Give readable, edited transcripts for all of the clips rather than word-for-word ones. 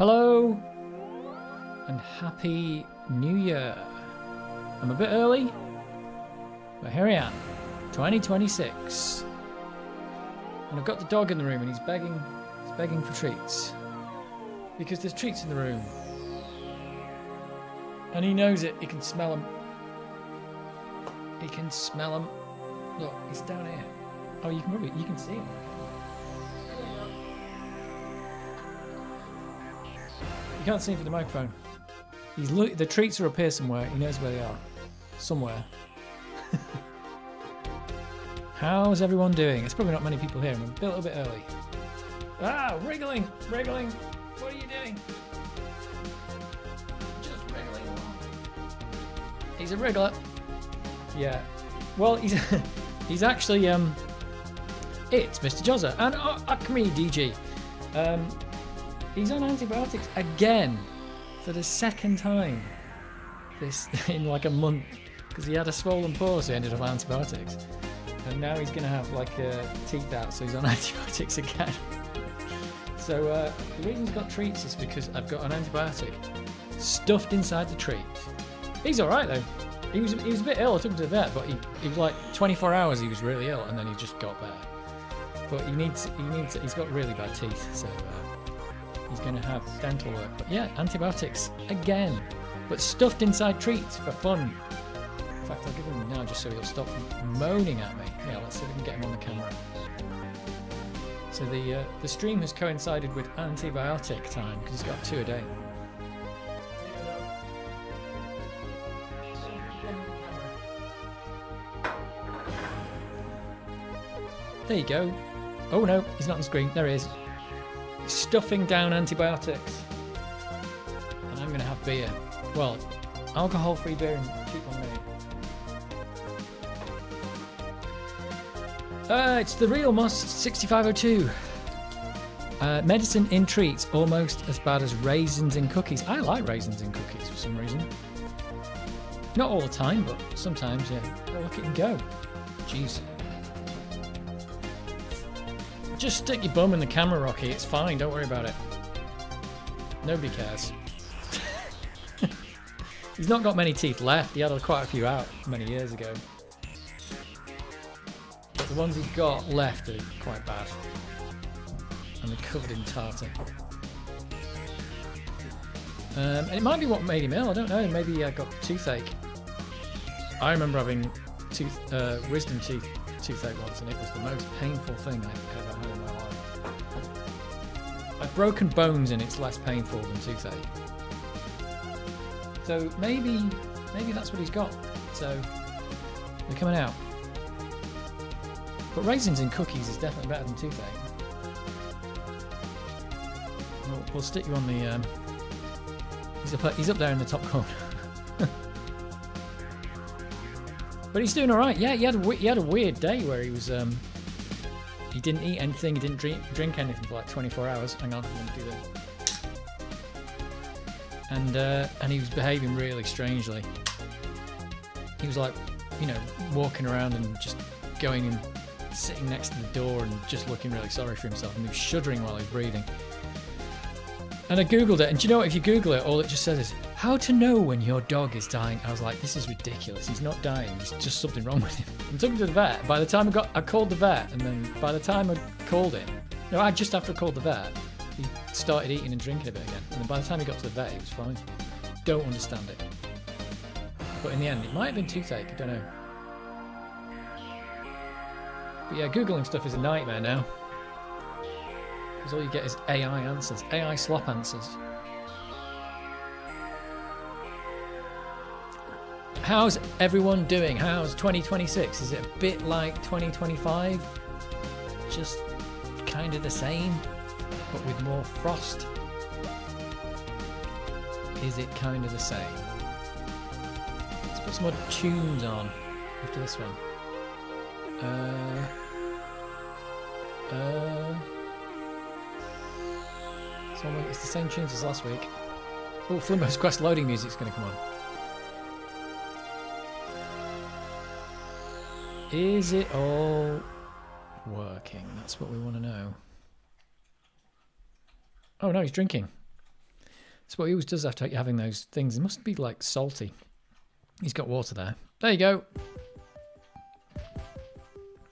Hello and Happy New Year. I'm a bit early, but here I am, 2026. And I've got the dog in the room and he's begging for treats. Because there's treats in the room. And he knows it, he can smell them. He can smell them. Look, he's down here. Oh, you can see him. You can't see him for the microphone. The treats are up here somewhere. He knows where they are. Somewhere. How's everyone doing? It's probably not many people here. I'm a little bit early. Ah, wriggling. What are you doing? Just wriggling along. He's a wriggler. Yeah. Well, he's actually it's Mr. Jozza and Acme DG. He's on antibiotics again for the second time in like a month because he had a swollen paw, so he ended up on antibiotics. And now he's going to have like teeth out, so he's on antibiotics again. So the reason he's got treats is because I've got an antibiotic stuffed inside the treat. He's all right though. He was a bit ill. I took him to the vet, but he was like 24 hours. He was really ill, and then he just got better. But he's got really bad teeth, so. He's going to have dental work. But yeah, antibiotics again. But stuffed inside treats for fun. In fact, I'll give him now just so he'll stop moaning at me. Yeah, let's see if we can get him on the camera. So the stream has coincided with antibiotic time because he's got 2 a day. There you go. Oh no, he's not on the screen. There he is. Stuffing down antibiotics. And I'm going to have beer. Well, alcohol-free beer and cheap on me. It's the real Moss 6502. Medicine in treats, almost as bad as raisins in cookies. I like raisins in cookies for some reason. Not all the time, but sometimes, yeah. Oh, look at him go. Jeez. Just stick your bum in the camera, Rocky. It's fine. Don't worry about it. Nobody cares. He's not got many teeth left. He had quite a few out many years ago. But the ones he's got left are quite bad. And they're covered in tartar. And it might be what made him ill. I don't know. Maybe he got toothache. I remember having wisdom teeth toothache once, and it was the most painful thing I've ever had in my life. I've broken bones and it's less painful than toothache. So maybe that's what he's got. So they're coming out. But raisins in cookies is definitely better than toothache. We'll stick you on the. He's up there in the top corner. But he's doing all right. Yeah, he had a weird day where he was he didn't eat anything, he didn't drink anything for like 24 hours. Hang on, I'm gonna do that. And he was behaving really strangely. He was like, walking around and just going and sitting next to the door and just looking really sorry for himself, and he was shuddering while he was breathing. And I googled it, and do you know what? If you Google it, all it just says is how to know when your dog is dying. I was like, this is ridiculous. He's not dying. There's just something wrong with him. I took him to the vet. By the time I called the vet, and then by the time I called him, just after I called the vet, he started eating and drinking a bit again. And then by the time he got to the vet, he was fine. Don't understand it. But in the end, it might have been toothache. I don't know. But yeah, Googling stuff is a nightmare now. Because all you get is AI answers. AI slop answers. How's everyone doing? How's 2026? Is it a bit like 2025? Just kind of the same, but with more frost? Is it kind of the same? Let's put some more tunes on after this one. It's the same tunes as last week. Oh, Flimbo's Quest loading music's going to come on. Is it all working? That's what we want to know. Oh no, he's drinking. That's what he always does after having those things. It must be like salty. He's got water there. There you go.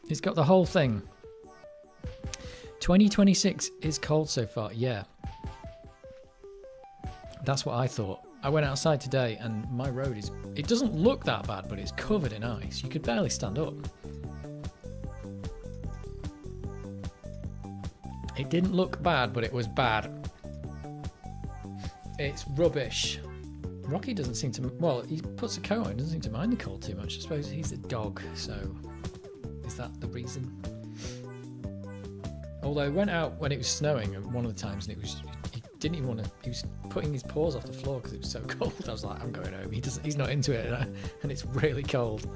He's got the whole thing. 2026 is cold so far. Yeah. That's what I thought. I went outside today and my road is... It doesn't look that bad, but it's covered in ice. You could barely stand up. It didn't look bad, but it was bad. It's rubbish. Rocky doesn't seem to... Well, he puts a coat on. He doesn't seem to mind the cold too much. I suppose he's a dog, so... Is that the reason? Although I went out when it was snowing one of the times and it was... He didn't even want to... He was putting his paws off the floor because it was so cold. I was like, I'm going home. He's not into it, and it's really cold.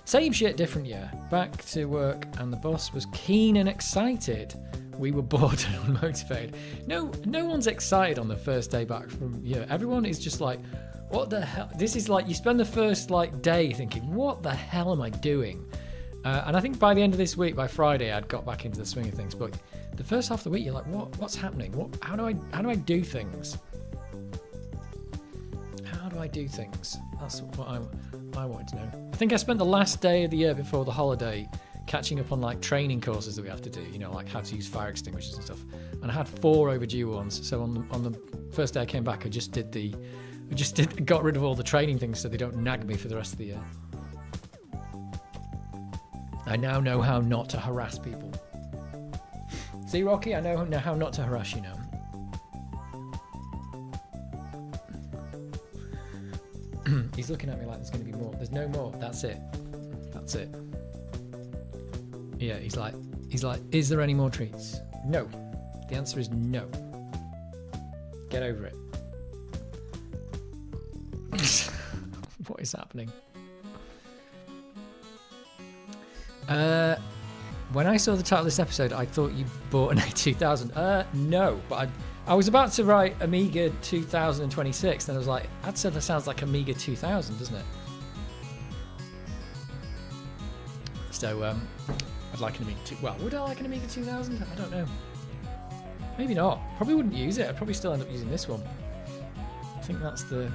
Same shit, different year. Back to work, and the boss was keen and excited. We were bored and unmotivated. No one's excited on the first day back from year. Everyone is just like, what the hell? This is like, you spend the first like day thinking, what the hell am I doing? And I think by the end of this week, by Friday, I'd got back into the swing of things. But the first half of the week, you're like, what's happening? How do I do things? How do I do things? That's what I wanted to know. I think I spent the last day of the year before the holiday catching up on like training courses that we have to do, you know, like how to use fire extinguishers and stuff. And I had 4 overdue ones. So on the first day I came back, got rid of all the training things so they don't nag me for the rest of the year. I now know how not to harass people. See, Rocky, I know how not to harass you now. He's looking at me like there's going to be more. There's no more. That's it. That's it. Yeah, he's like, is there any more treats? No. The answer is no. Get over it. What is happening? When I saw the title of this episode, I thought you bought an A2000. No, but I was about to write Amiga 2026, and I was like, that sort of sounds like Amiga 2000, doesn't it? So, I'd like an Amiga 2. Well, would I like an Amiga 2000? I don't know. Maybe not. Probably wouldn't use it. I'd probably still end up using this one. I think that's the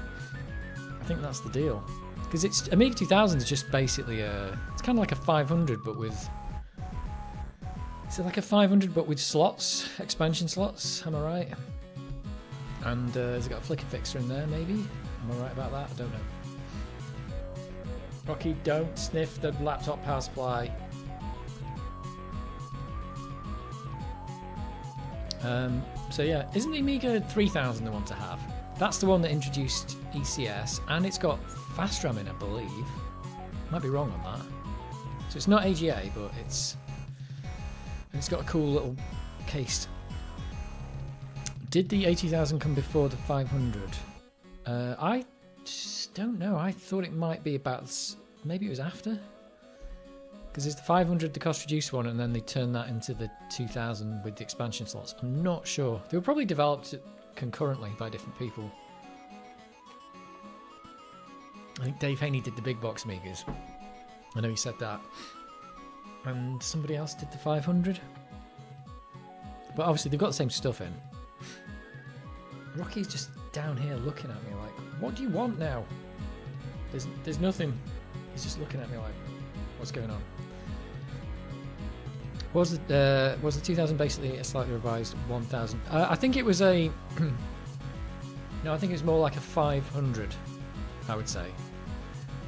deal. Because Amiga 2000 is just basically it's kind of like a 500, but with... Is it like a 500 but with slots, expansion slots? Am I right? And has it got a flicker fixer in there? Maybe. Am I right about that? I don't know. Rocky, don't sniff the laptop power supply. So yeah, isn't the Amiga 3000 the one to have? That's the one that introduced ECS, and it's got fast RAM in, I believe. Might be wrong on that. So it's not AGA, but it's got a cool little case. Did the 80,000 come before the 500? I just don't know. I thought it might be about... Maybe it was after? Because there's the 500, the cost-reduced one, and then they turned that into the 2000 with the expansion slots. I'm not sure. They were probably developed concurrently by different people. I think Dave Haney did the big box Amigas. I know he said that. And somebody else did the 500. But obviously they've got the same stuff in. Rocky's just down here looking at me like, what do you want now? There's nothing. He's just looking at me like, what's going on? Was the 2000 basically a slightly revised 1000? I think it was a... No, I think it was more like a 500, I would say.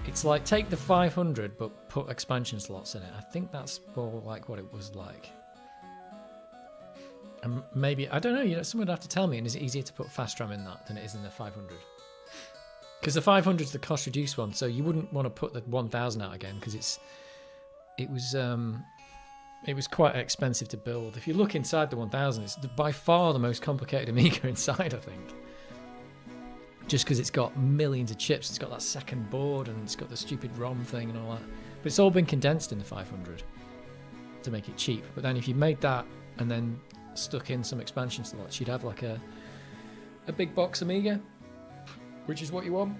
It's like, take the 500 but put expansion slots in it. I think that's more like what it was like. And maybe, I don't know, someone would have to tell me, and is it easier to put fast RAM in that than it is in the 500? Because the 500 is the cost reduced one, so you wouldn't want to put the 1000 out again, because it was quite expensive to build. If you look inside the 1000, it's by far the most complicated Amiga inside, I think. Just because it's got millions of chips, it's got that second board, and it's got the stupid ROM thing and all that. But it's all been condensed in the 500 to make it cheap. But then if you made that and then stuck in some expansion slots, you'd have like a big box Amiga, which is what you want.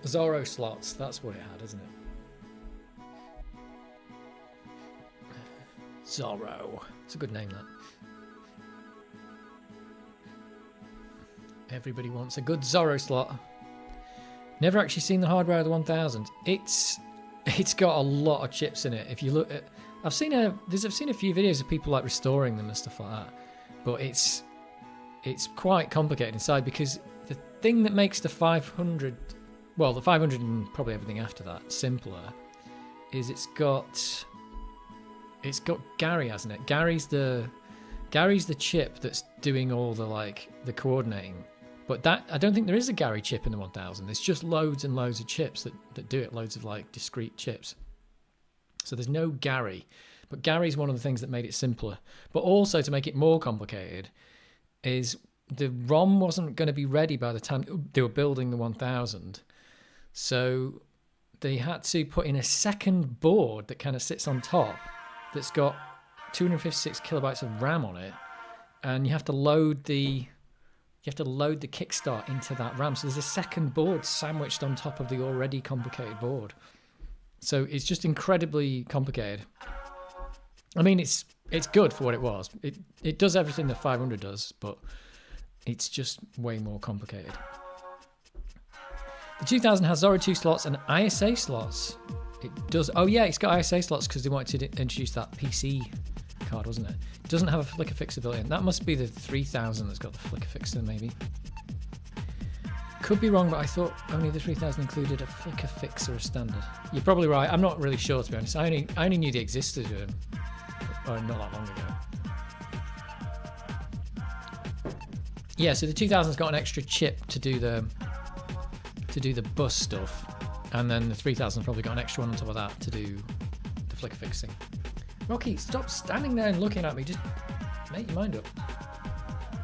Zorro slots, that's what it had, isn't it? Zorro. It's a good name, that. Everybody wants a good Zorro slot. Never actually seen the hardware of the 1000. It's got a lot of chips in it. If you look at, I've seen a few videos of people like restoring them and stuff like that, but it's quite complicated inside, because the thing that makes the 500, well, the 500 and probably everything after that simpler, is it's got Gary, hasn't it? Gary's the chip that's doing all the coordinating. But that, I don't think there is a Gary chip in the 1000. There's just loads and loads of chips that do it, loads of like discrete chips. So there's no Gary. But Gary's one of the things that made it simpler. But also, to make it more complicated, is the ROM wasn't going to be ready by the time they were building the 1000. So they had to put in a second board that kind of sits on top, that's got 256 kilobytes of RAM on it, and you have to load the kickstart into that RAM. So there's a second board sandwiched on top of the already complicated board. So it's just incredibly complicated. I mean, it's good for what it was. It does everything that 500 does, but it's just way more complicated. The 2000 has Zorro 2 slots and ISA slots. It does. Oh yeah, it's got ISA slots because they wanted to introduce that PC card, wasn't it? It doesn't have a flicker fixer built in. That must be the 3000 that's got the flicker fixer, maybe. Could be wrong, but I thought only the 3000 included a flicker fixer as standard. You're probably right. I'm not really sure, to be honest. I only knew they existed not that long ago. Yeah, so the 2000's got an extra chip to do the bus stuff, and then the 3000's probably got an extra one on top of that to do the flicker fixing. Rocky, stop standing there and looking at me. Just make your mind up.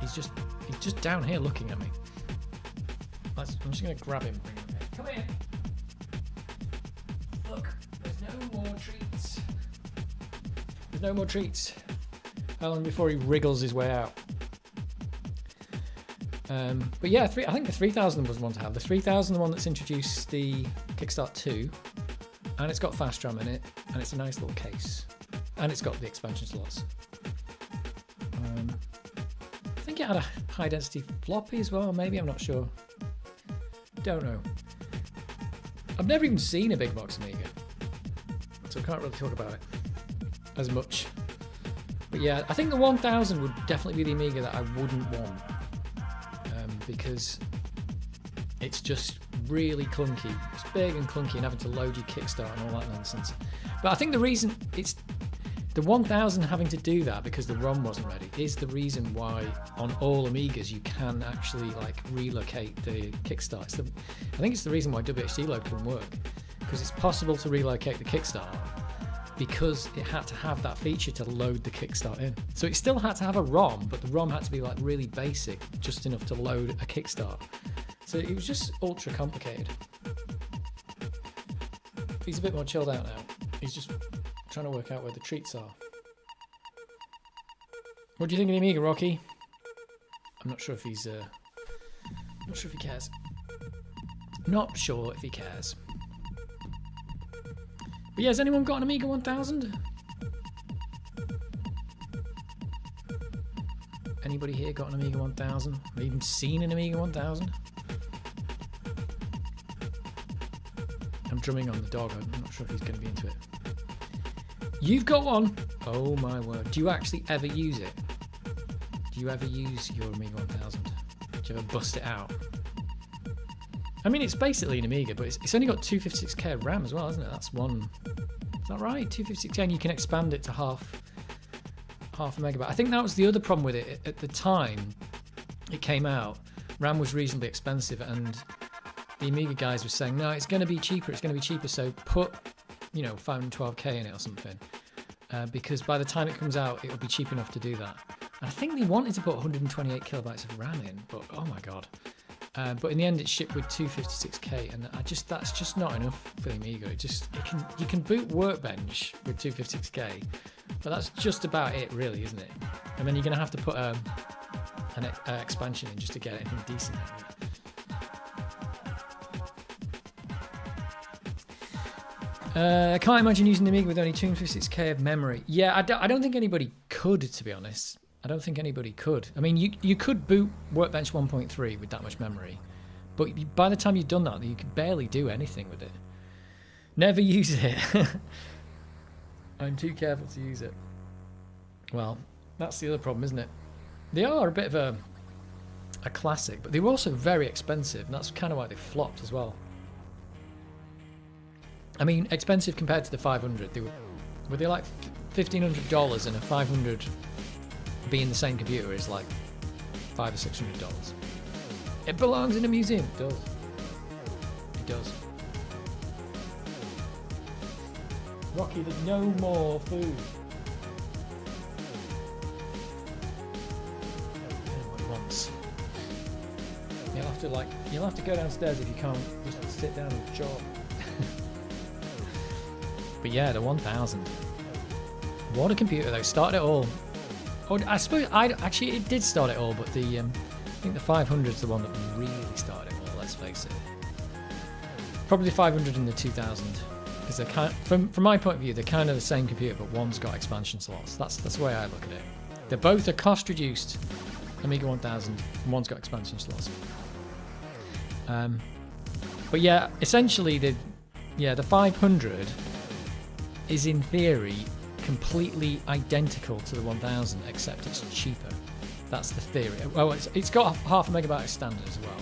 He's just down here looking at me. I'm just going to grab him. Bring him here. Come here. Look, there's no more treats. There's no more treats. How long before he wriggles his way out? But yeah, I think the 3000 was one to have. The 3000, the one that's introduced the Kickstart 2, and it's got fast RAM in it, and it's a nice little case, and it's got the expansion slots. I think it had a high density floppy as well, maybe, I'm not sure. Don't know. I've never even seen a big box Amiga, so I can't really talk about it as much. But yeah, I think the 1000 would definitely be the Amiga that I wouldn't want, because it's just really clunky. It's big and clunky, and having to load your Kickstart and all that nonsense. But I think the reason it's the 1000 having to do that, because the ROM wasn't ready, is the reason why on all Amigas you can actually like relocate the Kickstart. I think it's the reason why WHD load can work, because it's possible to relocate the Kickstart because it had to have that feature to load the Kickstart in. So it still had to have a ROM, but the ROM had to be like really basic, just enough to load a Kickstart. So it was just ultra complicated. He's a bit more chilled out now. He's just trying to work out where the treats are. What do you think of the Amiga, Rocky? I'm not sure if he's not sure if he cares. Not sure if he cares. But yeah, has anyone got an Amiga 1000? Anybody here got an Amiga 1000? Or even seen an Amiga 1000? I'm drumming on the dog. I'm not sure if he's going to be into it. You've got one! Oh my word. Do you actually ever use it? Do you ever use your Amiga 1000? Do you ever bust it out? I mean, it's basically an Amiga, but it's only got 256k RAM as well, isn't it? That's one. Is that right? 256k, and you can expand it to half a megabyte. I think that was the other problem with it. At the time it came out, RAM was reasonably expensive, and the Amiga guys were saying, no, it's going to be cheaper. It's going to be cheaper. So put, 512k in it or something, because by the time it comes out, it will be cheap enough to do that. And I think they wanted to put 128 kilobytes of RAM in, but oh my god. But in the end, it shipped with 256k, and that's just not enough for the Amiga. You can boot Workbench with 256k, but that's just about it, really, isn't it? And then you're going to have to put an expansion in just to get anything decent out of it. I can't imagine using the Amiga with only 256k of memory. Yeah, I don't think anybody could, to be honest. I don't think anybody could. I mean, you could boot Workbench 1.3 with that much memory, but by the time you've done that, you could barely do anything with it. Never use it. I'm too careful to use it. Well, that's the other problem, isn't it? They are a bit of a classic, but they were also very expensive, and that's kind of why they flopped as well. I mean, expensive compared to the 500. Were they like $1,500, and a 500 being the same computer is like $500 or $600. It belongs in a museum. It does. It does. Rocky, there's no more food. Once. You'll have to go downstairs if you can't just sit down and chop. But yeah, the 1000. What a computer though. Started it all. Or I suppose actually it did start it all, but I think the 500 is the one that really started it all. Let's face it. Probably the 500 and the 2000, because they're kind of, from my point of view, they're kind of the same computer, but one's got expansion slots. That's the way I look at it. They're both a cost-reduced Amiga 1000, and one's got expansion slots. But yeah, essentially the 500 is in theory completely identical to the 1000, except it's cheaper. That's the theory. Well, it's got half a megabyte of standard as well,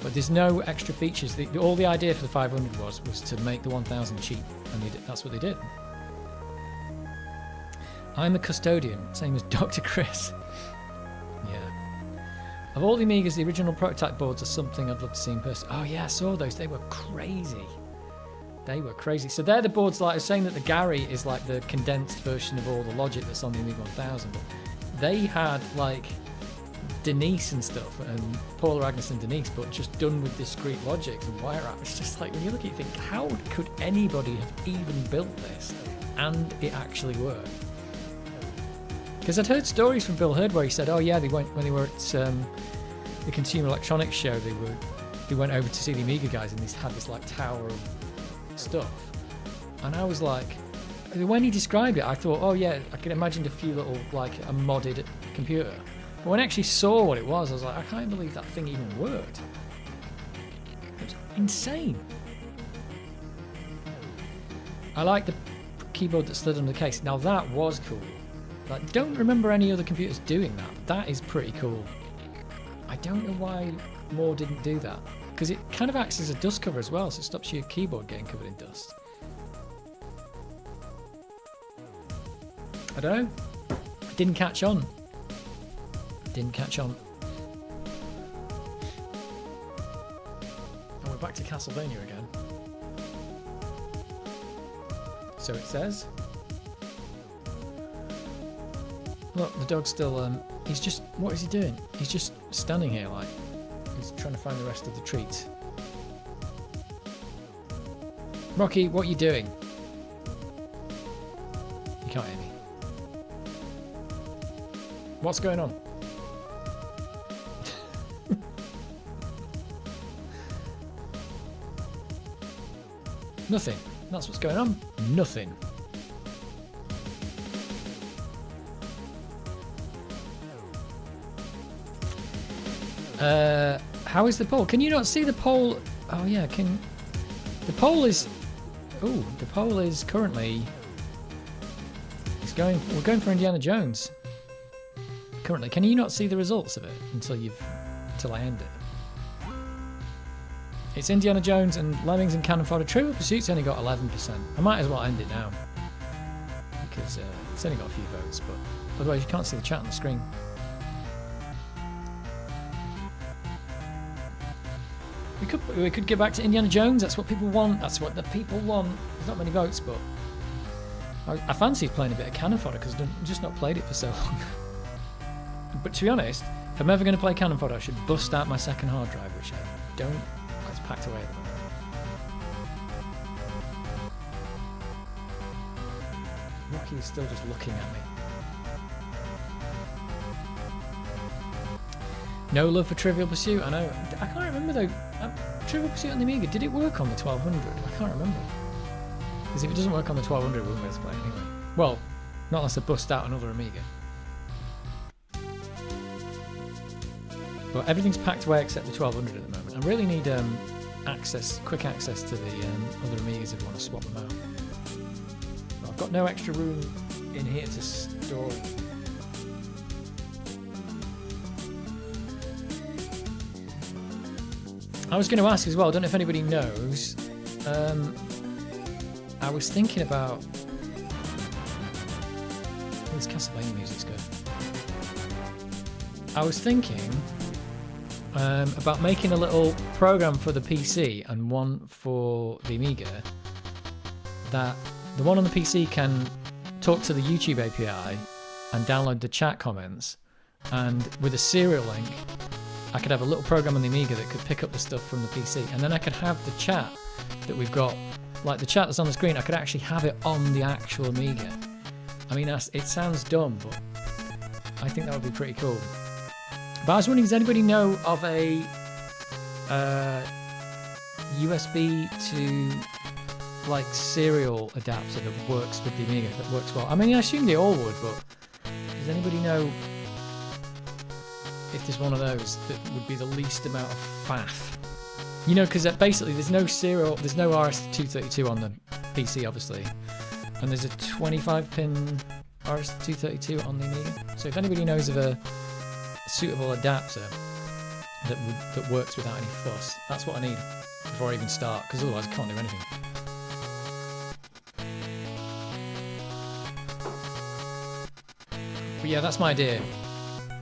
but there's no extra features. All the idea for the 500 was to make the 1000 cheap, and that's what they did. I'm a custodian, same as Dr. Chris. Yeah. Of all the Amigas, the original prototype boards are something I'd love to see in person. Oh yeah, I saw those. They were crazy. They were crazy. So they're the boards, like I was saying, that the Gary is like the condensed version of all the logic that's on the Amiga 1000. But they had like Denise and stuff, and Paula Agnes and Denise, but just done with discrete logic and wire wrap. It's just like, when you look at it, you think, how could anybody have even built this and it actually worked? Because I'd heard stories from Bill Hurd where he said, oh yeah, when they were at the Consumer Electronics show, they went over to see the Amiga guys, and they had this like tower of stuff, and I was like, when he described it, I thought, oh yeah, I could imagine a few little, like a modded computer, but when I actually saw what it was, I was like, I can't believe that thing even worked. It's insane. I like the keyboard that slid under the case. Now that was cool. Like, don't remember any other computers doing that. That is pretty cool. I don't know why more didn't do that, because it kind of acts as a dust cover as well, so it stops your keyboard getting covered in dust. I don't know. It didn't catch on. Didn't catch on. And we're back to Castlevania again. So it says. Look, the dog's still, he's just, what is he doing? He's just standing here like, he's trying to find the rest of the treats. Rocky, what are you doing? You can't hear me. What's going on? Nothing. That's what's going on. Nothing. How is the poll? Can you not see the poll? Oh yeah, the poll is currently, we're going for Indiana Jones currently. Can you not see the results of it until I end it? It's Indiana Jones and Lemmings and Cannon Fodder. Trivial Pursuit's only got 11%. I might as well end it now, because it's only got a few votes, but otherwise you can't see the chat on the screen. We could get back to Indiana Jones. That's what people want. That's what the people want. There's not many votes, but I fancy playing a bit of Cannon Fodder because I've just not played it for so long. But to be honest, if I'm ever going to play Cannon Fodder, I should bust out my second hard drive, which I don't. It's packed away at the moment. Rocky is still just looking at me. No love for Trivial Pursuit. I know. I can't remember though. Trivial Pursuit on the Amiga, did it work on the 1200? I can't remember. Because if it doesn't work on the 1200, we won't be able to play it anyway. Well, not unless I bust out another Amiga. But everything's packed away except the 1200 at the moment. I really need quick access to the other Amigas if I want to swap them out. But I've got no extra room in here to store it. I was going to ask as well, I don't know if anybody knows, I was thinking about... This Castlevania music's good. I was thinking about making a little program for the PC and one for the Amiga, that the one on the PC can talk to the YouTube API and download the chat comments, and with a serial link I could have a little program on the Amiga that could pick up the stuff from the PC, and then I could have the chat that we've got, like the chat that's on the screen, I could actually have it on the actual Amiga. I mean, it sounds dumb, but I think that would be pretty cool. But I was wondering, does anybody know of a USB to like serial adapter that works with the Amiga, that works well? I mean, I assume they all would, but does anybody know if there's one of those that would be the least amount of faff? You know, because basically there's no RS-232 on the PC, obviously, and there's a 25-pin RS-232 on the Amiga. So if anybody knows of a suitable adapter that works without any fuss, that's what I need before I even start, because otherwise I can't do anything. But yeah, that's my idea.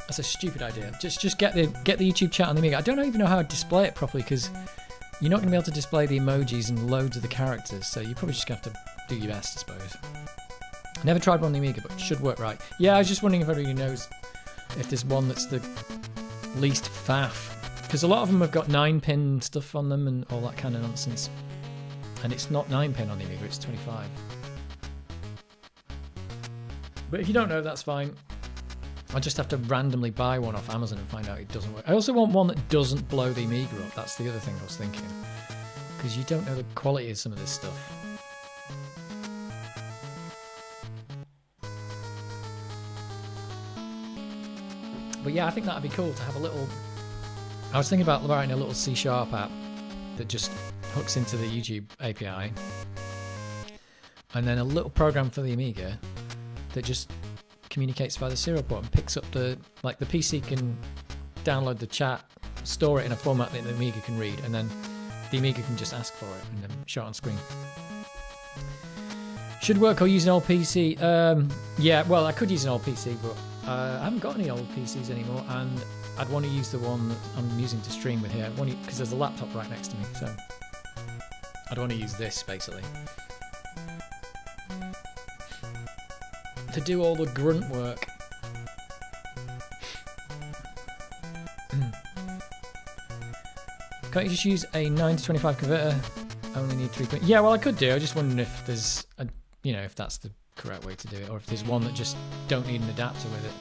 That's a stupid idea. Just get the YouTube chat on the Amiga. I don't even know how to display it properly, because you're not going to be able to display the emojis and loads of the characters, so you're probably just going to have to do your best, I suppose. Never tried one on the Amiga, but it should work right. Yeah, I was just wondering if everybody knows if there's one that's the least faff, because a lot of them have got 9-pin stuff on them and all that kind of nonsense, and it's not 9-pin on the Amiga, it's 25. But if you don't know, that's fine. I just have to randomly buy one off Amazon and find out it doesn't work. I also want one that doesn't blow the Amiga up. That's the other thing I was thinking, because you don't know the quality of some of this stuff. But yeah, I think that'd be cool to have a little... I was thinking about writing a little C# app that just hooks into the YouTube API, and then a little program for the Amiga that just communicates via the serial port and picks up the PC can download the chat, store it in a format that the Amiga can read, and then the Amiga can just ask for it and then show it on screen. Should work or use an old PC? Yeah, well, I could use an old PC, but I haven't got any old PCs anymore, and I'd want to use the one that I'm using to stream with here, because there's a laptop right next to me, so I'd want to use this basically to do all the grunt work. Can't you just use a 9 to 25 converter? I only need 3 pins. Yeah, well, I could do. I just wondering if there's if that's the correct way to do it, or if there's one that just don't need an adapter with it.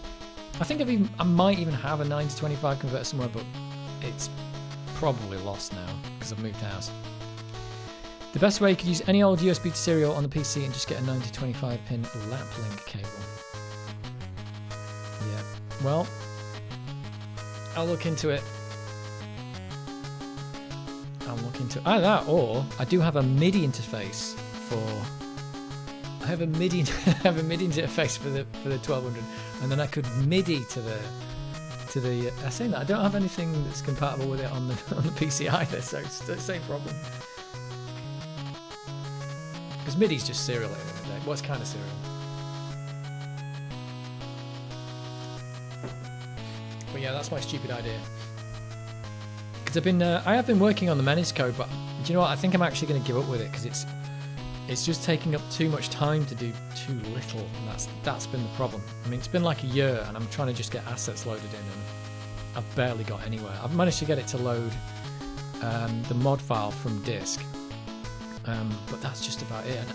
I think I might even have a 9 to 25 converter somewhere, but it's probably lost now because I've moved house. The best way, you could use any old USB to serial on the PC and just get a 9 to 25 pin lap link cable. Yeah, well, I'll look into it. Either that, or I do have a MIDI interface I have a MIDI interface for the 1200, and then I could MIDI to the. I say that I don't have anything that's compatible with it on the PC either, so it's the same problem. Because MIDI's just serial at the end of the day. Well, it's kind of serial. But yeah, that's my stupid idea. Because I have been working on the Menace code, but do you know what? I think I'm actually going to give up with it, because it's just taking up too much time to do too little, and that's been the problem. I mean, it's been like a year, and I'm trying to just get assets loaded in, and I've barely got anywhere. I've managed to get it to load the mod file from disk, but that's just about it. And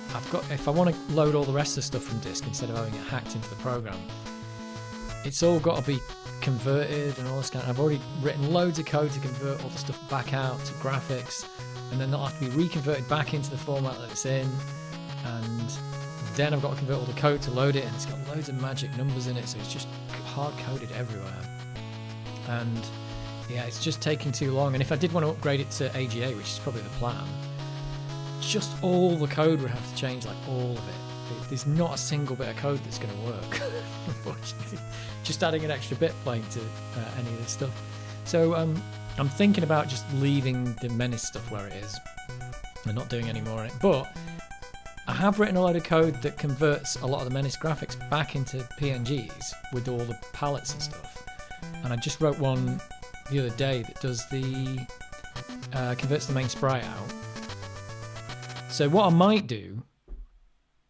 if I want to load all the rest of the stuff from disk instead of having it hacked into the program, it's all got to be converted and all this kind of. I've already written loads of code to convert all the stuff back out to graphics, and then they'll have to be reconverted back into the format that it's in, and then I've got to convert all the code to load it, and it's got loads of magic numbers in it, so it's just hard coded everywhere. And yeah, it's just taking too long. And if I did want to upgrade it to AGA, which is probably the plan, just all the code would have to change, like all of it. There's not a single bit of code that's going to work, unfortunately. Just adding an extra bit playing to any of this stuff. So I'm thinking about just leaving the Menace stuff where it is and not doing any more on it. But I have written a load of code that converts a lot of the Menace graphics back into PNGs with all the palettes and stuff. And I just wrote one the other day that does the converts the main sprite out. So what I might do,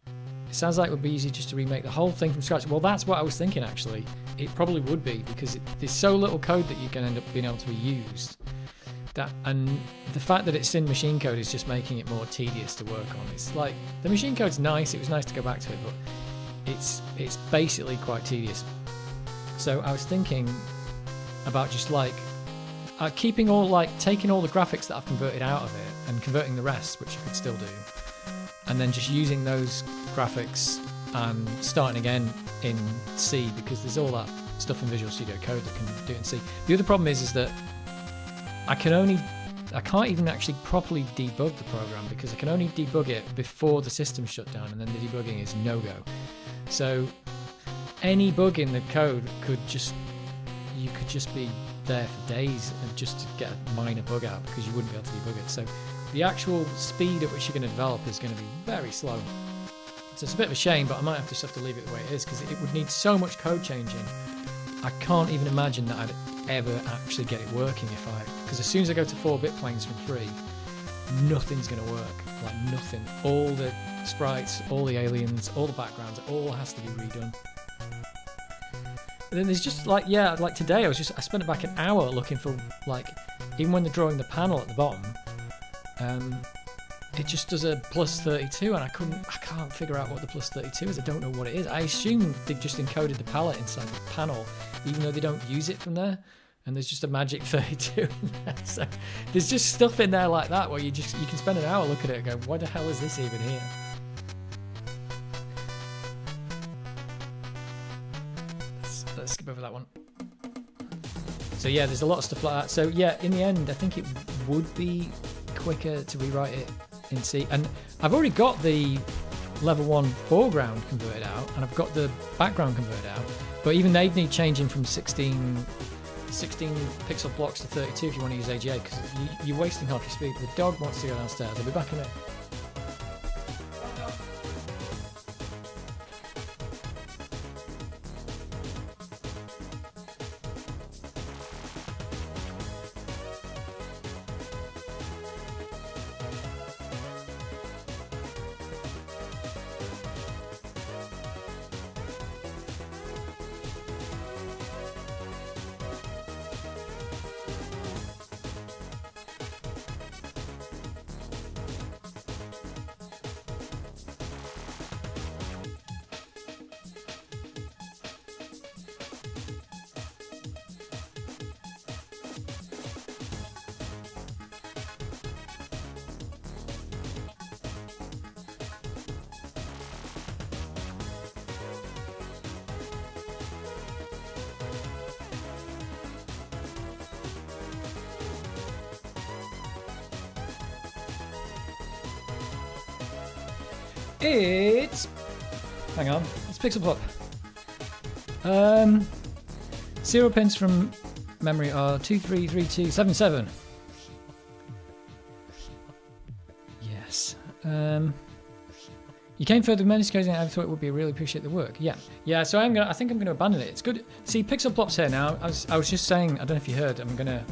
it sounds like it would be easy just to remake the whole thing from scratch. Well, that's what I was thinking actually. It probably would be, because there's so little code that you can end up being able to be used. And the fact that it's in machine code is just making it more tedious to work on. It's like, the machine code's nice, it was nice to go back to it, but it's basically quite tedious. So I was thinking about just like taking all the graphics that I've converted out of it and converting the rest, which you could still do, and then just using those graphics and starting again in C, because there's all that stuff in Visual Studio Code that can do it in C. The other problem is that I can't even actually properly debug the program, because I can only debug it before the system's shut down, and then the debugging is no-go. So any bug in the code you could just be there for days and just to get a minor bug out, because you wouldn't be able to debug it. So the actual speed at which you're going to develop is going to be very slow. So it's a bit of a shame, but I might have to leave it the way it is, because it would need so much code changing. I can't even imagine that I'd ever actually get it working because as soon as I go to 4-bit planes from 3, nothing's going to work. Like nothing. All the sprites, all the aliens, all the backgrounds, it all has to be redone. And then there's just like today I spent about an hour looking for, like, even when they're drawing the panel at the bottom, it just does a +32, and I can't figure out what the +32 is. I don't know what it is. I assume they just encoded the palette inside the panel, even though they don't use it from there, and there's just a magic 32 in there. So there's just stuff in there like that where you can spend an hour looking at it and go, why the hell is this even here? Let's skip over that one. So yeah, there's a lot of stuff like that. So yeah, in the end, I think it would be quicker to rewrite it in C. And I've already got the level 1 foreground converted out, and I've got the background converted out, but even they'd need changing from 16 pixel blocks to 32 if you want to use AGA, because you're wasting half your speed. The dog wants to go downstairs. I'll be back in a minute. Hang on, it's Pixel Pop. 0 pins from memory are 233277. Yes. You came further with Menace coding. I thought it would be. I really appreciate the work. Yeah. So I think I'm gonna abandon it. It's good. See, Pixel Plop's here now. I was just saying. I don't know if you heard. I'm gonna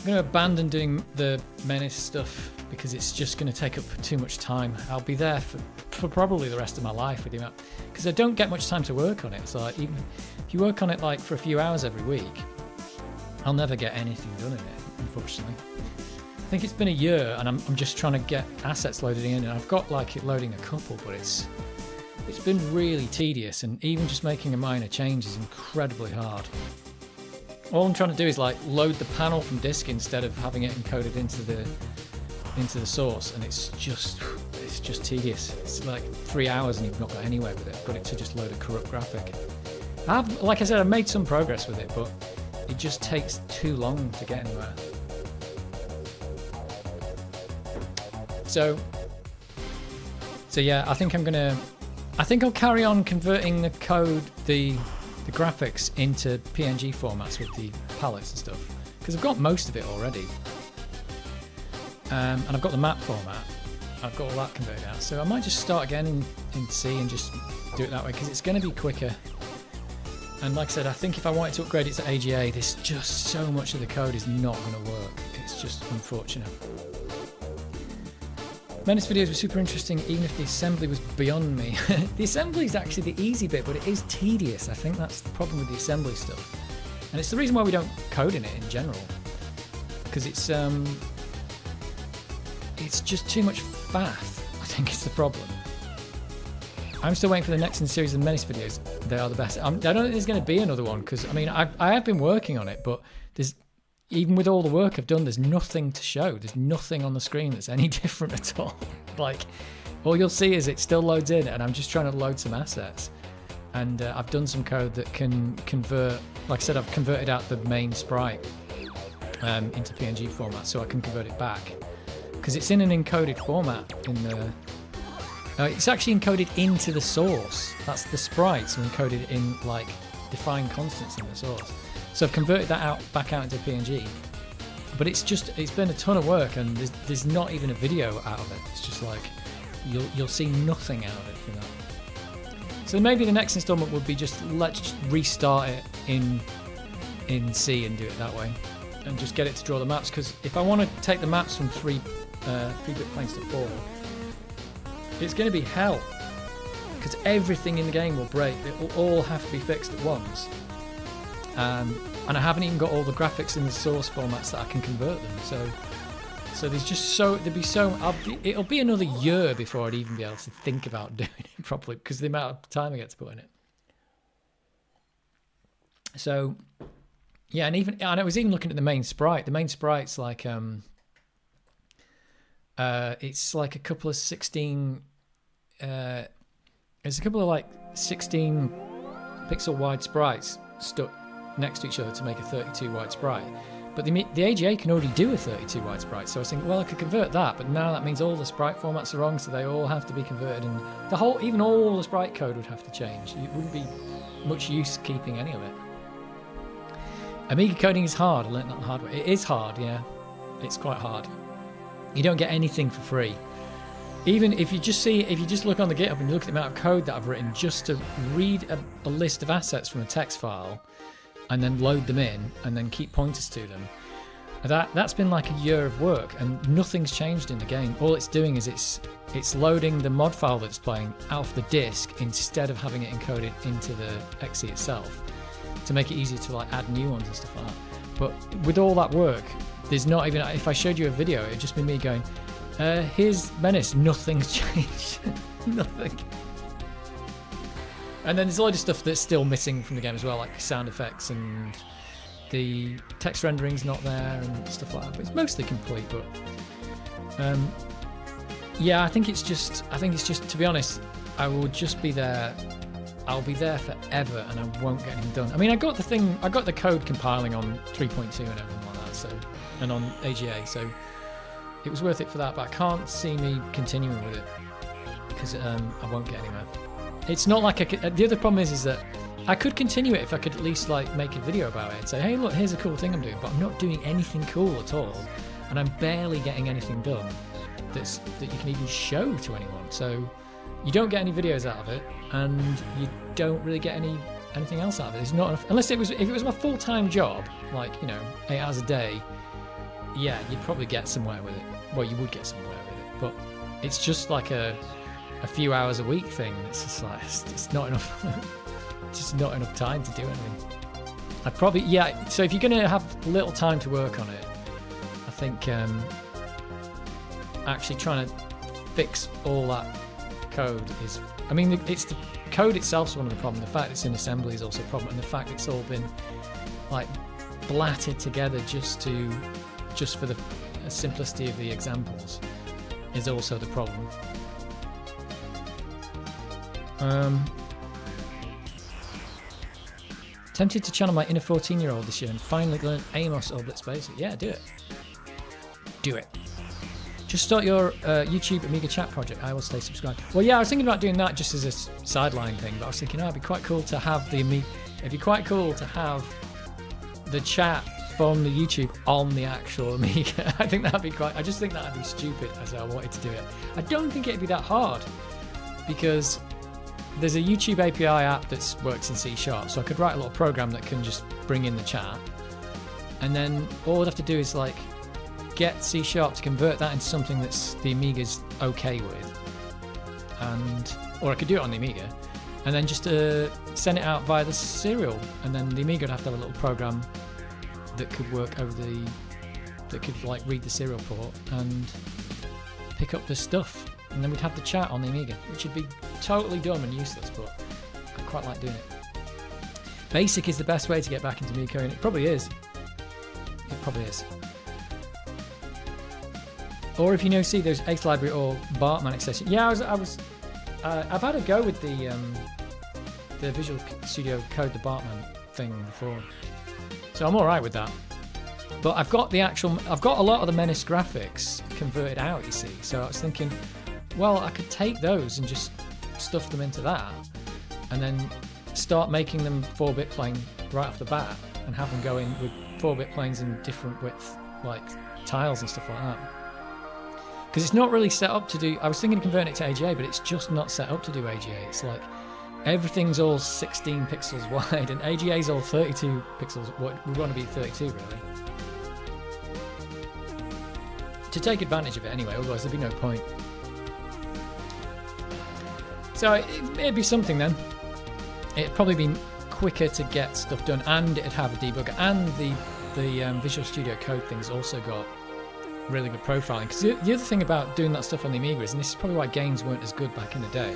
abandon doing the Menace stuff because it's just gonna take up too much time. I'll be there for probably the rest of my life with you, because I don't get much time to work on it. So like, even if you work on it like for a few hours every week, I'll never get anything done in it, unfortunately. I think it's been a year, and I'm just trying to get assets loaded in, and I've got like it loading a couple, but it's been really tedious, and even just making a minor change is incredibly hard. All I'm trying to do is like load the panel from disk instead of having it encoded into the source, and it's it's just tedious. It's like 3 hours and you've not got anywhere with it. I've got it to just load a corrupt graphic. Like I said, I've made some progress with it, but it just takes too long to get anywhere. So yeah, I think I'll carry on converting the code, the graphics into PNG formats with the palettes and stuff, because I've got most of it already. And I've got the map format. I've got all that converted out. So I might just start again in C and just do it that way, because it's going to be quicker. And like I said, I think if I wanted to upgrade it to AGA, there's just so much of the code is not going to work. It's just unfortunate. Menace videos were super interesting, even if the assembly was beyond me. The assembly is actually the easy bit, but it is tedious. I think that's the problem with the assembly stuff. And it's the reason why we don't code in it in general. Because it's just too much faff, I think is the problem. I'm still waiting for the next in the series of Menace videos. They are the best. I don't think there's going to be another one, because I mean, I have been working on it, but even with all the work I've done, there's nothing to show. There's nothing on the screen that's any different at all. Like, all you'll see is it still loads in, and I'm just trying to load some assets. And I've done some code that can convert, like I said, I've converted out the main sprite into PNG format, so I can convert it back. Because it's in an encoded format in the... it's actually encoded into the source. That's the sprites are encoded in, like, defined constants in the source. So I've converted that back out into PNG, but it's been a ton of work, and there's not even a video out of it. It's just like you'll see nothing out of it for that. So maybe the next installment would be let's just restart it in C and do it that way, and just get it to draw the maps. Because if I want to take the maps from 3-bit planes to 4, it's going to be hell, because everything in the game will break. It will all have to be fixed at once. And I haven't even got all the graphics in the source formats that I can convert them. So there's just it'll be another year before I'd even be able to think about doing it properly, because of the amount of time I get to put in it. So yeah, and I was even looking at the main sprite. The main sprite's like it's like a couple of 16. There's a couple of like 16 pixel wide sprites stuck next to each other to make a 32 wide sprite, but the AGA can already do a 32 wide sprite. So I was thinking, well, I could convert that, but now that means all the sprite formats are wrong, so they all have to be converted, and even all the sprite code would have to change. It wouldn't be much use keeping any of it. Amiga coding is hard. I learned that the hard way. It is hard, yeah. It's quite hard. You don't get anything for free. Even if you just look on the GitHub and you look at the amount of code that I've written just to read a list of assets from a text file, and then load them in, and then keep pointers to them. That's been like a year of work, and nothing's changed in the game. All it's doing is it's loading the mod file that's playing out of the disk instead of having it encoded into the exe itself, to make it easier to like add new ones and stuff like that. But with all that work, there's not even, if I showed you a video, it'd just be me going, here's Menace, nothing's changed. Nothing. And then there's a load of stuff that's still missing from the game as well, like sound effects, and the text rendering's not there and stuff like that. But it's mostly complete. But yeah, I think it's just to be honest, I will just be there. I'll be there forever, and I won't get anything done. I mean, I got the code compiling on 3.2 and everything like that, so, and on AGA, so it was worth it for that. But I can't see me continuing with it because I won't get anywhere. It's not like the other problem is that I could continue it if I could at least like make a video about it and say, hey, look, here's a cool thing I'm doing, but I'm not doing anything cool at all, and I'm barely getting anything done that you can even show to anyone. So you don't get any videos out of it, and you don't really get anything else out of it. There's not enough, unless if it was my full-time job, like 8 hours a day. Yeah, you'd probably get somewhere with it. Well, you would get somewhere with it, but it's just like a few hours a week thing. It's just like it's not enough. Just not enough time to do anything. So if you're going to have little time to work on it, I think actually trying to fix all that code is. I mean, it's the code itself's one of the problems. The fact it's in assembly is also a problem, and the fact it's all been like blatted together just for the simplicity of the examples is also the problem. Tempted to channel my inner 14-year-old this year and finally learn Amos or Blitz Basic. Yeah, do it. Do it. Just start your YouTube Amiga chat project. I will stay subscribed. Well, yeah, I was thinking about doing that just as a sideline thing, but I was thinking, it'd be quite cool to have the Amiga. It'd be quite cool to have the chat from the YouTube on the actual Amiga. I think that'd be quite. I just think that'd be stupid as I wanted to do it. I don't think it'd be that hard because there's a YouTube API app that works in C#, so I could write a little program that can just bring in the chat, and then all I'd have to do is like get C# to convert that into something that's the Amiga's okay with, and or I could do it on the Amiga, and then just send it out via the serial, and then the Amiga would have to have a little program that could work over that could like read the serial port and pick up the stuff. And then we'd have the chat on the Amiga, which would be totally dumb and useless, but I quite like doing it. Basic is the best way to get back into Amiga coding. It probably is. It probably is. Or if you know, see, there's Ace Library or Bartman extension. Yeah, I've had a go with the Visual Studio Code, the Bartman thing before, so I'm all right with that. But I've got a lot of the Menace graphics converted out, you see. So I was thinking, well, I could take those and just stuff them into that, and then start making them 4-bit plane right off the bat, and have them go in with 4-bit planes in different width, like tiles and stuff like that. Because it's not really set up to do. I was thinking of converting it to AGA, but it's just not set up to do AGA. It's like everything's all 16 pixels wide, and AGA is all 32 pixels. What we want to be 32 really. To take advantage of it anyway, otherwise there'd be no point. So it'd be something then. It'd probably be quicker to get stuff done, and it'd have a debugger, and the Visual Studio Code thing's also got really good profiling. Because the other thing about doing that stuff on the Amiga is, and this is probably why games weren't as good back in the day,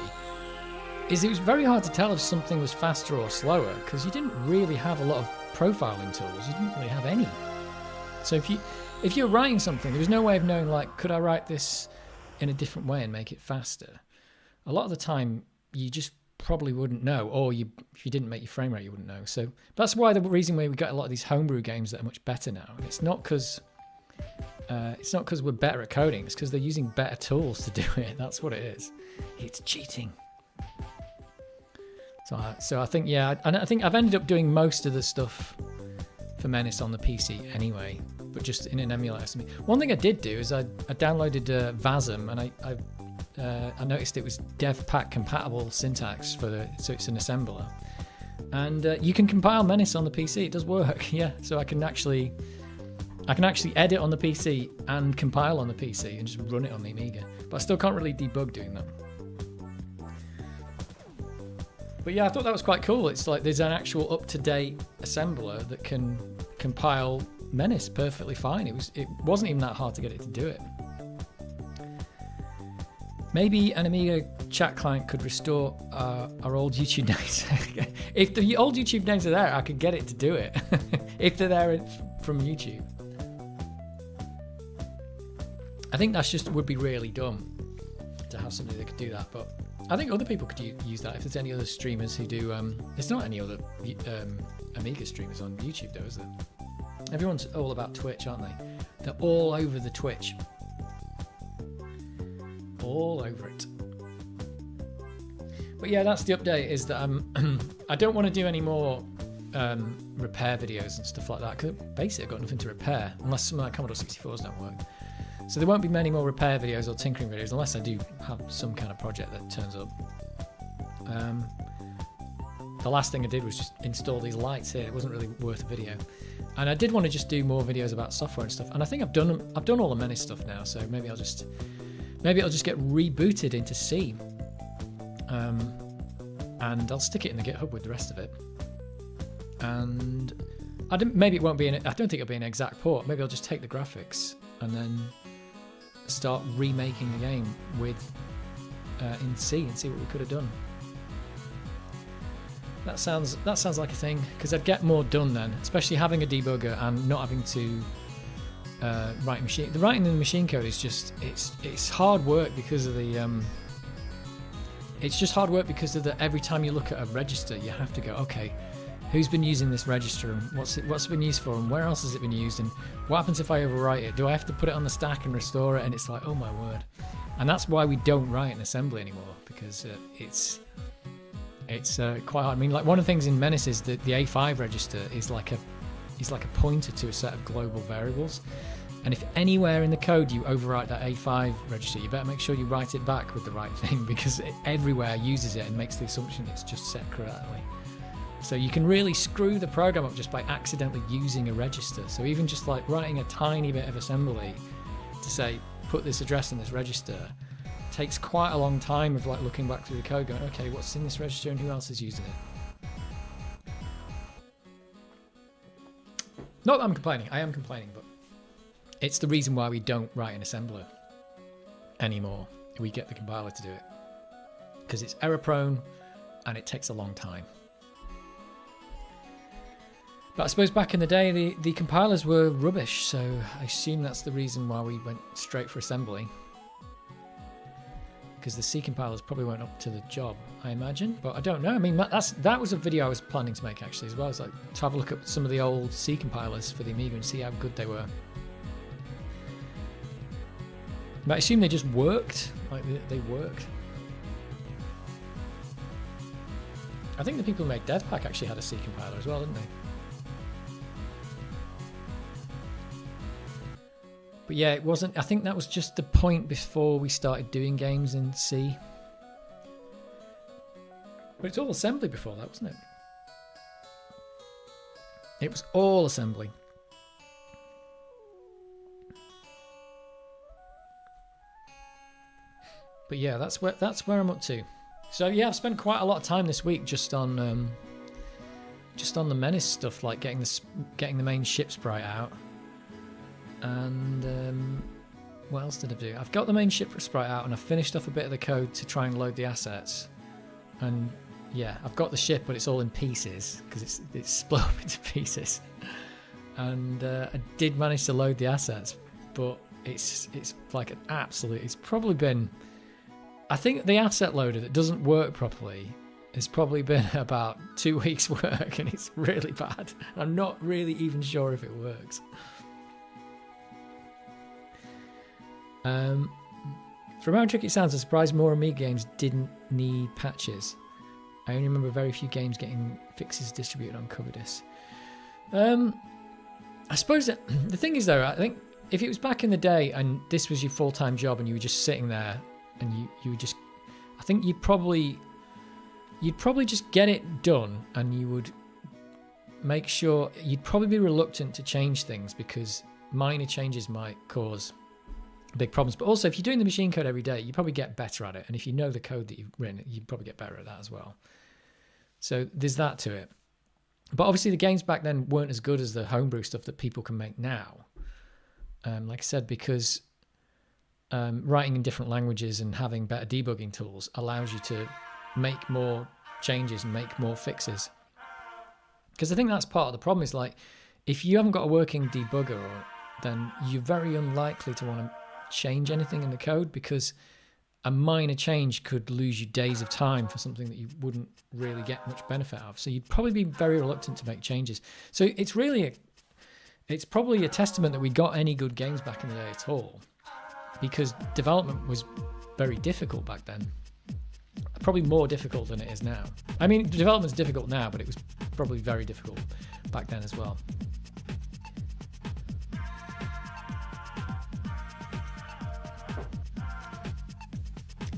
is it was very hard to tell if something was faster or slower, because you didn't really have a lot of profiling tools. You didn't really have any. So if you're writing something, there was no way of knowing, like, could I write this in a different way and make it faster? A lot of the time, you just probably wouldn't know, or if you didn't make your frame rate, you wouldn't know. So that's why the reason why we got a lot of these homebrew games that are much better now. And it's not because we're better at coding. It's because they're using better tools to do it. That's what it is. It's cheating. So I think, yeah, and I think I've ended up doing most of the stuff for Menace on the PC anyway, but just in an emulator. One thing I did do is I downloaded VASM, and I noticed it was DevPack compatible syntax so it's an assembler, and you can compile Menace on the PC. It does work, yeah. So I can actually edit on the PC and compile on the PC and just run it on the Amiga. But I still can't really debug doing that. But yeah, I thought that was quite cool. It's like there's an actual up-to-date assembler that can compile Menace perfectly fine. It wasn't even that hard to get it to do it. Maybe an Amiga chat client could restore our old YouTube names. If the old YouTube names are there, I could get it to do it. If they're there from YouTube. I think that's just would be really dumb to have somebody that could do that, but I think other people could use that. If there's any other streamers who do, there's not any other Amiga streamers on YouTube though, is there? Everyone's all about Twitch, aren't they? They're all over the Twitch. All over it. But yeah, that's the update, is that I don't want to do any more repair videos and stuff like that, because basically I've got nothing to repair, unless some of my Commodore 64s don't work. So there won't be many more repair videos or tinkering videos, unless I do have some kind of project that turns up. The last thing I did was just install these lights here. It wasn't really worth a video. And I did want to just do more videos about software and stuff. And I think I've done all the Menace stuff now, so maybe it'll just get rebooted into C. And I'll stick it in the GitHub with the rest of it. And maybe it won't be I don't think it'll be an exact port. Maybe I'll just take the graphics and then start remaking the game with in C and see what we could have done. That sounds like a thing, because I'd get more done then, especially having a debugger and not having to write machine. The writing in the machine code is just it's hard work because of the it's just hard work because of every time you look at a register, you have to go, okay, who's been using this register and what's it been used for and where else has it been used and what happens if I overwrite it? Do I have to put it on the stack and restore it? And it's like, oh my word. And that's why we don't write in assembly anymore, because it's quite hard. I mean, like one of the things in Menace is that the A5 register is like a pointer to a set of global variables. And if anywhere in the code you overwrite that A5 register, you better make sure you write it back with the right thing, because everywhere uses it and makes the assumption it's just set correctly. So you can really screw the program up just by accidentally using a register. So even just like writing a tiny bit of assembly to say, put this address in this register, takes quite a long time of like looking back through the code going, okay, what's in this register and who else is using it? Not that I'm complaining, I am complaining, but it's the reason why we don't write in assembler anymore. We get the compiler to do it because it's error prone and it takes a long time. But I suppose back in the day, the compilers were rubbish, so I assume that's the reason why we went straight for assembly. Because the C compilers probably weren't up to the job, I imagine. But I don't know. I mean, that was a video I was planning to make actually as well. It's like to have a look at some of the old C compilers for the Amiga and see how good they were. But I assume they just worked. Like they worked. I think the people who made DevPack actually had a C compiler as well, didn't they? But yeah, it wasn't. I think that was just the point before we started doing games in C. But it's all assembly before that, wasn't it? It was all assembly. But yeah, that's where I'm up to. So yeah, I've spent quite a lot of time this week just on the Menace stuff, like getting the main ship sprite out. And what else did I do? I've got the main ship sprite out and I've finished off a bit of the code to try and load the assets. And yeah, I've got the ship, but it's all in pieces because it's split up into pieces. And I did manage to load the assets, but it's like an absolute. It's probably been. I think the asset loader that doesn't work properly has probably been about 2 weeks' work, and it's really bad. I'm not really even sure if it works. From how tricky it sounds, I'm surprised more Amiga games didn't need patches. I only remember very few games getting fixes distributed on cover discs. I suppose that, the thing is though, I think if it was back in the day and this was your full-time job and you were just sitting there and you were just, I think you'd probably just get it done, and you would make sure, you'd probably be reluctant to change things because minor changes might cause big problems. But also if you're doing the machine code every day, you probably get better at it, and if you know the code that you've written, you'd probably get better at that as well. So there's that to it. But obviously the games back then weren't as good as the homebrew stuff that people can make now. Like I said, because writing in different languages and having better debugging tools allows you to make more changes and make more fixes. Because I think that's part of the problem, is like, if you haven't got a working debugger, then you're very unlikely to want to change anything in the code, because a minor change could lose you days of time for something that you wouldn't really get much benefit of. So you'd probably be very reluctant to make changes. So it's probably a testament that we got any good games back in the day at all, because development was very difficult back then. Probably more difficult than it is now. I mean, development's difficult now, but it was probably very difficult back then as well.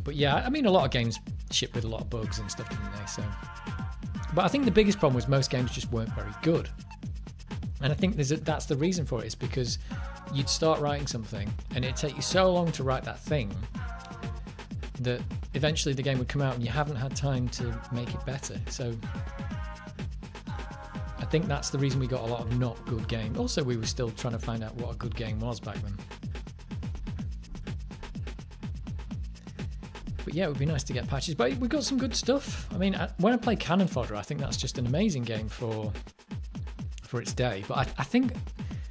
But yeah, I mean, a lot of games ship with a lot of bugs and stuff, didn't they? So, but I think the biggest problem was most games just weren't very good. And I think that's the reason for it, is because you'd start writing something and it'd take you so long to write that thing that eventually the game would come out and you haven't had time to make it better. So I think that's the reason we got a lot of not good games. Also, we were still trying to find out what a good game was back then. But yeah, it would be nice to get patches. But we got some good stuff. I mean, when I play Cannon Fodder, I think that's just an amazing game for its day. But I think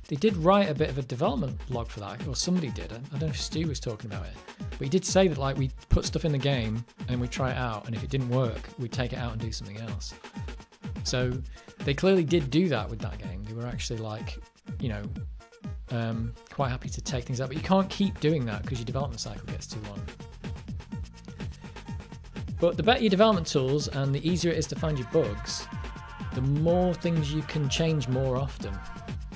they did write a bit of a development log for that, or somebody did. I don't know if Stu was talking about it. But he did say that like we put stuff in the game and we try it out, and if it didn't work, we'd take it out and do something else. So they clearly did do that with that game. They were actually like, you know, quite happy to take things out, but you can't keep doing that because your development cycle gets too long. But the better your development tools and the easier it is to find your bugs, the more things you can change more often.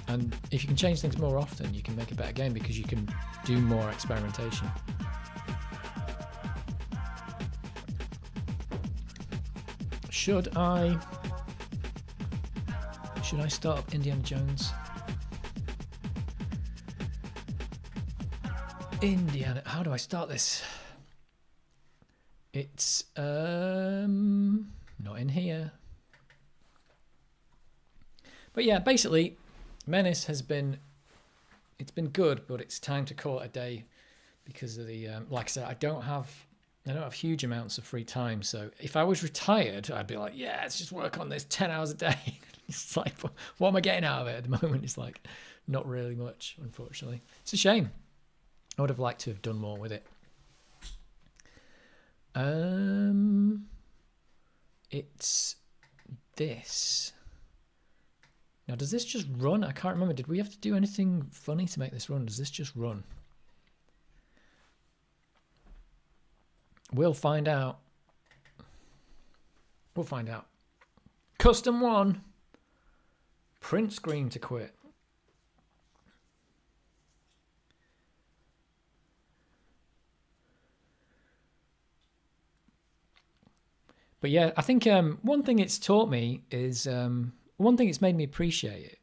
And if you can change things more often, you can make a better game because you can do more experimentation. Should I start up Indiana Jones? Indiana, how do I start this? It's not in here. But yeah, basically Menace has been good, but it's time to call it a day because of the like I said, I don't have huge amounts of free time. So if I was retired, I'd be like, yeah, let's just work on this 10 hours a day. It's like, what am I getting out of it at the moment? It's like not really much, unfortunately. It's a shame. I would have liked to have done more with it. It's this. Now, does this just run? I can't remember. Did we have to do anything funny to make this run? Does this just run? We'll find out. We'll find out. Custom 1. Print screen to quit. But yeah, I think one thing it's taught me is, one thing it's made me appreciate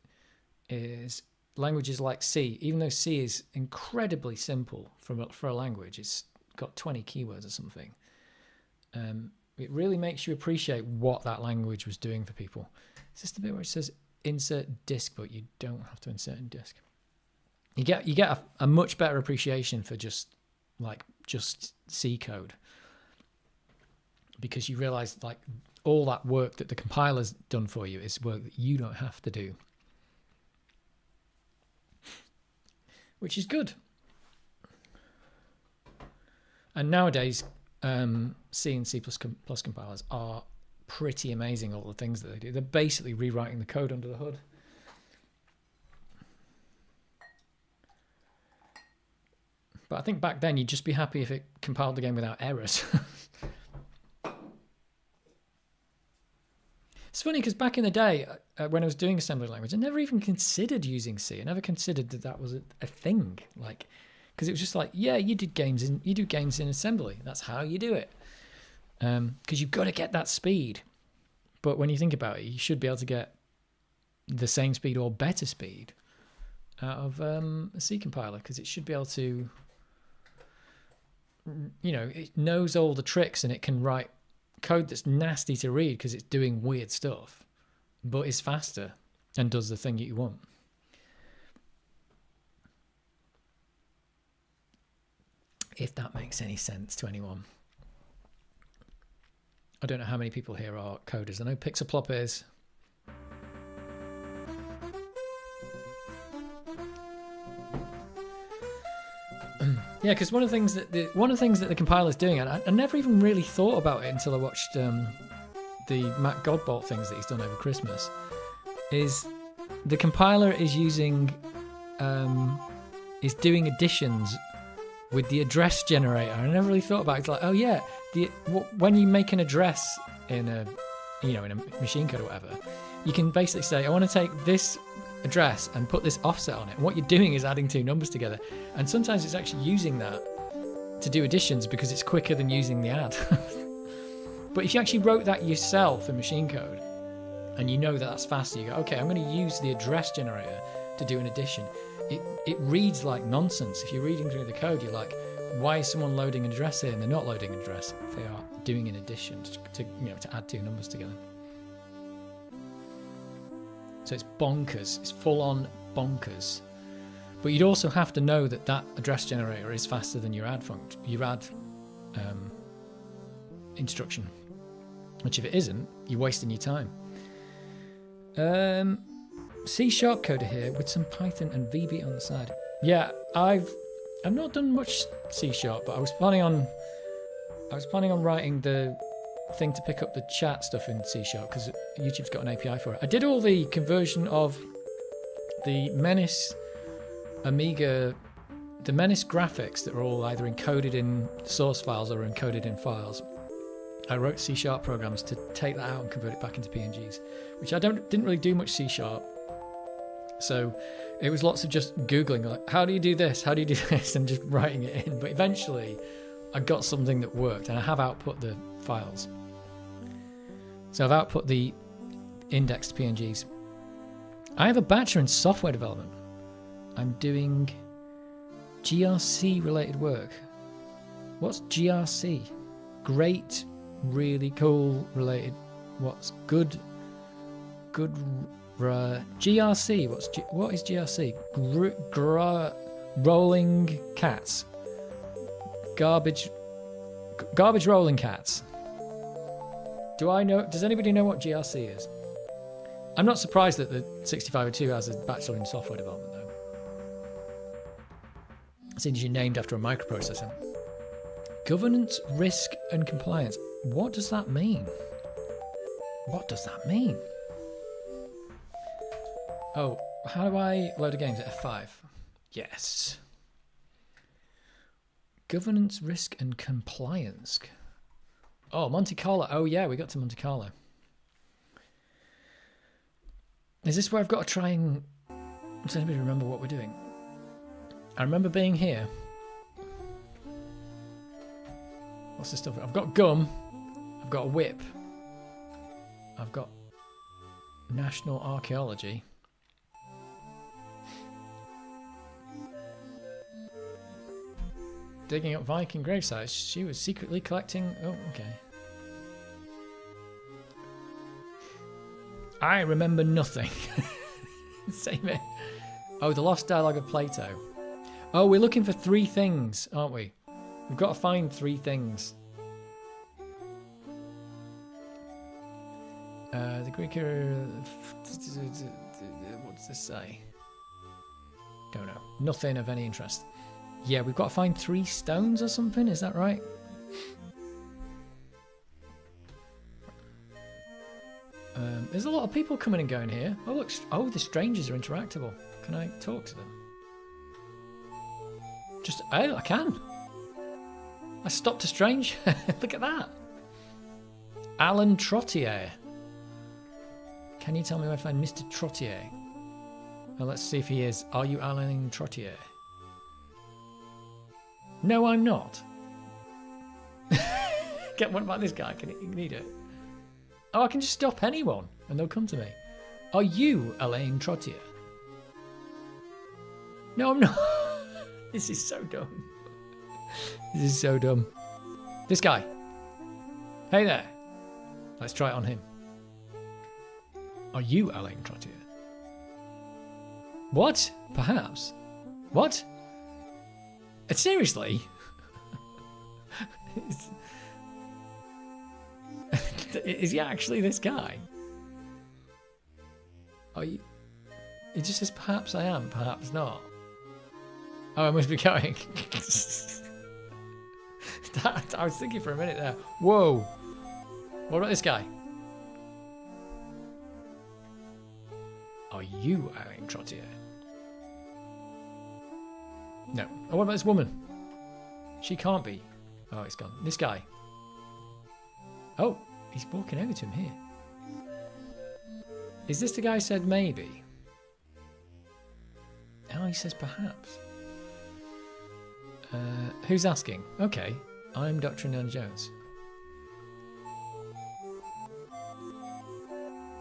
it is languages like C. Even though C is incredibly simple for a language, it's got 20 keywords or something. It really makes you appreciate what that language was doing for people. It's just the bit where it says insert disk, but you don't have to insert a disk. You get a much better appreciation for just C code, because you realize like all that work that the compiler's done for you is work that you don't have to do, which is good. And nowadays, C and C++ compilers are pretty amazing, all the things that they do. They're basically rewriting the code under the hood. But I think back then you'd just be happy if it compiled the game without errors. It's funny because back in the day, when I was doing assembly language, I never even considered using C. I never considered that was a thing. Like, because it was just like, yeah, you do games in assembly. That's how you do it. Because you've got to get that speed. But when you think about it, you should be able to get the same speed or better speed out of a C compiler, because it should be able to, you know, it knows all the tricks and it can write code that's nasty to read because it's doing weird stuff, but is faster and does the thing that you want. If that makes any sense to anyone. I don't know how many people here are coders. I know Pixaplop is. Yeah, because one of the things that the compiler's doing, and I never even really thought about it until I watched the Matt Godbolt things that he's done over Christmas, is the compiler is using is doing additions with the address generator. I never really thought about it. It's like, oh yeah, when you make an address in a machine code or whatever, you can basically say, I want to take this address and put this offset on it. And what you're doing is adding two numbers together. And sometimes it's actually using that to do additions because it's quicker than using the add. But if you actually wrote that yourself in machine code and you know that that's faster, you go, okay, I'm going to use the address generator to do an addition. It reads like nonsense. If you're reading through the code, you're like, why is someone loading an address here and they're not loading an address? They are doing an addition to add two numbers together. So it's bonkers. It's full on bonkers. But you'd also have to know that that address generator is faster than your add function, your add instruction. Which if it isn't, you're wasting your time. C# coder here with some Python and VB on the side. Yeah, I've I've not done much C#, but I was planning on writing the thing to pick up the chat stuff in C# because YouTube's got an API for it. I did all the conversion of the Menace Amiga, the Menace graphics that are all either encoded in source files or encoded in files. I wrote C# programs to take that out and convert it back into PNGs, which I didn't really do much C#. So it was lots of just Googling, like, how do you do this? How do you do this? And just writing it in. But eventually I got something that worked, and I have output the files. So I've output the indexed PNGs. I have a bachelor in software development. I'm doing GRC related work. What's GRC? Great, really cool related. What's good? GRC. What is GRC? Rolling cats. Garbage rolling cats. Do I know? Does anybody know what GRC is? I'm not surprised that the 6502 has a bachelor in software development though. Since you're named after a microprocessor. Governance, risk and compliance. What does that mean? What does that mean? Oh, how do I load a game? F5. Yes. Governance, risk and compliance. Oh, Monte Carlo. Oh yeah, we got to Monte Carlo. Is this where I've got to try and... Does anybody remember what we're doing? I remember being here. What's this stuff? I've got gum. I've got a whip. I've got national archaeology. Digging up Viking gravesites. She was secretly collecting... Oh, okay. I remember nothing. Same it. Oh, the lost dialogue of Plato. Oh, we're looking for 3 things, aren't we? We've got to find 3 things. The Greek... what does this say? Don't know. Nothing of any interest. Yeah, we've got to find 3 stones or something, is that right? There's a lot of people coming and going here. Oh, look. Oh, the strangers are interactable. Can I talk to them? Just, oh, I can. I stopped a strange. Look at that. Alan Trottier. Can you tell me where to find Mr. Trottier? Well, let's see if he is. Are you Alan Trottier? No, I'm not. Get one about this guy. Can he need it? Oh, I can just stop anyone and they'll come to me. Are you Elaine Trottier? No, I'm not. This is so dumb. This is so dumb. This guy. Hey there. Let's try it on him. Are you Elaine Trottier? What? Perhaps. What? Seriously? Is he actually this guy? Are you? It just says perhaps I am, perhaps not. Oh, I must be going. I was thinking for a minute there. Whoa. What about this guy? Are you Elaine Trottier? No. Oh, what about this woman? She can't be. Oh, it's gone. This guy. Oh, he's walking over to him here. Is this the guy who said maybe? Oh, he says perhaps. Who's asking? Okay, I'm Dr. Indiana Jones.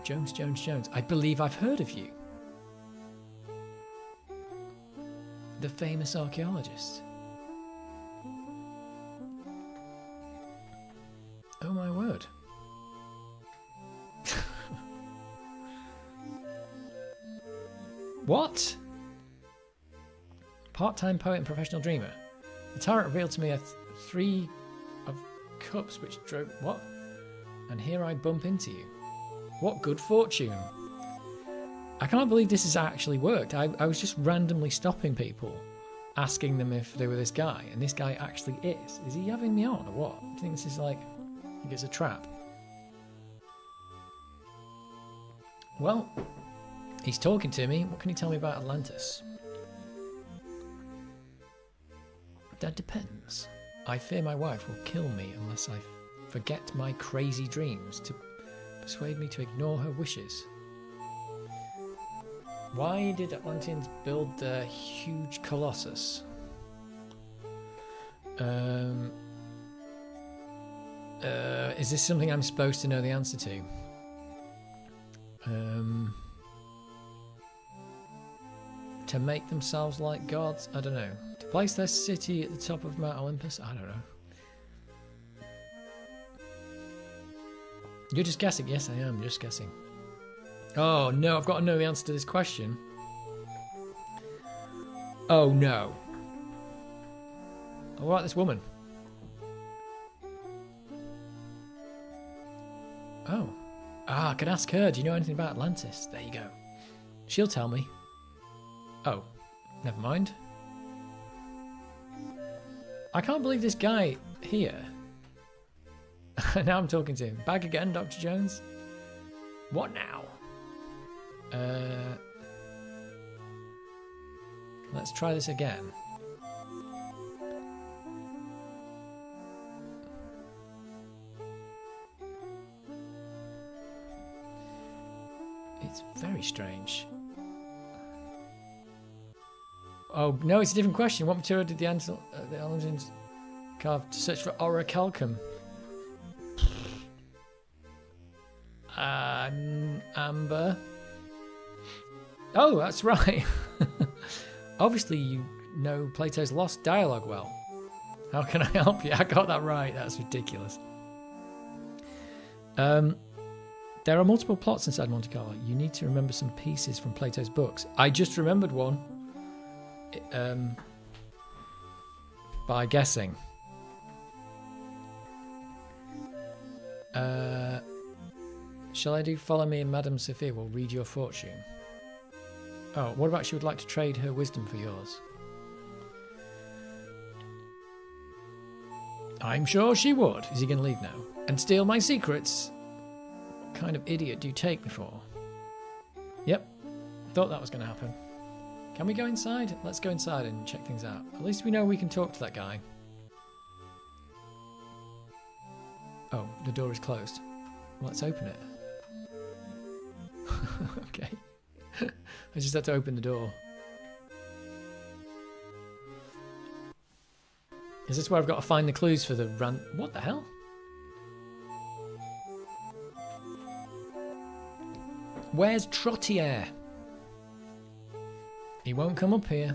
Jones. I believe I've heard of you. The famous archaeologist. Oh my word. What? Part-time poet and professional dreamer. The tyrant revealed to me a 3 of cups which drove... What? And here I bump into you. What good fortune. I can't believe this has actually worked. I was just randomly stopping people asking them if they were this guy, and this guy actually is. Is he having me on or what? Do you think this is like, I think it's a trap? Well, he's talking to me. What can he tell me about Atlantis? That depends. I fear my wife will kill me unless I forget my crazy dreams to persuade me to ignore her wishes. Why did Atlanteans build the huge colossus? Is this something I'm supposed to know the answer to? To make themselves like gods? I don't know. To place their city at the top of Mount Olympus? I don't know. You're just guessing? Yes, I am just guessing. Oh no, I've got to know the answer to this question. Oh no. What about this woman? Oh. Ah, I could ask her, do you know anything about Atlantis? There you go. She'll tell me. Oh, never mind. I can't believe this guy here. Now I'm talking to him. Back again, Dr. Jones? What now? Let's try this again. It's very strange. Oh, no, it's a different question. What material did the Atlanteans carve to search for orichalcum? Amber. Oh, that's right. Obviously, you know Plato's Lost Dialogue well. How can I help you? I got that right. That's ridiculous. There are multiple plots inside Monte Carlo. You need to remember some pieces from Plato's books. I just remembered one. By guessing. Shall I do follow me and Madame Sophia will read your fortune? Oh, what about she would like to trade her wisdom for yours? I'm sure she would. Is he going to leave now? And steal my secrets? What kind of idiot do you take me for? Yep, thought that was going to happen. Can we go inside? Let's go inside and check things out. At least we know we can talk to that guy. Oh, the door is closed. Let's open it. Okay. I just had to open the door. Is this where I've got to find the clues for the run? What the hell? Where's Trottier? He won't come up here.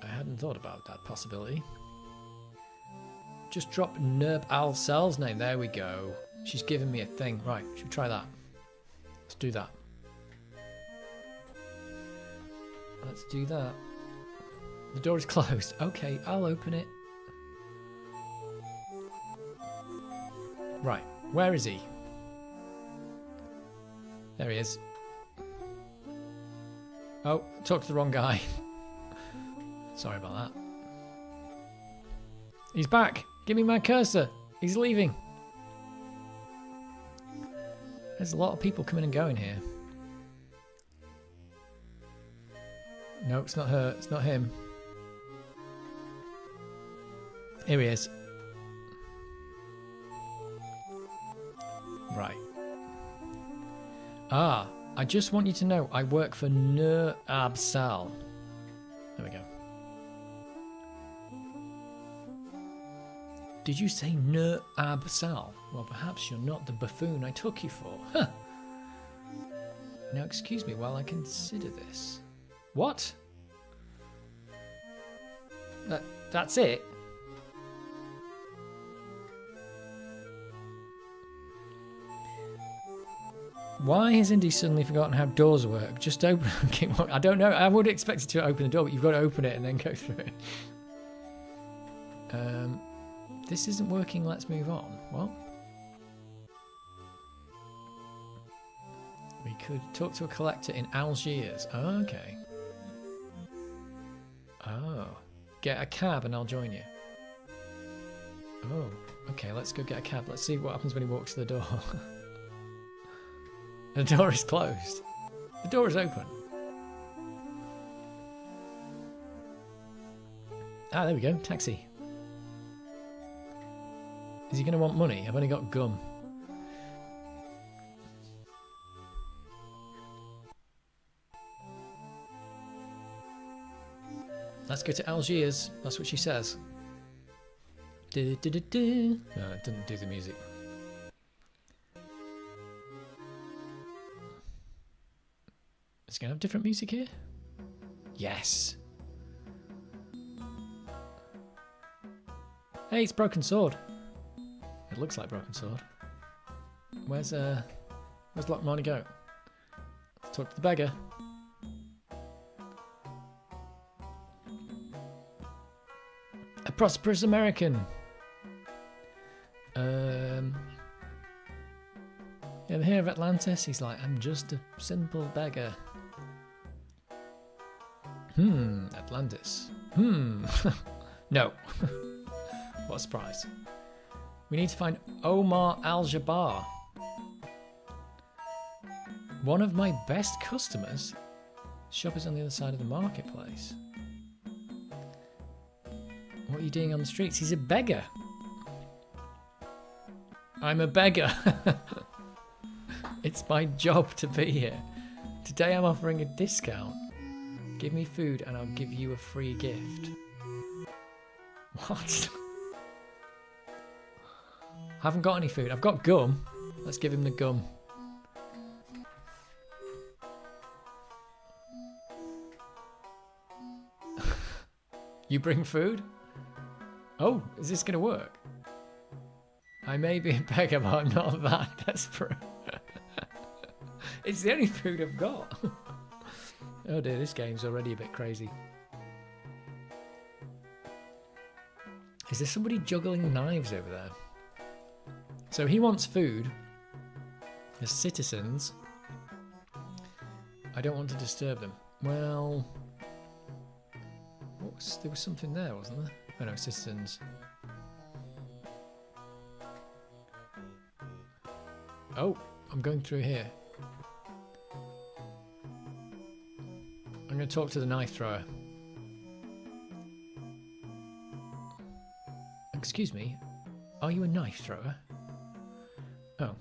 I hadn't thought about that possibility. Just drop Nerb Al Cell's name. There we go. She's given me a thing. Right, should we try that? Let's do that. Let's do that. The door is closed. Okay, I'll open it. Right, where is he? There he is. Oh, talked to the wrong guy. Sorry about that. He's back. Give me my cursor. He's leaving. There's a lot of people coming and going here. No, it's not her. It's not him. Here he is. Right. Ah, I just want you to know I work for Nur Absal. There we go. Did you say Nur Absal? Well, perhaps you're not the buffoon I took you for. Huh. Now, excuse me while I consider this. What? That's it? Why has Indy suddenly forgotten how doors work? Just open. I don't know. I would expect it to open the door, but you've got to open it and then go through it. This isn't working. Let's move on. Well, we could talk to a collector in Algiers. Oh, okay. Oh. Get a cab and I'll join you. Oh, okay, let's go get a cab. Let's see what happens when he walks to the door. The door is closed. The door is open. Ah, there we go. Taxi. Is he going to want money? I've only got gum. Let's go to Algiers. That's what she says. No, it doesn't do the music. Is it going to have different music here? Yes. Hey, it's Broken Sword. It looks like Broken Sword. Where's Lockmorny go? Let's talk to the beggar. A prosperous American. I'm here of Atlantis. He's like, I'm just a simple beggar. Atlantis. No. What a surprise. We need to find Omar Al-Jabbar. One of my best customers. Shop is on the other side of the marketplace. What are you doing on the streets? He's a beggar. I'm a beggar. It's my job to be here. Today I'm offering a discount. Give me food and I'll give you a free gift. What? Haven't got any food. I've got gum. Let's give him the gum. You bring food? Oh, is this going to work? I may be a beggar, but I'm not that desperate. It's the only food I've got. Oh dear, this game's already a bit crazy. Is there somebody juggling knives over there? So he wants food. As citizens. I don't want to disturb them. Well... there was something there, wasn't there? Oh no, citizens. Oh, I'm going through here. I'm going to talk to the knife thrower. Excuse me, are you a knife thrower? Oh,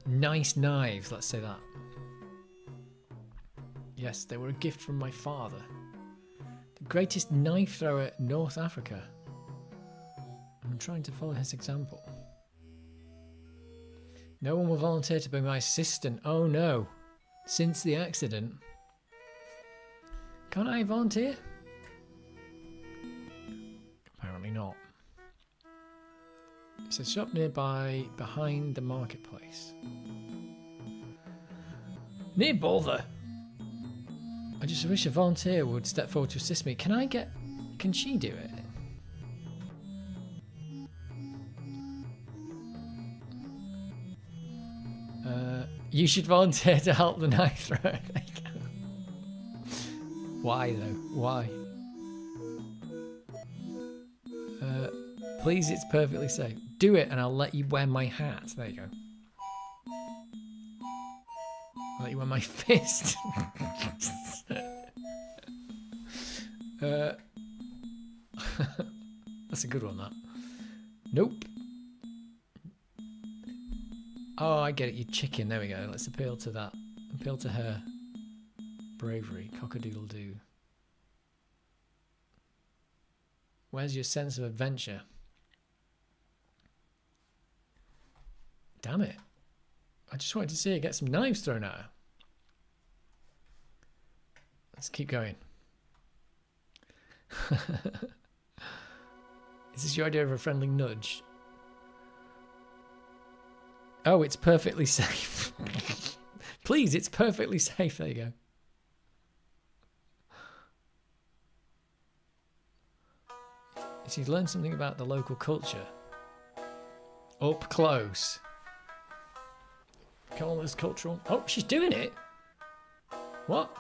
nice knives, let's say that. Yes, they were a gift from my father. The greatest knife thrower in North Africa. I'm trying to follow his example. No one will volunteer to be my assistant. Oh no. Since the accident. Can't I volunteer? Apparently not. It's a shop nearby, behind the marketplace. Near bother. I just wish a volunteer would step forward to assist me. Can she do it? You should volunteer to help the knife thrower. Why though? Why? Please, it's perfectly safe. Do it and I'll let you wear my hat. There you go. I'll let you wear my fist. That's a good one, that. Nope. Oh, I get it. You chicken. There we go. Let's appeal to that. Appeal to her bravery. Cock-a-doodle-doo. Where's your sense of adventure? Damn it. I just wanted to see her get some knives thrown at her. Let's keep going. Is this your idea of a friendly nudge? Oh, it's perfectly safe. Please, it's perfectly safe. There you go. She's learned something about the local culture. Up close. Call this cultural. Oh, she's doing it. What?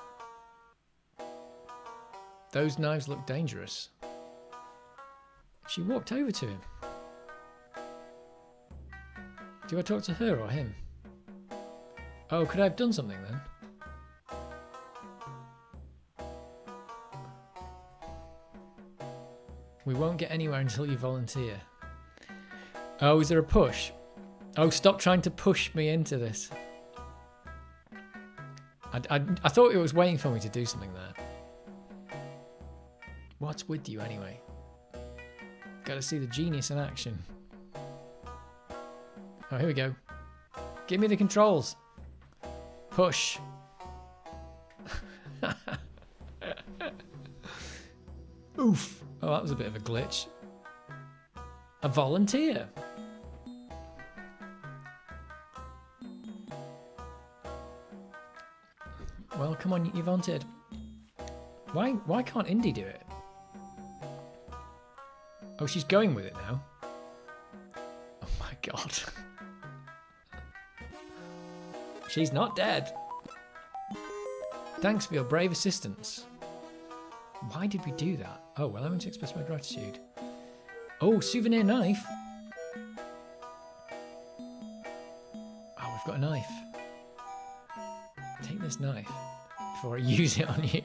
Those knives look dangerous. She walked over to him. Do I talk to her or him? Oh, could I have done something then? We won't get anywhere until you volunteer. Oh, is there a push? Oh, stop trying to push me into this. I thought it was waiting for me to do something there. What's with you anyway? Gotta see the genius in action. Oh, here we go. Give me the controls. Push. Oof. Oh, that was a bit of a glitch. A volunteer. Well, come on, you volunteered. Why can't Indy do it? Oh, she's going with it now. Oh my god. She's not dead. Thanks for your brave assistance. Why did we do that? Oh, well, I want to express my gratitude. Oh, souvenir knife. Oh, we've got a knife. Take this knife before I use it on you.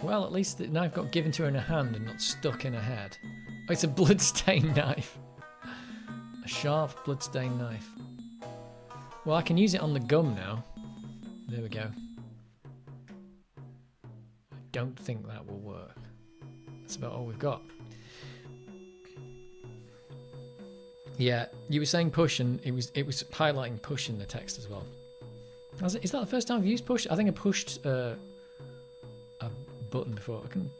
Well, at least the knife got given to her in her hand and not stuck in her head. Oh, it's a blood-stained knife. A sharp blood-stained knife. Well, I can use it on the gum now. There we go. I don't think that will work. That's about all we've got. Yeah, you were saying push, and it was highlighting push in the text as well. Is that the first time I've used push? I think I pushed a button before. I can.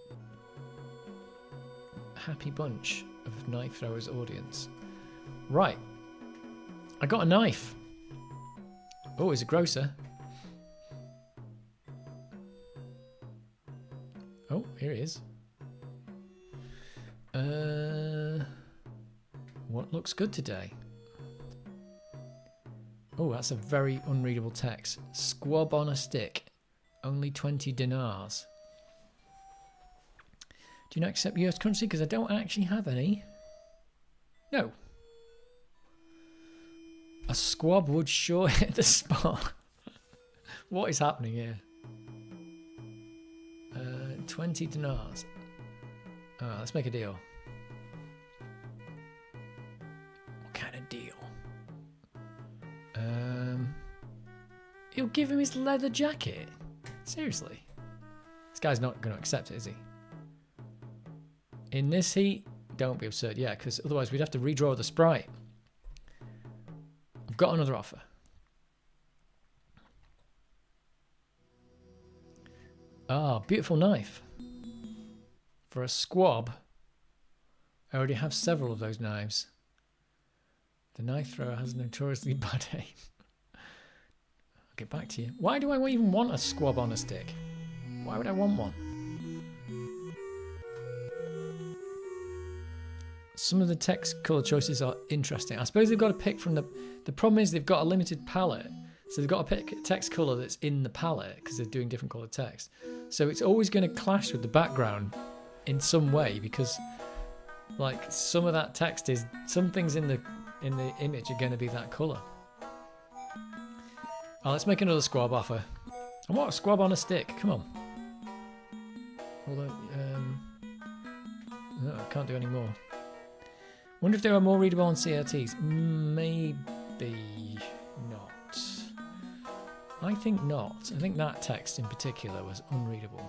Happy bunch of knife throwers audience. Right, I got a knife. Oh, is it grocer? Oh, here he is. What looks good today? Oh, that's a very unreadable text. Squab on a stick. Only 20 dinars. Do you not accept US currency? Because I don't actually have any. No. A squab would sure hit the spot. What is happening here? 20 dinars. Let's make a deal. What kind of deal? He'll give him his leather jacket? Seriously? This guy's not going to accept it, is he? In this heat? Don't be absurd. Yeah, because otherwise we'd have to redraw the sprite. I've got another offer. Ah, beautiful knife. For a squab, I already have several of those knives. The knife thrower has notoriously bad aim. I'll get back to you. Why do I even want a squab on a stick? Why would I want one? Some of the text colour choices are interesting. I suppose they've got to pick from the problem is they've got a limited palette. So they've got to pick text colour that's in the palette because they're doing different coloured text. So it's always going to clash with the background in some way because like some of that text is, some things in the image are going to be that colour. Oh, let's make another squab offer. I want a squab on a stick. Come on. Although, no, I can't do any more. Wonder if there are more readable on CRTs. Maybe not. I think not. I think that text in particular was unreadable.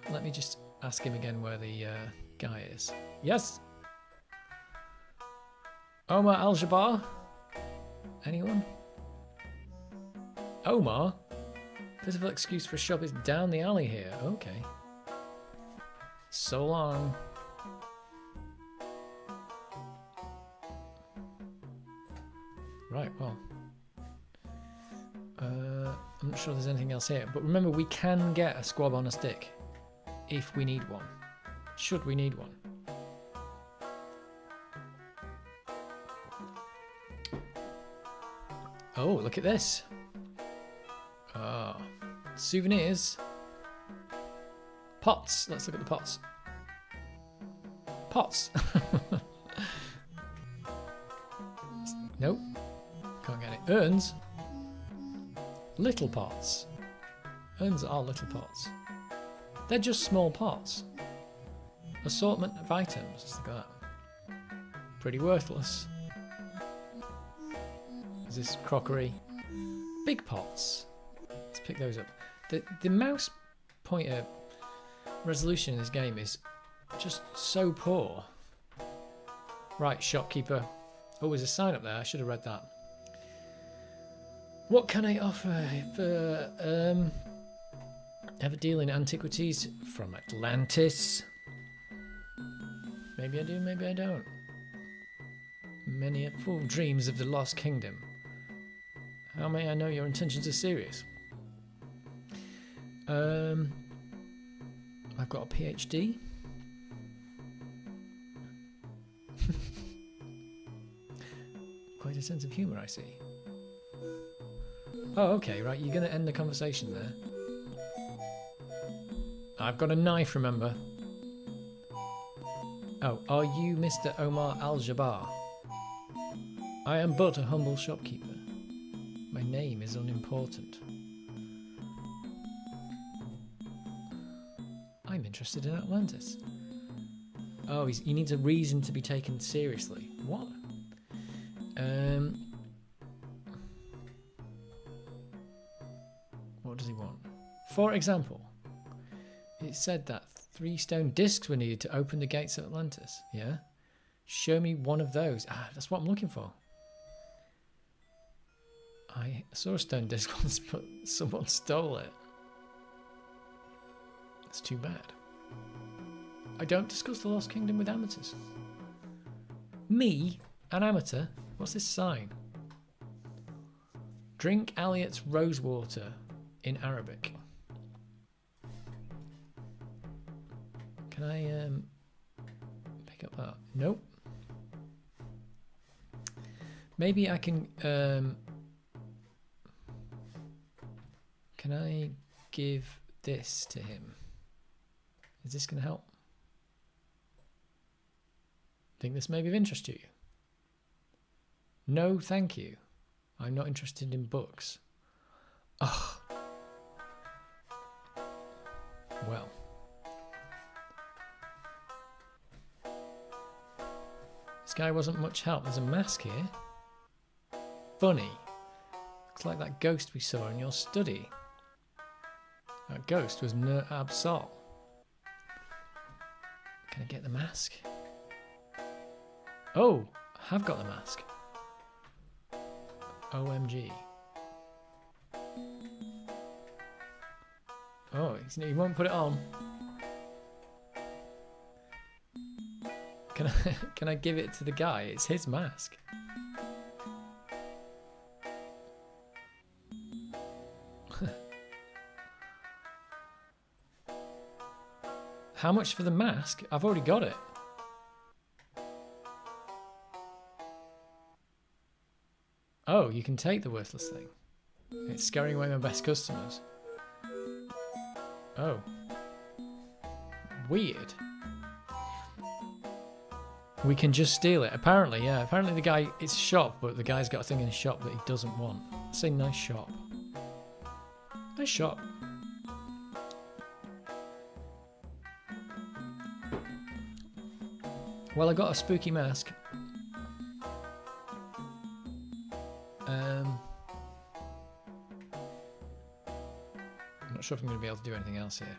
Let me just ask him again where the guy is. Yes. Omar Al-Jabbar? Anyone? Omar? Pitiful excuse for a shop is down the alley here. Okay. So long. Right, well. I'm not sure there's anything else here. But remember, we can get a squab on a stick if we need one. Should we need one. Oh, look at this. Oh, souvenirs. Pots. Let's look at the pots. Pots. Nope. Can't get it. Urns. Little pots. Urns are little pots. They're just small pots. Assortment of items. Let's look at that. Pretty worthless. Is this crockery? Big pots. Let's pick those up. The mouse pointer resolution in this game is just so poor. Right, shopkeeper. Oh, there's a sign up there. I should have read that. What can I offer for have a deal in antiquities from Atlantis? Maybe I do, maybe I don't. Many a fool dreams of the lost kingdom. How may I know your intentions are serious? I've got a PhD. Quite a sense of humour, I see. Oh, okay, right, you're going to end the conversation there. I've got a knife, remember. Oh, are you Mr. Omar Al-Jabbar? I am but a humble shopkeeper. My name is unimportant. I'm interested in Atlantis. Oh, he needs a reason to be taken seriously. What? What does he want? For example, it said that 3 stone discs were needed to open the gates of Atlantis. Yeah? Show me one of those. Ah, that's what I'm looking for. I saw a stone disc once, but someone stole it. It's too bad. I don't discuss the Lost Kingdom with amateurs. Me? An amateur? What's this sign? Drink Elliot's rosewater in Arabic. Can I pick up that? Nope. Maybe I can I give this to him? Is this going to help? Think this may be of interest to you? No, thank you. I'm not interested in books. Ugh. Well. This guy wasn't much help. There's a mask here. Funny. Looks like that ghost we saw in your study. That ghost was Nur Absol. Can I get the mask? Oh, I have got the mask. OMG. Oh, he won't put it on. Can I give it to the guy? It's his mask. How much for the mask? I've already got it. Oh, you can take the worthless thing. It's scaring away my best customers. Oh. Weird. We can just steal it. Apparently, yeah. Apparently the guy, it's a shop, but the guy's got a thing in his shop that he doesn't want. Say nice shop. Nice shop. Well, I got a spooky mask. I'm not sure if I'm going to be able to do anything else here.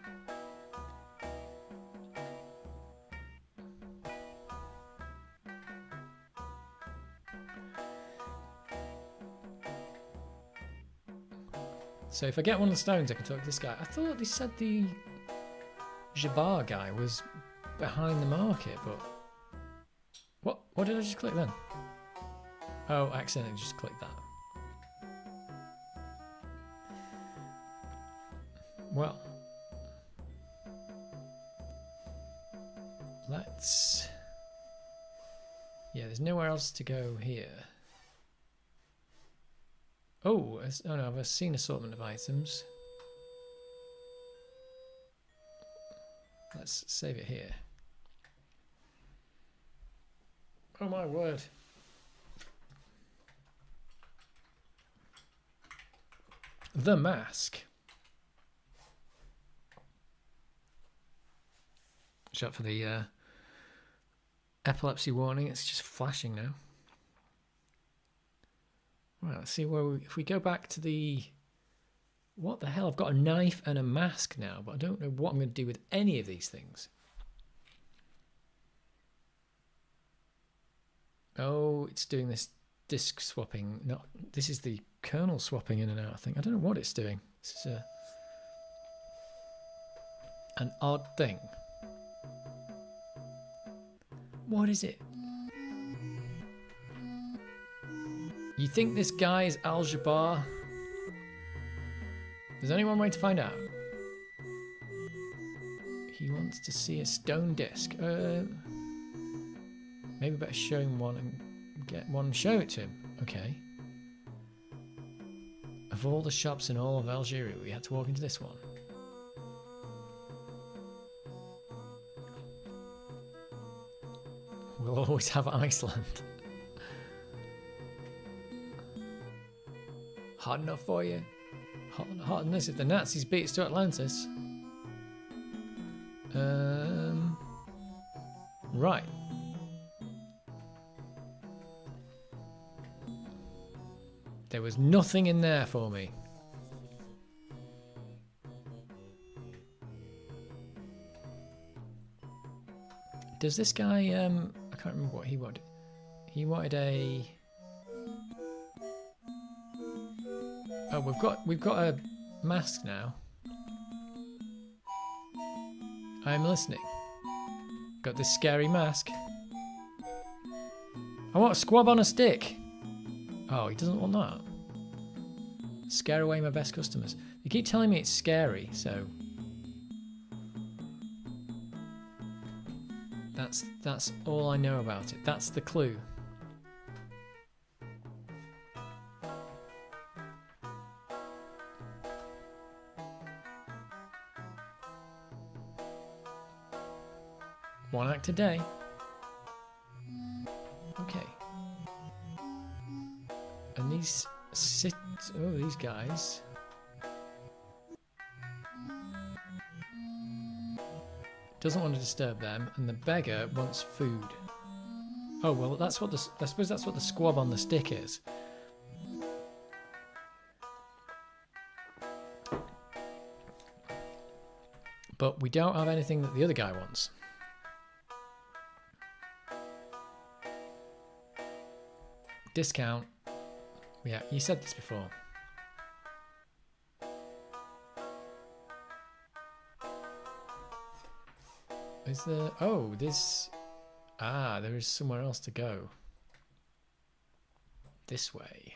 So if I get one of the stones, I can talk to this guy. I thought they said the Jabbar guy was behind the market, but... What did I just click then? Oh, I accidentally just clicked that. Well, let's... Yeah, there's nowhere else to go here. Oh, oh no, I've seen assortment of items. Let's save it here. Oh my word. The mask. Watch out for the epilepsy warning. It's just flashing now. Right, let's see where if we go back to the... What the hell? I've got a knife and a mask now, but I don't know what I'm going to do with any of these things. Oh, it's doing this disk swapping. No, this is the kernel swapping in and out, I think. I don't know what it's doing. This is an odd thing. What is it? You think this guy is Al-Jabbar? There's only one way to find out. He wants to see a stone disc. Maybe better show him one and get one and show it to him. Okay. Of all the shops in all of Algeria, we had to walk into this one. We'll always have Iceland. Hot enough for you? Hot than this if the Nazis beat us to Atlantis. Right. There was nothing in there for me. Does this guy, I can't remember what he wanted. He wanted a... Oh, we've got a mask now. I'm listening. Got this scary mask. I want a squab on a stick. Oh, he doesn't want that. Scare away my best customers. They keep telling me it's scary, so... That's all I know about it. That's the clue. One act a day. Okay. And these these guys. Doesn't want to disturb them, and the beggar wants food. Oh well, that's what I suppose that's what the squab on the stick is. But we don't have anything that the other guy wants. Discount. Yeah, you said this before. Is there... Oh, this... Ah, there is somewhere else to go. This way.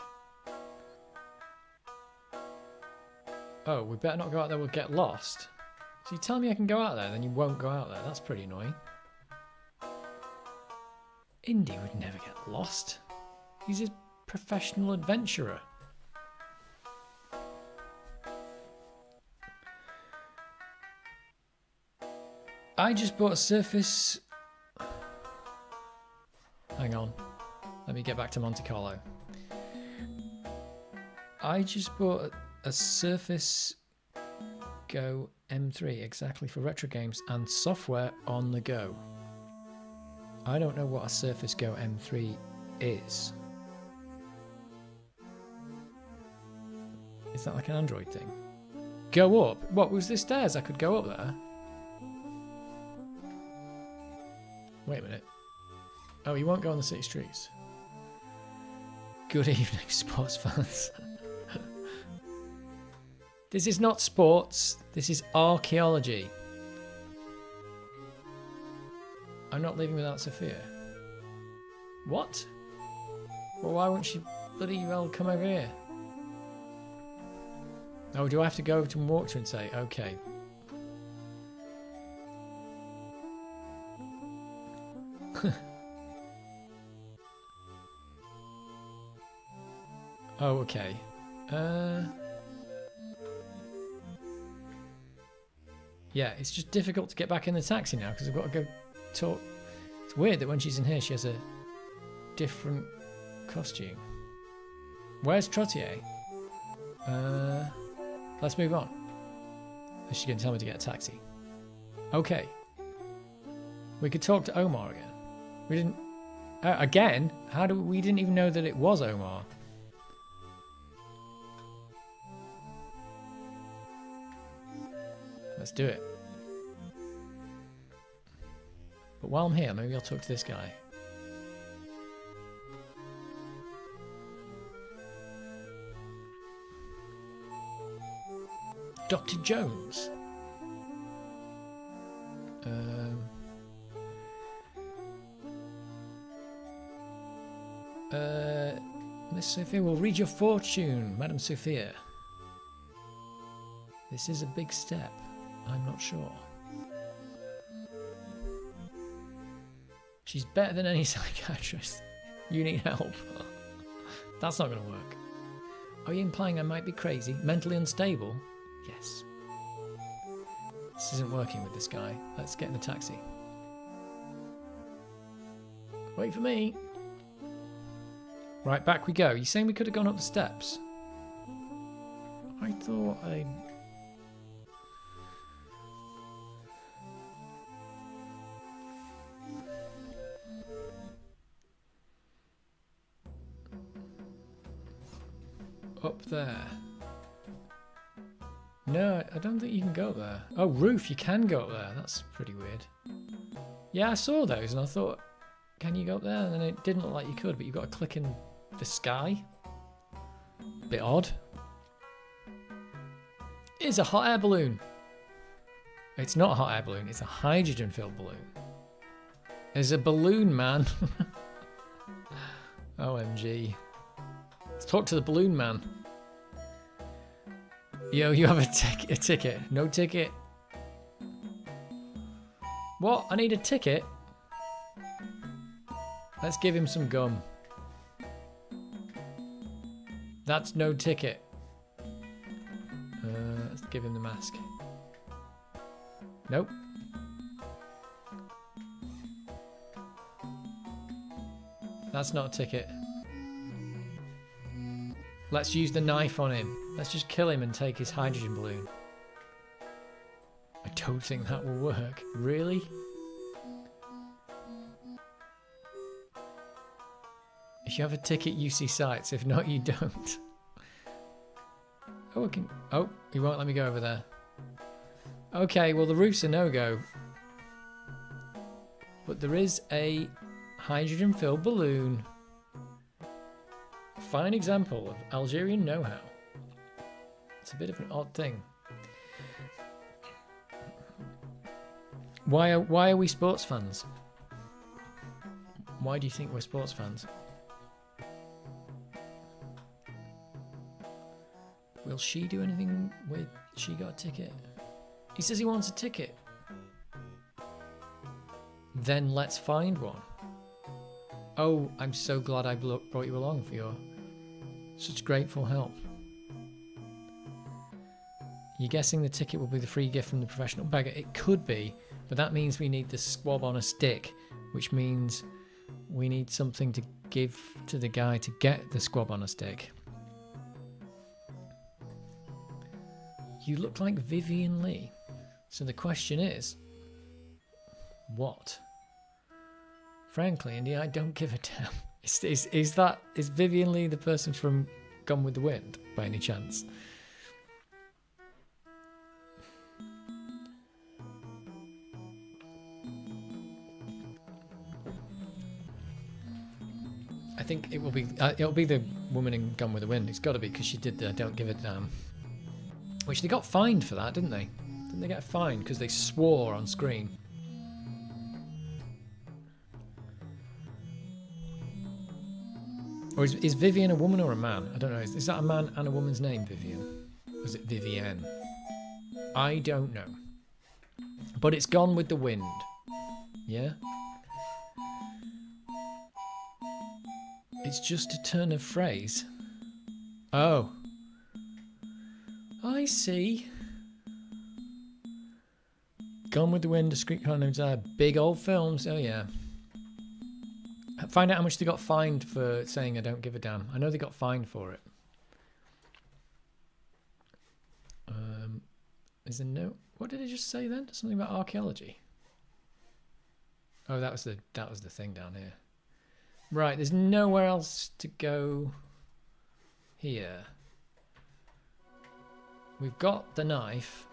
Oh, we better not go out there, we'll get lost. So you tell me I can go out there, then you won't go out there. That's pretty annoying. Indy would never get lost. He's a professional adventurer. I just bought a Surface... Hang on. Let me get back to Monte Carlo. I just bought a Surface Go M3 exactly for retro games and software on the go. I don't know what a Surface Go M3 is. Is that like an Android thing? Go up? What, was there stairs I could go up there? Wait a minute. Oh, he won't go on the city streets. Good evening, sports fans. This is not sports. This is archaeology. I'm not leaving without Sophia. What? Well, why won't she bloody well come over here? Oh, do I have to go to walk to her and say, okay. Oh, okay. Yeah, it's just difficult to get back in the taxi now because I've got to go talk. It's weird that when she's in here she has a different costume. Where's Trottier? Let's move on. Is she going to tell me to get a taxi? Okay. We could talk to Omar again. We didn't... again? How do we didn't even know that it was Omar. Let's do it. But while I'm here, maybe I'll talk to this guy. Dr. Jones. Miss Sophia will read your fortune, Madam Sophia. This is a big step. I'm not sure. She's better than any psychiatrist. You need help. That's not going to work. Are you implying I might be crazy? Mentally unstable? Yes. This isn't working with this guy. Let's get in the taxi. Wait for me. Right, back we go. You saying we could have gone up the steps? I thought I... Up there. No, I don't think you can go up there. Oh, roof, you can go up there. That's pretty weird. Yeah, I saw those and I thought, can you go up there? And then it didn't look like you could, but you've got to click in the sky. Bit odd. It's a hot air balloon. It's not a hot air balloon, it's a hydrogen filled balloon. There's a balloon, man. OMG. Let's talk to the balloon man. Yo, you have a ticket. No ticket. What? I need a ticket? Let's give him some gum. That's no ticket. Let's give him the mask. Nope. That's not a ticket. Let's use the knife on him. Let's just kill him and take his hydrogen balloon. I don't think that will work. Really? If you have a ticket, you see sights. If not, you don't. Oh, oh, he won't let me go over there. Okay, well the roof's a no-go. But there is a hydrogen-filled balloon. Fine example of Algerian know-how. It's a bit of an odd thing. Why are we sports fans? Why do you think we're sports fans? Will she do anything with... She got a ticket. He says he wants a ticket. Then let's find one. Oh, I'm so glad I brought you along for your such grateful help. You're guessing the ticket will be the free gift from the professional beggar? It could be, but that means we need the squab on a stick, which means we need something to give to the guy to get the squab on a stick. You look like Vivian Lee. So the question is, what? Frankly, Indy, I don't give a damn. Is Vivian Lee the person from Gone with the Wind, by any chance? I think it will be. It'll be the woman in Gone with the Wind. It's got to be because she did the "Don't Give a Damn," which they got fined for that, didn't they? Didn't they get fined because they swore on screen? Or is Vivian a woman or a man? I don't know. Is that a man and a woman's name, Vivian? Or is it Vivienne? I don't know. But it's Gone with the Wind. Yeah? It's just a turn of phrase. Oh. I see. Gone with the Wind, Discreet Condoms, big old films. Oh yeah. Find out how much they got fined for saying I don't give a damn. I know they got fined for it. Is there no? What did it just say then? Something about archaeology. Oh, that was the thing down here. Right, there's nowhere else to go here. We've got the knife.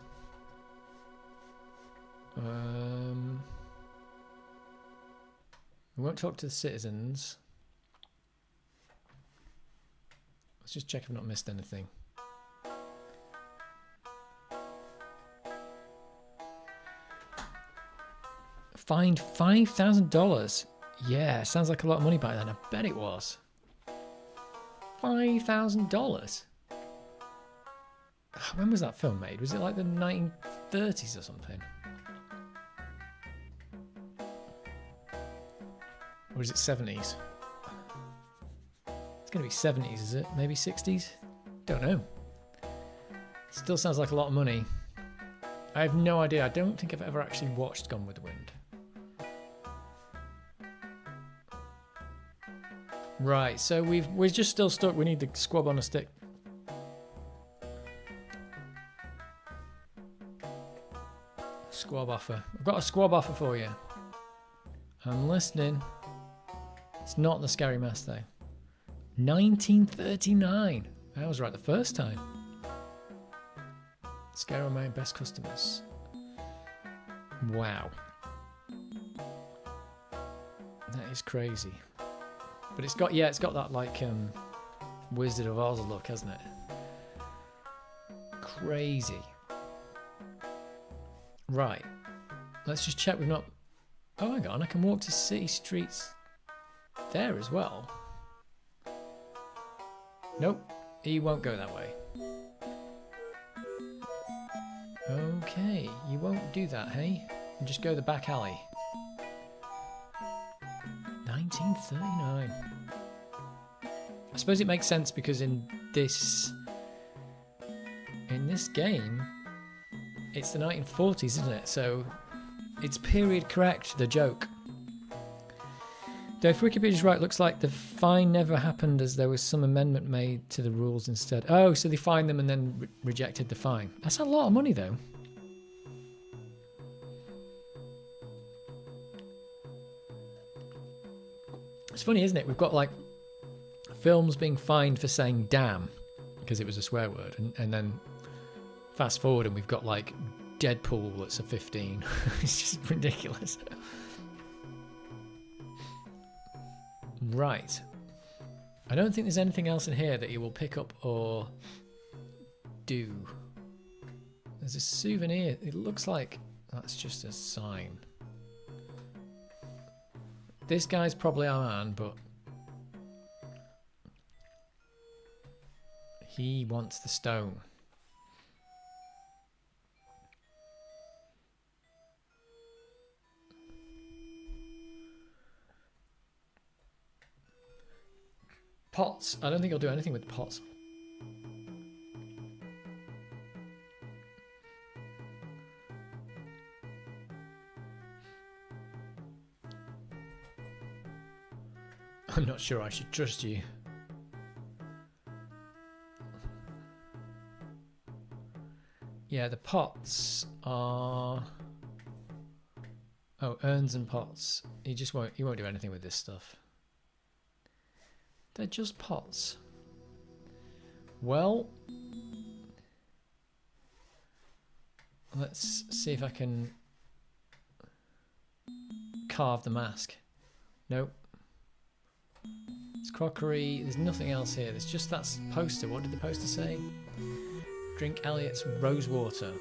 We won't talk to the citizens. Let's just check if I've not missed anything. Fined $5,000. Yeah, sounds like a lot of money back then. I bet it was. $5,000. When was that film made? Was it like the 1930s or something? Or is it 70s? It's going to be 70s, is it? Maybe 60s? Don't know. Still sounds like a lot of money. I have no idea. I don't think I've ever actually watched Gone with the Wind. Right, so we're just still stuck. We need the squab on a stick. Squab offer. I've got a squab offer for you. I'm listening. It's not the Scary Mask though. 1939. I was right the first time. Scare on my best customers. Wow. That is crazy. But it's got that like Wizard of Oz look, hasn't it? Crazy. Right. Let's just check we've not... Oh, hang on. I can walk to city streets there as well. Nope. He won't go that way. Okay. You won't do that, hey? And just go the back alley. 1939. I suppose it makes sense because in this game, it's the 1940s, isn't it? So it's period correct, the joke. Though if Wikipedia's right, looks like the fine never happened as there was some amendment made to the rules instead. Oh, so they fined them and then rejected the fine. That's a lot of money, though. It's funny, isn't it? We've got like films being fined for saying damn because it was a swear word, and then fast forward and we've got like Deadpool that's a 15. It's just ridiculous. Right. I don't think there's anything else in here that he will pick up or do. There's a souvenir. It looks like that's just a sign. This guy's probably our man, but he wants the stone. Pots. I don't think he'll do anything with pots. I'm not sure I should trust you. Yeah, the pots are... Oh, urns and pots. He won't do anything with this stuff. They're just pots. Well, let's see if I can carve the mask. Nope. It's crockery. There's nothing else here. There's just that poster. What did the poster say? Drink Elliot's rose water.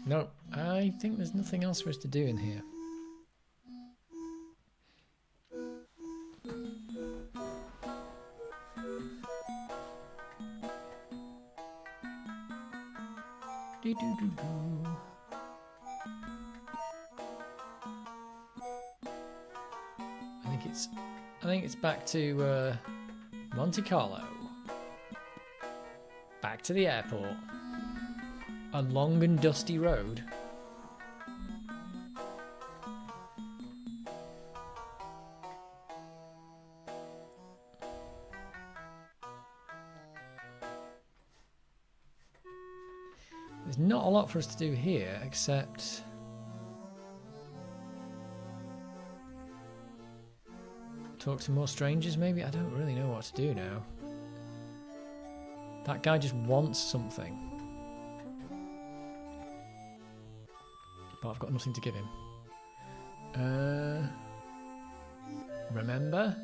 No, I think there's nothing else for us to do in here. I think it's back to Monte Carlo. Back to the airport. A long and dusty road. There's not a lot for us to do here, except... talk to more strangers, maybe? I don't really know what to do now. That guy just wants something. But I've got nothing to give him. Remember?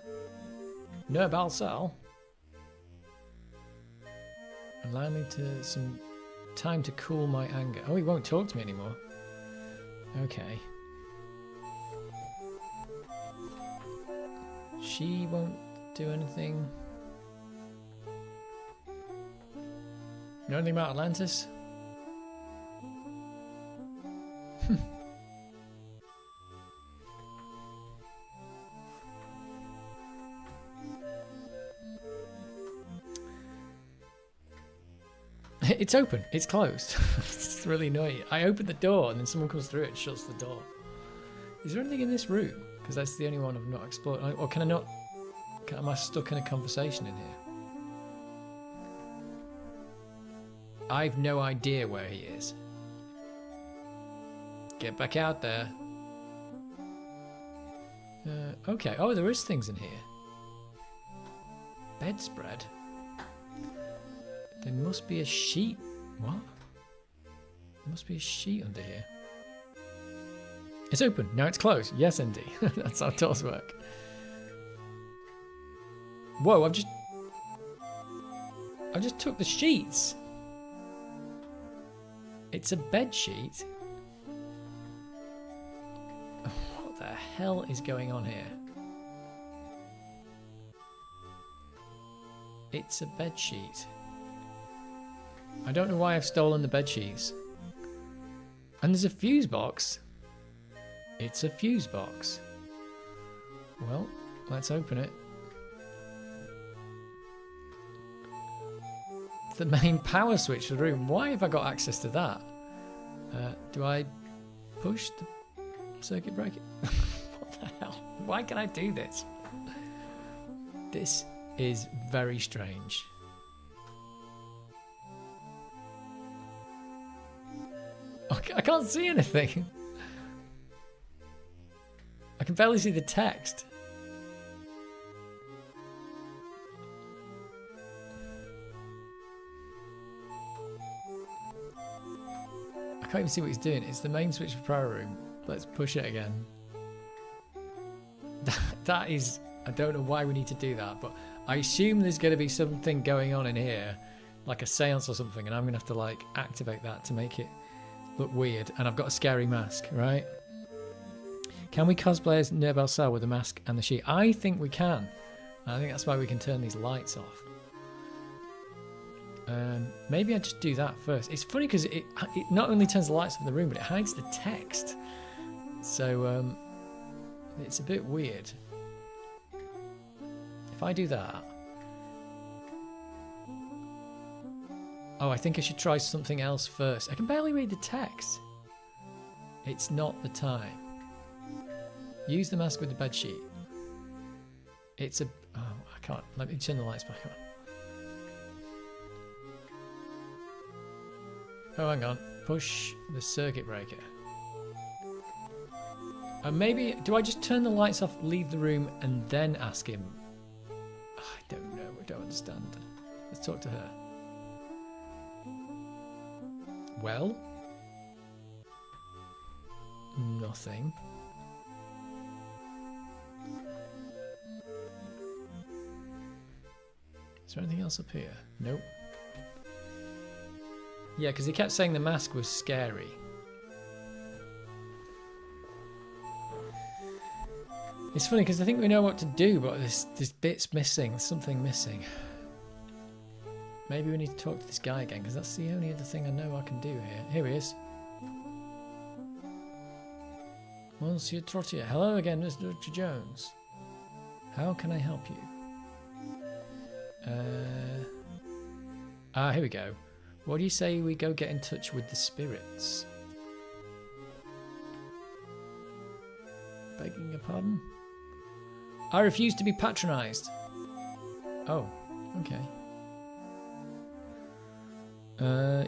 No Balsal. Allow me to some time to cool my anger. Oh, he won't talk to me anymore. Okay. She won't do anything. Know anything about Atlantis? It's open. It's closed. It's really annoying. I open the door and then someone comes through it and shuts the door. Is there anything in this room? Because that's the only one I've not explored. Or can I not... am I stuck in a conversation in here? I've no idea where he is. Get back out there. Okay. Oh, there is things in here. Bedspread. There must be a sheet. What? There must be a sheet under here. It's open. Now it's closed. Yes, indeed. That's how doors work. Whoa, I just took the sheets. It's a bed sheet. What the hell is going on here? It's a bed sheet. I don't know why I've stolen the bed sheets. And there's a fuse box. It's a fuse box. Well, let's open it. The main power switch for the room. Why have I got access to that? Do I push the circuit breaker? What the hell? Why can I do this? This is very strange. I can't see anything. I can barely see the text. I can't even see what he's doing. It's the main switch for power room. Let's push it again. That is... I don't know why we need to do that, but I assume there's going to be something going on in here, like a seance or something, and I'm going to have to like activate that to make it look weird. And I've got a scary mask, right? Can we cosplay as Nurbal Cell with the mask and the sheet? I think we can. I think that's why we can turn these lights off. Maybe I just do that first. It's funny because it not only turns the lights off in the room, but it hides the text. So it's a bit weird. If I do that... Oh, I think I should try something else first. I can barely read the text. It's not the time. Use the mask with the bedsheet. It's a... Oh, I can't. Let me turn the lights back on. Oh, hang on. Push the circuit breaker. And maybe... Do I just turn the lights off, leave the room, and then ask him? I don't know. I don't understand. Let's talk to her. Well? Nothing. Is there anything else up here? Nope. Yeah, because he kept saying the mask was scary. It's funny because I think we know what to do, but this bit's missing. There's something missing. Maybe we need to talk to this guy again, because that's the only other thing I know I can do here. Here he is. Monsieur Trottier. Hello again, Mr. Jones. How can I help you? Here we go. What do you say we go get in touch with the spirits? Begging your pardon? I refuse to be patronised. Oh, okay.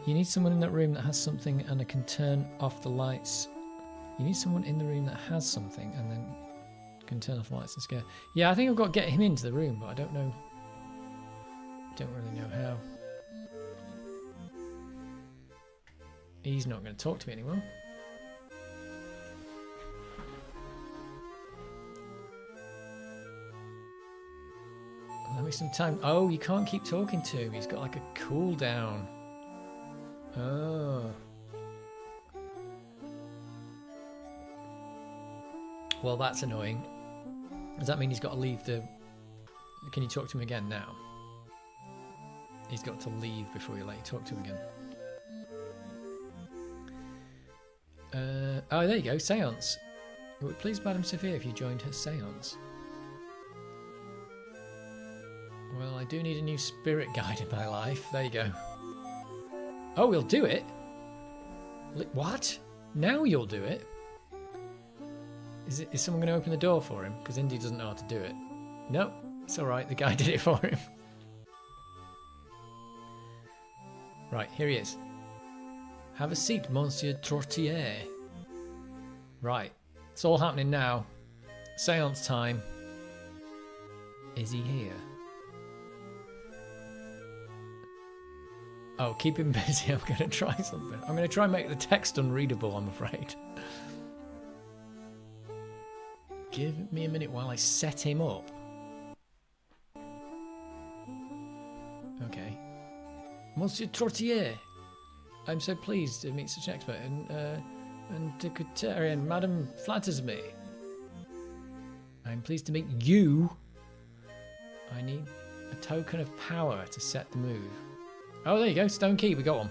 You need someone in that room that has something and can turn off the lights. You need someone in the room that has something and then can turn off the lights and scare. Yeah, I think I've got to get him into the room, but I don't know. Don't really know how. He's not going to talk to me anymore. Let me some time. Oh, you can't keep talking to him. He's got like a cooldown. Oh. Well, that's annoying. Does that mean he's got to leave the... Can you talk to him again now? He's got to leave before you let you talk to him again. Oh, there you go. Seance. Would it please Madame Sophia if you joined her seance? Well, I do need a new spirit guide in my life. There you go. Oh, we'll do it? What? Now you'll do it? Is someone going to open the door for him? Because Indy doesn't know how to do it. No, it's alright. The guy did it for him. Right, here he is. Have a seat, Monsieur Trottier. Right, it's all happening now. Seance time. Is he here? Oh, keep him busy. I'm going to try something. I'm going to try and make the text unreadable, I'm afraid. Give me a minute while I set him up. Okay. Monsieur Trottier, I'm so pleased to meet such an expert, and Decutarian, Madame flatters me. I'm pleased to meet you. I need a token of power to set the move. Oh, there you go, Stone Key, we got one.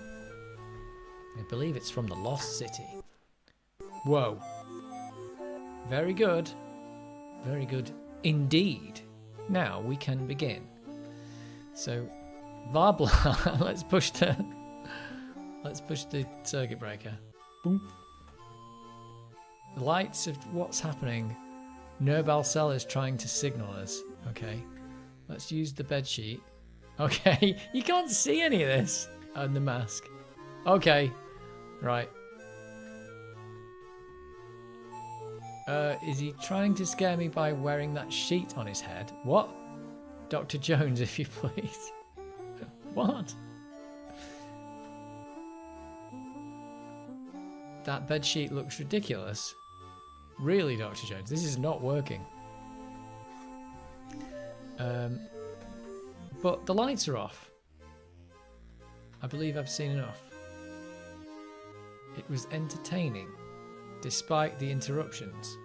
I believe it's from the Lost City. Whoa. Very good. Very good indeed. Now we can begin. So, blah blah. let's push the circuit breaker. Boom. The lights of what's happening. Nerbalcel is trying to signal us. Okay. Let's use the bedsheet. Okay, you can't see any of this. And the mask. Okay, right. Is he trying to scare me by wearing that sheet on his head? What? Dr. Jones, if you please. What? That bedsheet looks ridiculous. Really, Dr. Jones, this is not working. But the lights are off. I believe I've seen enough. It was entertaining, despite the interruptions.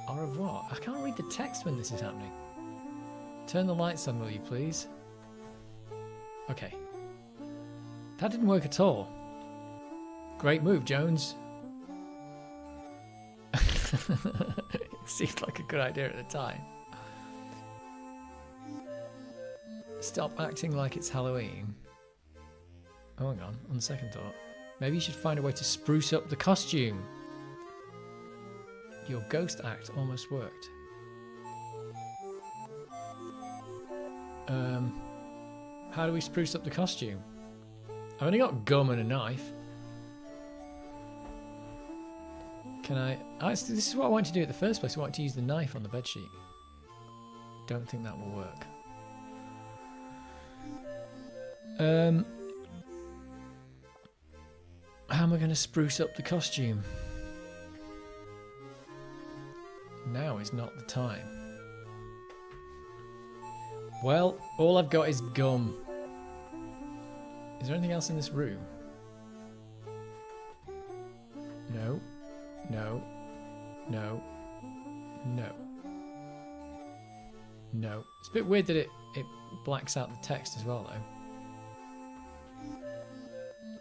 Au revoir. I can't read the text when this is happening. Turn the lights on, will you please? Okay. That didn't work at all. Great move, Jones. It seemed like a good idea at the time. Stop acting like it's Halloween. Oh, hang on second thought. Maybe you should find a way to spruce up the costume. Your ghost act almost worked. How do we spruce up the costume? I've only got gum and a knife. Can I... This is what I wanted to do in the first place. I wanted to use the knife on the bedsheet. Don't think that will work. How am I going to spruce up the costume? Now is not the time. Well, all I've got is gum. Is there anything else in this room? No. No. No. No. No. It's a bit weird that it blacks out the text as well, though.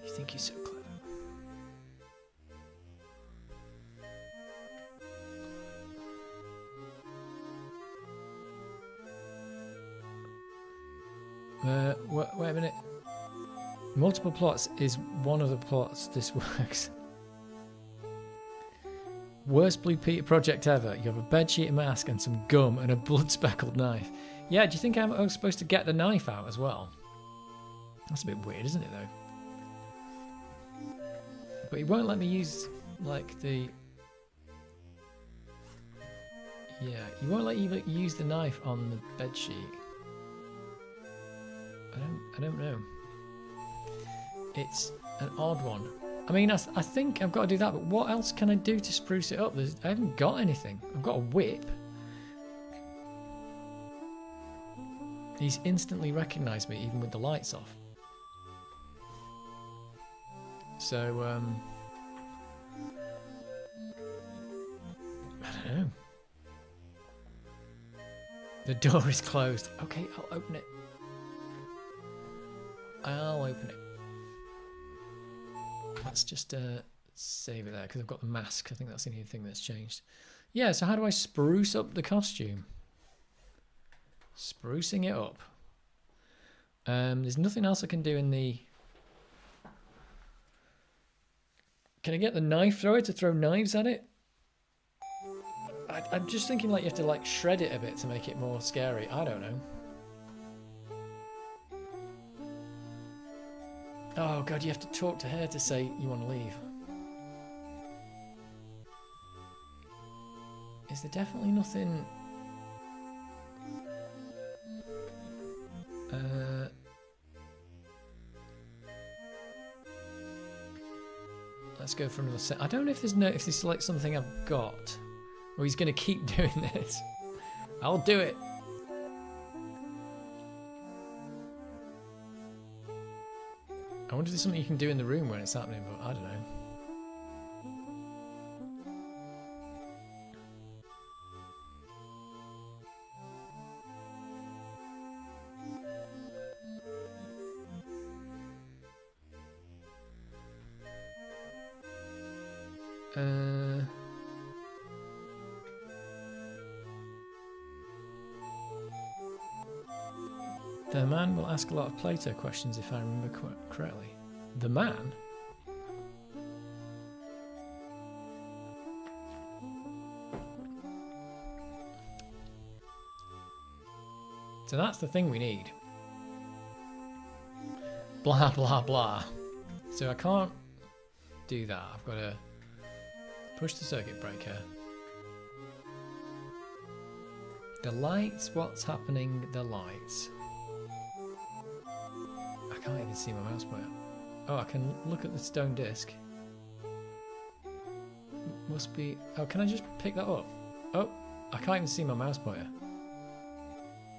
You think you're so clever. Multiple plots is one of the plots this works. Worst Blue Peter project ever. You have a bedsheet, a mask, and some gum, and a blood-speckled knife. Yeah, do you think I'm supposed to get the knife out as well? That's a bit weird, isn't it, though? But he won't let me use, like, the... Yeah, he won't let you use the knife on the bedsheet. I don't know. It's an odd one. I mean, I think I've got to do that, but what else can I do to spruce it up? I haven't got anything. I've got a whip. He's instantly recognised me, even with the lights off. So, I don't know. The door is closed. Okay, I'll open it. I'll open it. Let's just save it there because I've got the mask. I think that's the only thing that's changed. Yeah, so how do I spruce up the costume? Sprucing it up. There's nothing else I can do in the... Can I get the knife thrower to throw knives at it? I'm just thinking like you have to like shred it a bit to make it more scary. I don't know. Oh god, you have to talk to her to say you want to leave. Is there definitely nothing... Let's go for another set. I don't know if there's if this is like something I've got. Or he's going to keep doing this. I'll do it. I wonder if there's something you can do in the room when it's happening, but I don't know. The man will ask a lot of Plato questions if I remember correctly. The man? So that's the thing we need. Blah, blah, blah. So I can't do that. I've got to push the circuit breaker. The lights, what's happening? The lights. I can't even see my mouse pointer. Oh, I can look at the stone disc. Must be... Oh, can I just pick that up? Oh, I can't even see my mouse pointer.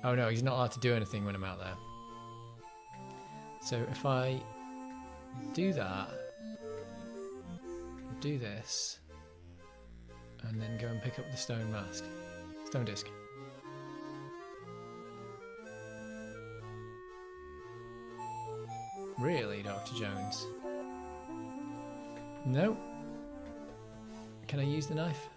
Oh no, he's not allowed to do anything when I'm out there. So if I do that, do this, and then go and pick up the stone disc. Really, Dr. Jones? No. Can I use the knife?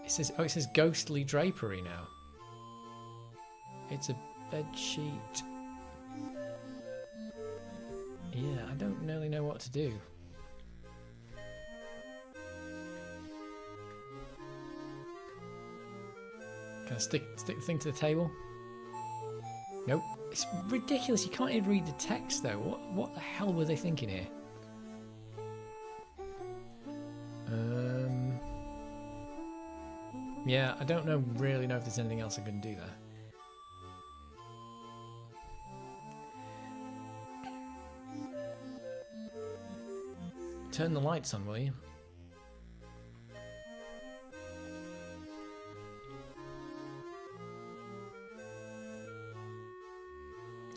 It says ghostly drapery now. It's a bed sheet. Yeah, I don't really know what to do. Can I stick the thing to the table? Nope. It's ridiculous. You can't even read the text though. What the hell were they thinking here? Yeah, I don't really know if there's anything else I can do there. Turn the lights on, will you?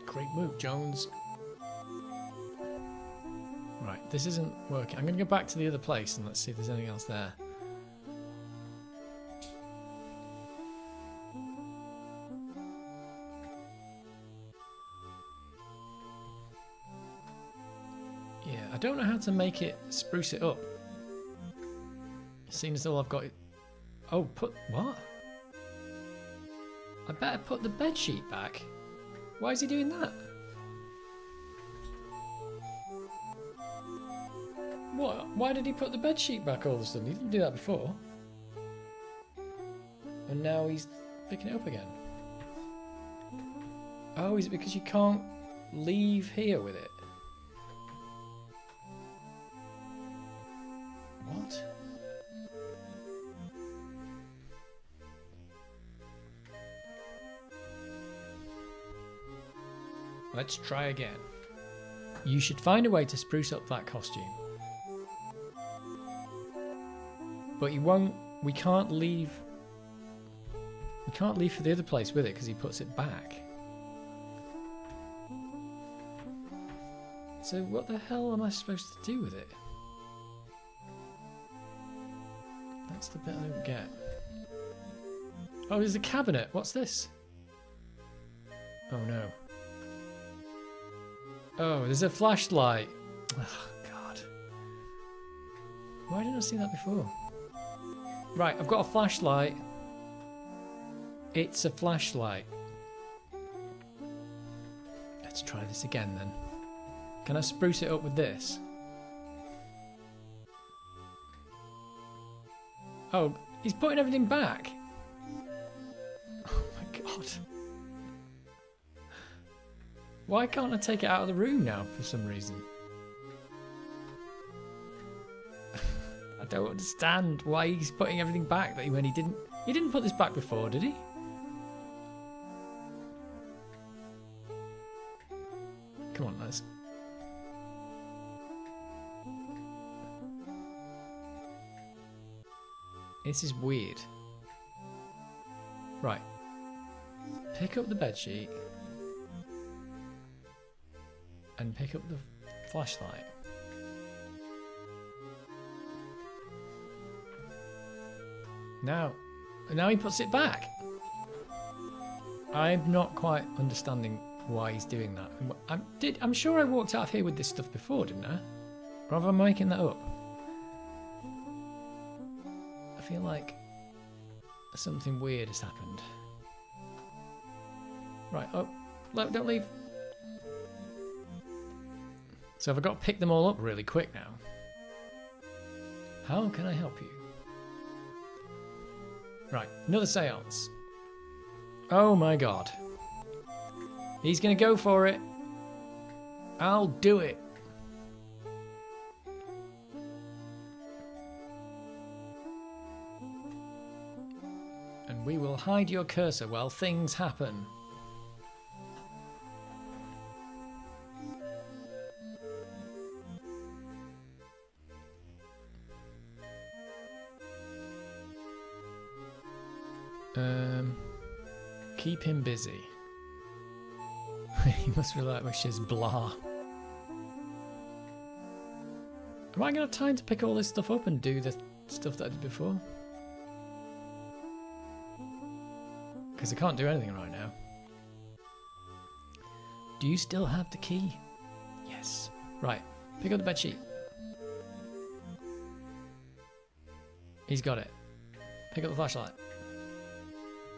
Great move, Jones. Right, this isn't working. I'm going to go back to the other place and let's see if there's anything else there. Yeah, I don't know how to make it spruce it up. Seeing as though I've got it. Oh, what? I better put the bed sheet back. Why is he doing that? What? Why did he put the bed sheet back all of a sudden? He didn't do that before. And now he's picking it up again. Oh, is it because you can't leave here with it? What? Let's try again. You should find a way to spruce up that costume. But you won't. We can't leave. We can't leave for the other place with it because he puts it back. So what the hell am I supposed to do with it? That's the bit I don't get. Oh, there's a cabinet. What's this? Oh no. Oh, there's a flashlight. Oh god. Why didn't I see that before? Right, I've got a flashlight. It's a flashlight. Let's try this again then. Can I spruce it up with this? Oh, he's putting everything back. Oh my god. Why can't I take it out of the room now for some reason? I don't understand why he's putting everything back when he didn't put this back before, did he? Come on, Les. This is weird. Right. Pick up the bedsheet. And pick up the flashlight. Now he puts it back. I'm not quite understanding why he's doing that. I'm sure I walked out of here with this stuff before, didn't I? Or am I making that up? I feel like something weird has happened. Right, oh, no, don't leave. So I've got to pick them all up really quick now. How can I help you? Right, another seance. Oh my god. He's gonna go for it. I'll do it. And we will hide your cursor while things happen. Keep him busy. He must relinquish his blah. Am I going to have time to pick all this stuff up and do the stuff that I did before? Because I can't do anything right now. Do you still have the key? Yes. Right. Pick up the bedsheet. He's got it. Pick up the flashlight.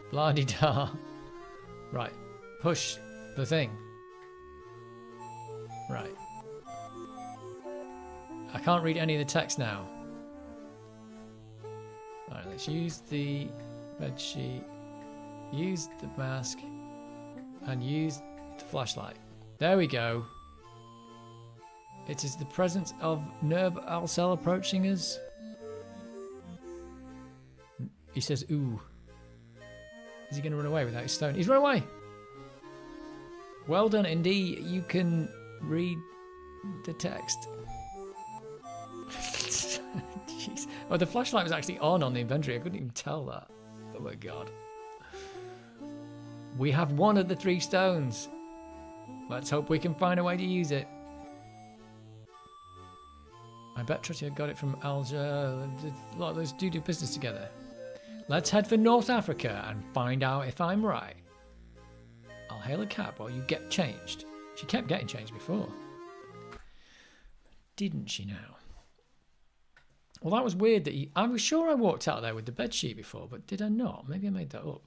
Blah-de-da. Right. Push the thing. Right. I can't read any of the text now. Alright, let's use the bedsheet, use the mask, and use the flashlight. There we go. It is the presence of Nerb Alcel approaching us. He says, ooh. Is he going to run away without his stone? He's run away! Well done, Indy. You can read the text. Jeez. Oh, the flashlight was actually on the inventory. I couldn't even tell that. Oh my god. We have one of the 3 stones. Let's hope we can find a way to use it. I bet Trotty got it from Alger. A lot of those do business together. Let's head for North Africa and find out if I'm right. I'll hail a cab while you get changed. She kept getting changed before. Didn't she now? Well, that was weird that I was sure I walked out there with the bedsheet before, but did I not? Maybe I made that up.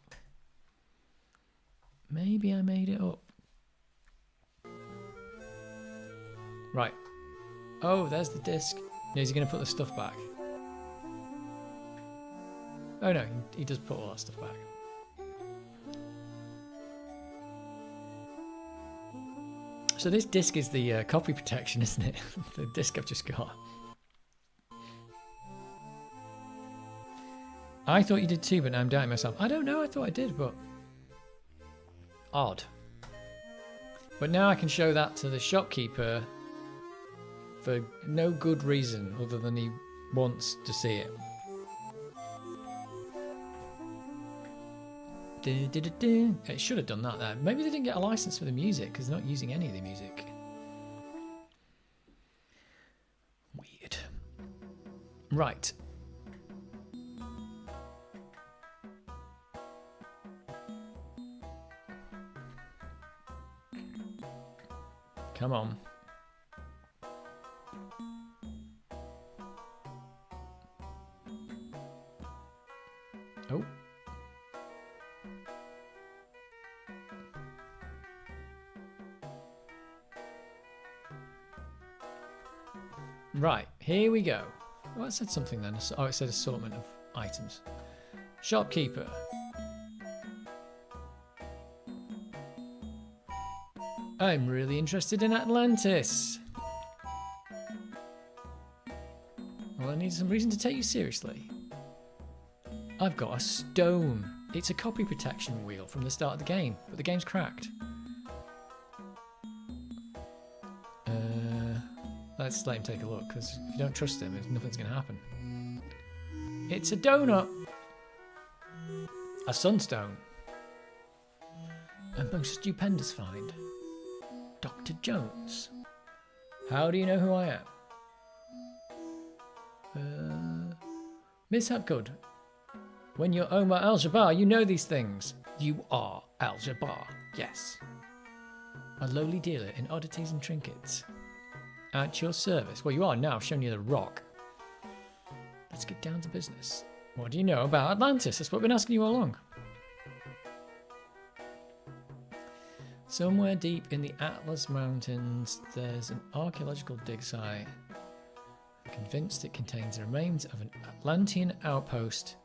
Maybe I made it up. Right. Oh, there's the disc. No, is he going to put the stuff back? Oh no, he does put all that stuff back. So this disc is the copy protection, isn't it? The disc I've just got. I thought you did too, but now I'm doubting myself. I don't know, I thought I did, but... Odd. But now I can show that to the shopkeeper for no good reason other than he wants to see it. It should have done that there. Maybe they didn't get a license for the music because they're not using any of the music. Weird. Right. Come on. Oh. Right, here we go. Oh, it said something then. Oh, it said assortment of items. Shopkeeper. I'm really interested in Atlantis. Well, I need some reason to take you seriously. I've got a stone. It's a copy protection wheel from the start of the game, but the game's cracked. Let's let him take a look, because if you don't trust him, nothing's going to happen. It's a donut. A sunstone. A most stupendous find. Dr. Jones. How do you know who I am? Miss Hapgood. When you're Omar Al-Jabbar, you know these things. You are Al-Jabbar, yes. A lowly dealer in oddities and trinkets. At your service. Well, you are now, showing you the rock. Let's get down to business. What do you know about Atlantis? That's what I've been asking you all along. Somewhere deep in the Atlas Mountains, there's an archaeological dig site. I'm convinced it contains the remains of an Atlantean outpost.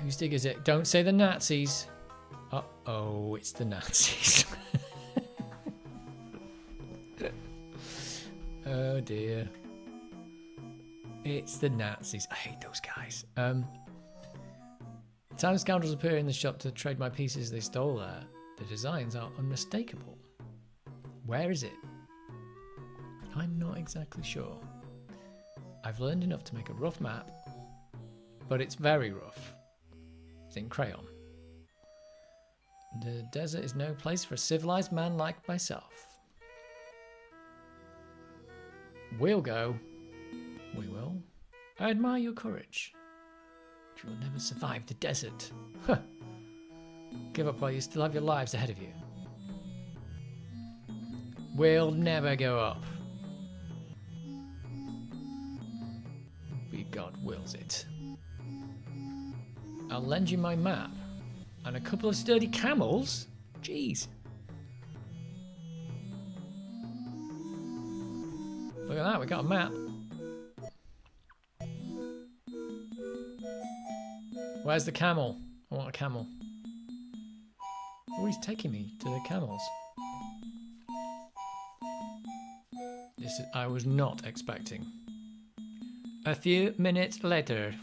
Whose dig is it? Don't say the Nazis. Uh-oh, it's the Nazis. Oh dear. It's the Nazis. I hate those guys. Time scoundrels appear in the shop to trade my pieces they stole there. The designs are unmistakable. Where is it? I'm not exactly sure. I've learned enough to make a rough map, but it's very rough. It's in crayon. The desert is no place for a civilized man like myself. We'll go. We will. I admire your courage. But you will never survive the desert. Huh. Give up while you still have your lives ahead of you. We'll never go up. Be God wills it. I'll lend you my map. And a couple of sturdy camels? Jeez. Look at that, we got a map. Where's the camel? I want a camel. Oh, he's taking me to the camels. This is, I was not expecting. A few minutes later.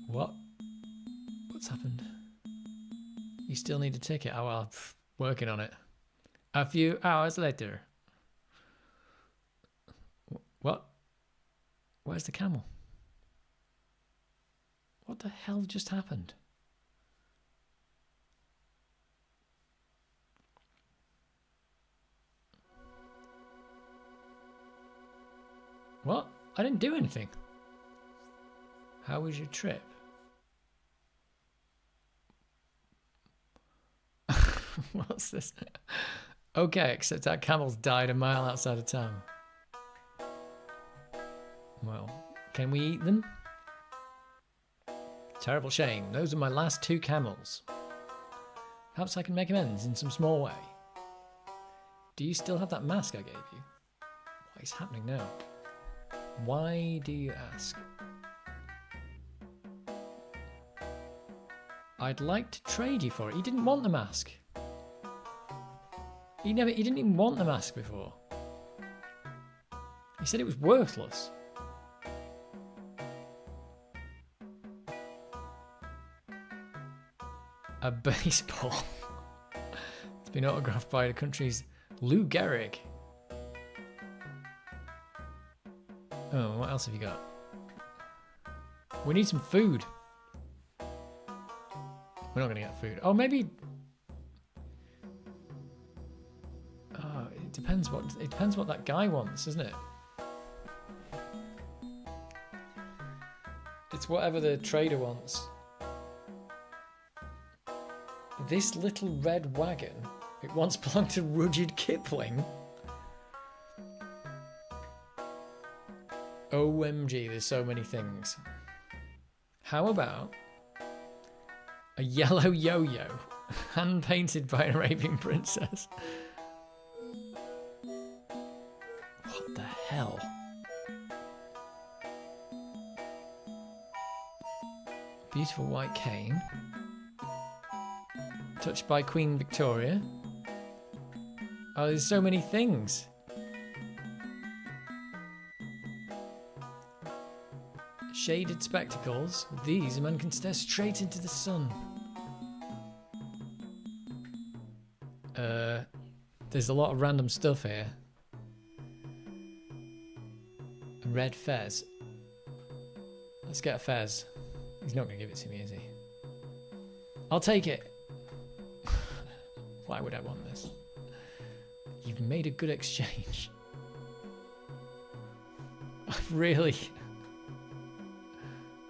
What? What's happened? You still need a ticket. Oh well, working on it. A few hours later. What? Where's the camel? What the hell just happened? What? I didn't do anything. How was your trip? What's this? Okay, except our camels died a mile outside of town. Well, can we eat them? Terrible shame. Those are my last 2 camels. Perhaps I can make amends in some small way. Do you still have that mask I gave you? What is happening now? Why do you ask? I'd like to trade you for it. He didn't want the mask. He didn't even want the mask before. He said it was worthless. A baseball. It's been autographed by the country's Lou Gehrig. Oh, what else have you got? We need some food. We're not going to get food. Oh, maybe. Oh, it depends what that guy wants, isn't it? It's whatever the trader wants. This little red wagon. It once belonged to Rudyard Kipling. OMG, there's so many things. How about a yellow yo-yo, hand painted by an Arabian princess? What the hell? Beautiful white cane. Touched by Queen Victoria. Oh, there's so many things. Shaded spectacles. With these, a man can stare straight into the sun. There's a lot of random stuff here. A red fez. Let's get a fez. He's not going to give it to me, is he? I'll take it. Why would I want this? You've made a good exchange. Really?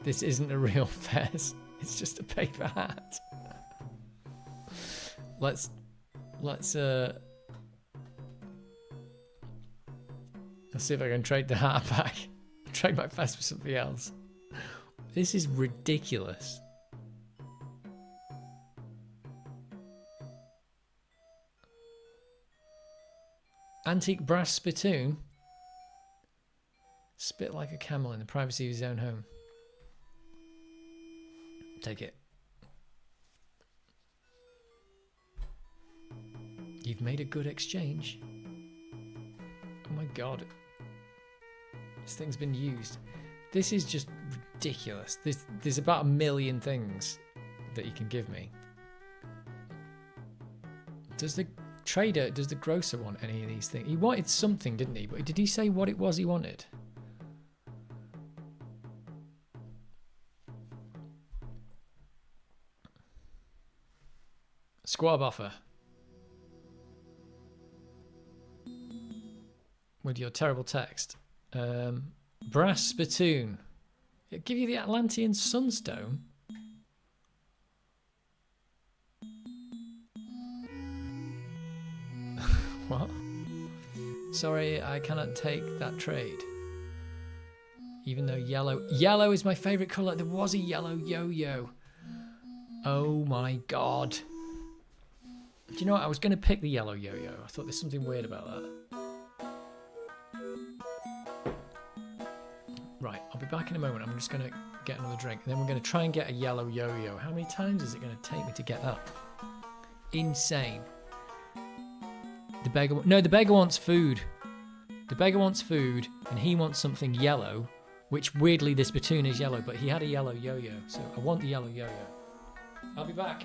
This isn't a real fez. It's just a paper hat. Let's see if I can trade the hat back. Trade my fez for something else. This is ridiculous. Antique brass spittoon. Spit like a camel in the privacy of his own home. Take it. You've made a good exchange. Oh my god. This thing's been used. This is just ridiculous. There's about 1 million things that you can give me. Does the grocer want any of these things? He wanted something, didn't he? But did he say what it was he wanted? Squab offer. With your terrible text. Brass spittoon. It'll give you the Atlantean sunstone. What? Sorry, I cannot take that trade. Even though yellow is my favourite colour. There was a yellow yo-yo. Oh my god. Do you know what? I was going to pick the yellow yo-yo. I thought there's something weird about that. Right, I'll be back in a moment. I'm just going to get another drink. And then we're going to try and get a yellow yo-yo. How many times is it going to take me to get that? Insane. The beggar wants food. The beggar wants food, and he wants something yellow, which weirdly this spittoon is yellow, but he had a yellow yo-yo, so I want the yellow yo-yo. I'll be back.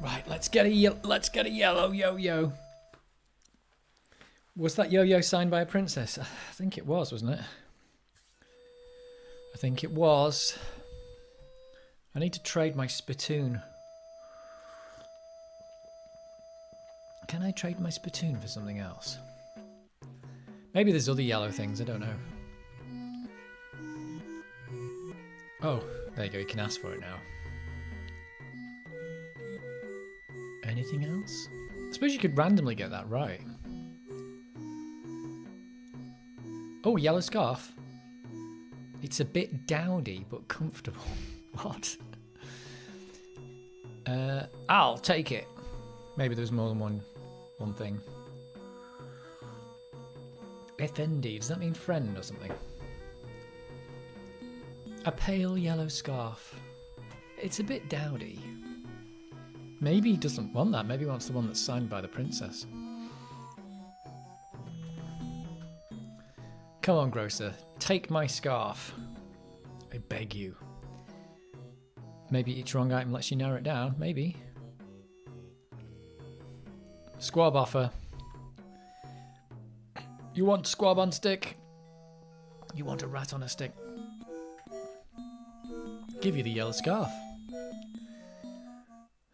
Right, let's get a yellow yo-yo. Was that yo-yo signed by a princess? I think it was, wasn't it? I think it was. I need to trade my spittoon. Can I trade my spittoon for something else? Maybe there's other yellow things, I don't know. Oh, there you go, you can ask for it now. Anything else? I suppose you could randomly get that right. Oh, yellow scarf. It's a bit dowdy, but comfortable. What? I'll take it. Maybe there's more than one thing. FND, does that mean friend or something? A pale yellow scarf. It's a bit dowdy. Maybe he doesn't want that. Maybe he wants the one that's signed by the princess. Come on, grocer. Take my scarf. I beg you. Maybe each wrong item lets you narrow it down. Maybe. Squab offer. You want squab on stick? You want a rat on a stick? Give you the yellow scarf.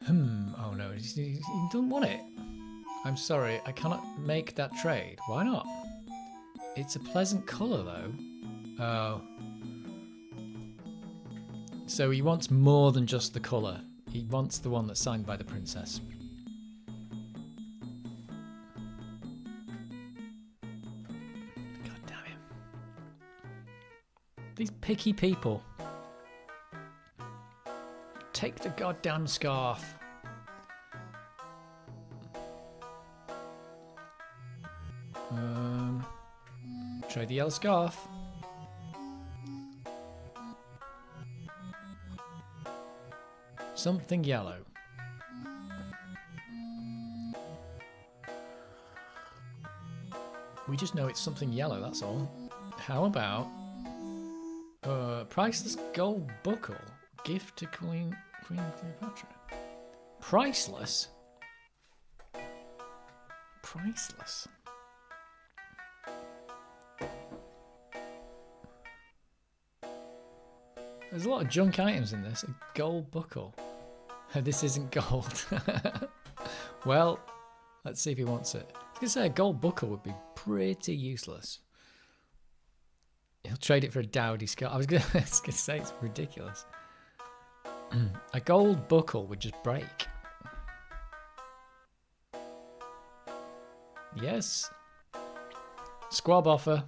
Oh no, he doesn't want it. I'm sorry, I cannot make that trade. Why not? It's a pleasant colour though. Oh. So he wants more than just the colour. He wants the one that's signed by the princess. God damn him. These picky people. Take the goddamn scarf. Trade the yellow scarf. Something yellow. We just know it's something yellow, that's all. How about priceless gold buckle? Gift to Queen Cleopatra. Priceless? Priceless. There's a lot of junk items in this. A gold buckle. This isn't gold. Well, let's see if he wants it. I was going to say a gold buckle would be pretty useless. He'll trade it for a dowdy scarf. I was going to say it's ridiculous. A gold buckle would just break. Yes. Squab offer.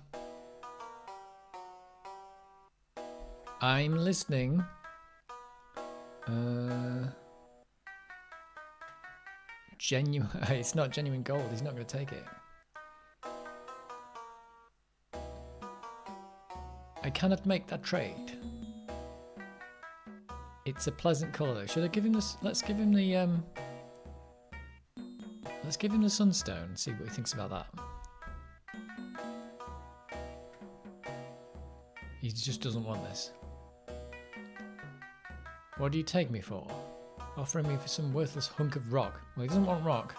I'm listening. Genuine. It's not genuine gold. He's not going to take it. I cannot make that trade. It's a pleasant colour. Should I give him this? Let's give him the let's give him the sunstone. See what he thinks about that. He just doesn't want this. What do you take me for? Offering me for some worthless hunk of rock. Well, he doesn't want rock.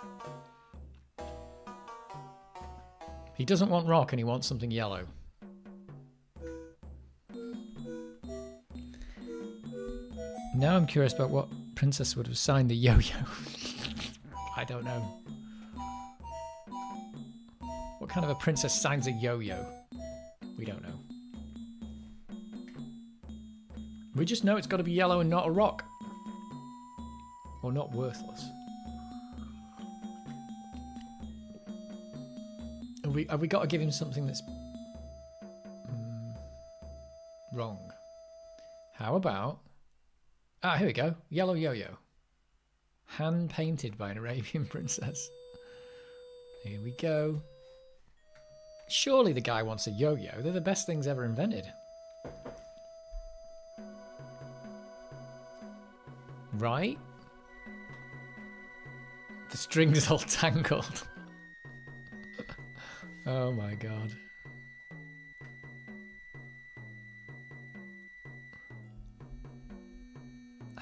He doesn't want rock and he wants something yellow. Now I'm curious about what princess would have signed the yo-yo. I don't know. What kind of a princess signs a yo-yo? We don't know. We just know it's got to be yellow and not a rock. Or not worthless. Have we got to give him something that's wrong? How about... Ah, here we go. Yellow yo-yo. Hand painted by an Arabian princess. Here we go. Surely the guy wants a yo-yo. They're the best things ever invented. Right? The string's all tangled. Oh my god.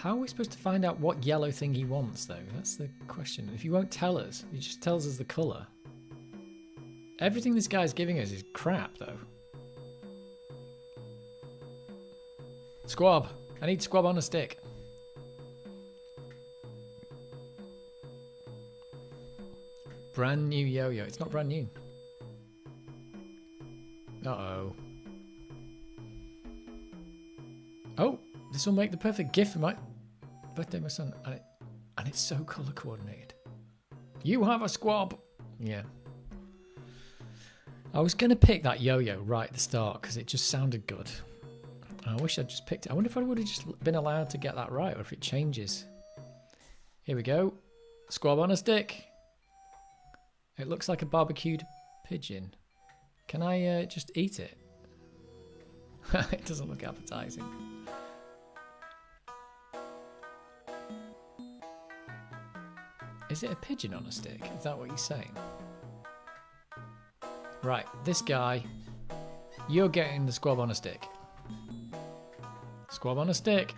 How are we supposed to find out what yellow thing he wants, though? That's the question. If he won't tell us, he just tells us the colour. Everything this guy's giving us is crap, though. Squab. I need squab on a stick. Brand new yo-yo. It's not brand new. Uh-oh. Oh, this will make the perfect gift for my birthday, my son. And it's so colour coordinated. You have a squab. Yeah. I was going to pick that yo-yo right at the start because it just sounded good. I wish I'd just picked it. I wonder if I would have just been allowed to get that right or if it changes. Here we go. Squab on a stick. It looks like a barbecued pigeon. Can I just eat it? It doesn't look appetizing. Is it a pigeon on a stick? Is that what you're saying? Right, this guy, you're getting the squab on a stick. Squab on a stick.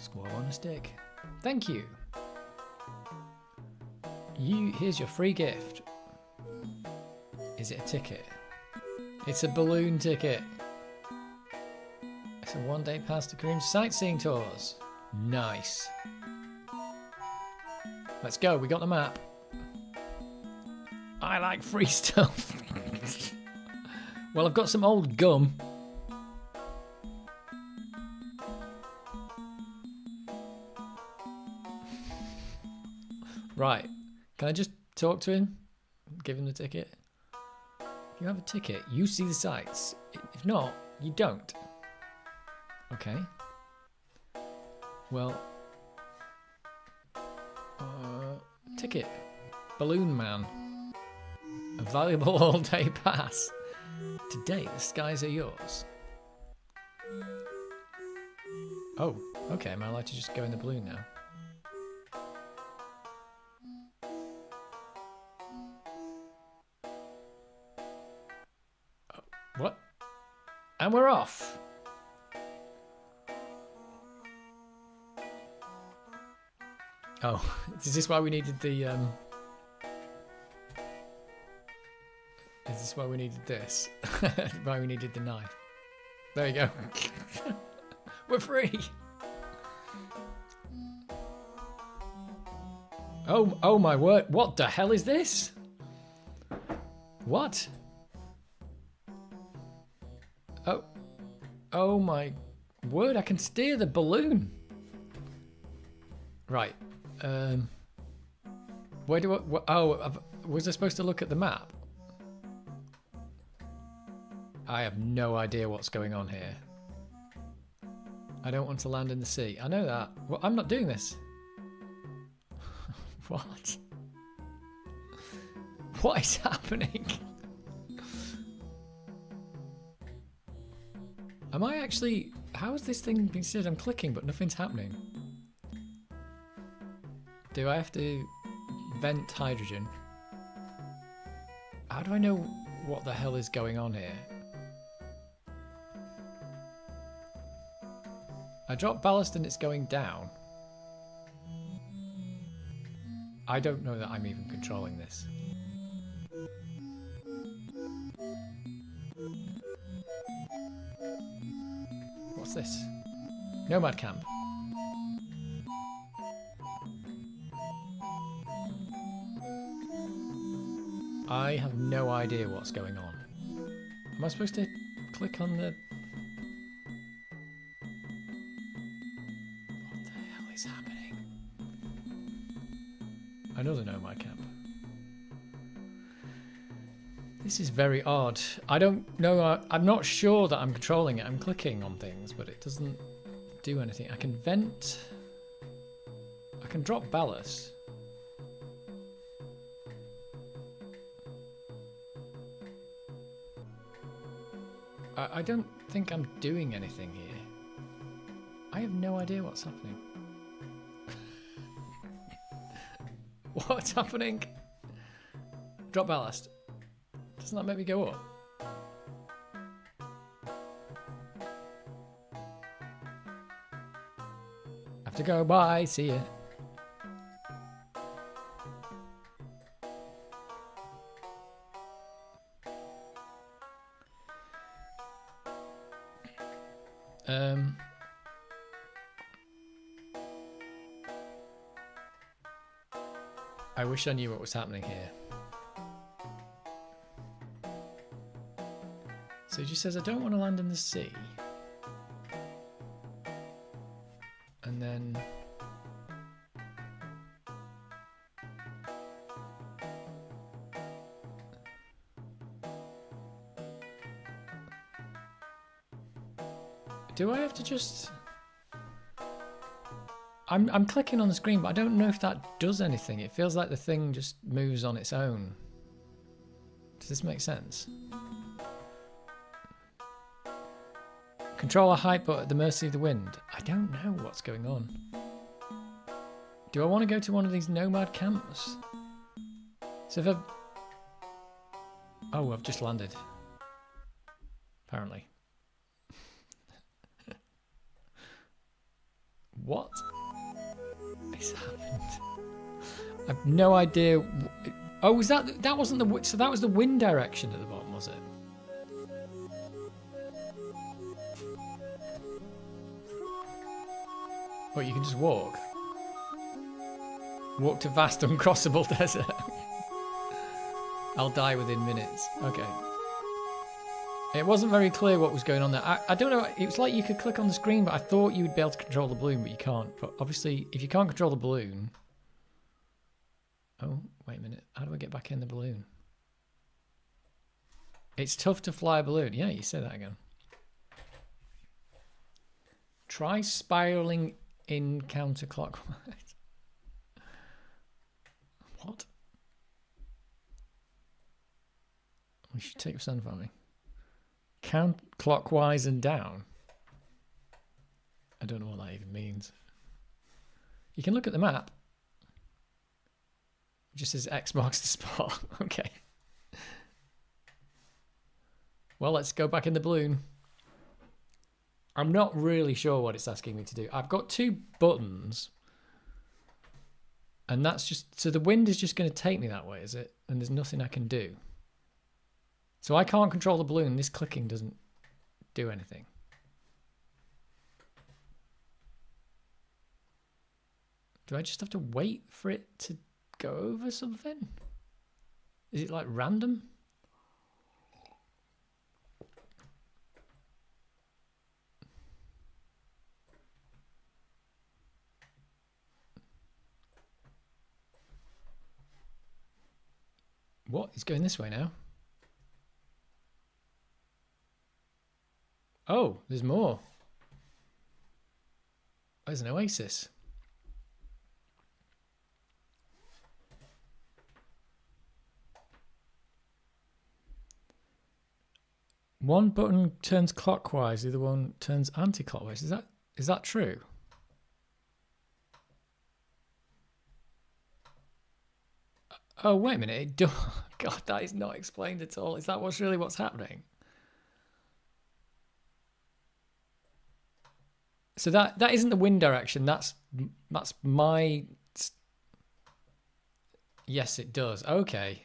Squab on a stick. Thank you. Here's your free gift. Is it a ticket? It's a balloon ticket. It's a one-day pass to Kareem's sightseeing tours. Nice. Let's go. We got the map. I like free stuff. Well, I've got some old gum. Right. Can I just talk to him? Give him the ticket? If you have a ticket, you see the sights. If not, you don't. Okay. Well. Ticket. Balloon Man. A valuable all-day pass. Today, the skies are yours. Oh, okay. Am I allowed to just go in the balloon now? Oh, what? And we're off. Oh, is this why we needed the Is this why we needed this? Why we needed the knife? There you go. We're free. Oh my word! What the hell is this? What? Oh my word! I can steer the balloon. Right. Where do I... was I supposed to look at the map? I have no idea what's going on here. I don't want to land in the sea. I know that. Well, I'm not doing this. What? What is happening? Am I actually... How is this thing being said? I'm clicking, but nothing's happening. Do I have to vent hydrogen? How do I know what the hell is going on here? I dropped ballast and it's going down. I don't know that I'm even controlling this. What's this? Nomad camp. I have no idea what's going on. Am I supposed to click on the... What the hell is happening? Another nomad camp. This is very odd. I don't know. I'm not sure that I'm controlling it. I'm clicking on things, but it doesn't do anything. I can vent. I can drop ballast. I don't think I'm doing anything here. I have no idea what's happening. What's happening? Drop ballast. Doesn't that make me go up? Have to go. Bye. See ya. I wish I knew what was happening here. So he just says, I don't want to land in the sea. And then... do I have to just... I'm clicking on the screen, but I don't know if that does anything. It feels like the thing just moves on its own. Does this make sense? Control a height, but at the mercy of the wind. I don't know what's going on. Do I want to go to one of these nomad camps? So if I... oh, I've just landed. Apparently. What has happened? I've no idea. Oh, was that wasn't the... so that was the wind direction at the bottom, was it? Well, you can just walk. Walk to vast uncrossable desert. I'll die within minutes. Okay. It wasn't very clear what was going on there. I don't know. It was like you could click on the screen, but I thought you would be able to control the balloon, but you can't. But obviously, if you can't control the balloon... oh, wait a minute. How do I get back in the balloon? It's tough to fly a balloon. Yeah, you say that again. Try spiraling in counterclockwise. What? We should take sun from me. Count clockwise and down. I don't know what that even means. You can look at the map. It just says X marks the spot. Okay. Well, let's go back in the balloon. I'm not really sure what it's asking me to do. I've got two buttons. And that's just... so the wind is just going to take me that way, is it? And there's nothing I can do. So I can't control the balloon. This clicking doesn't do anything. Do I just have to wait for it to go over something? Is it like random? What? It's going this way now. Oh, there's more. There's an oasis. One button turns clockwise, the other one turns anti-clockwise. Is that true? Oh, wait a minute. It does. God, that is not explained at all. Is that what's happening? So that isn't the wind direction. That's my... yes, it does. Okay.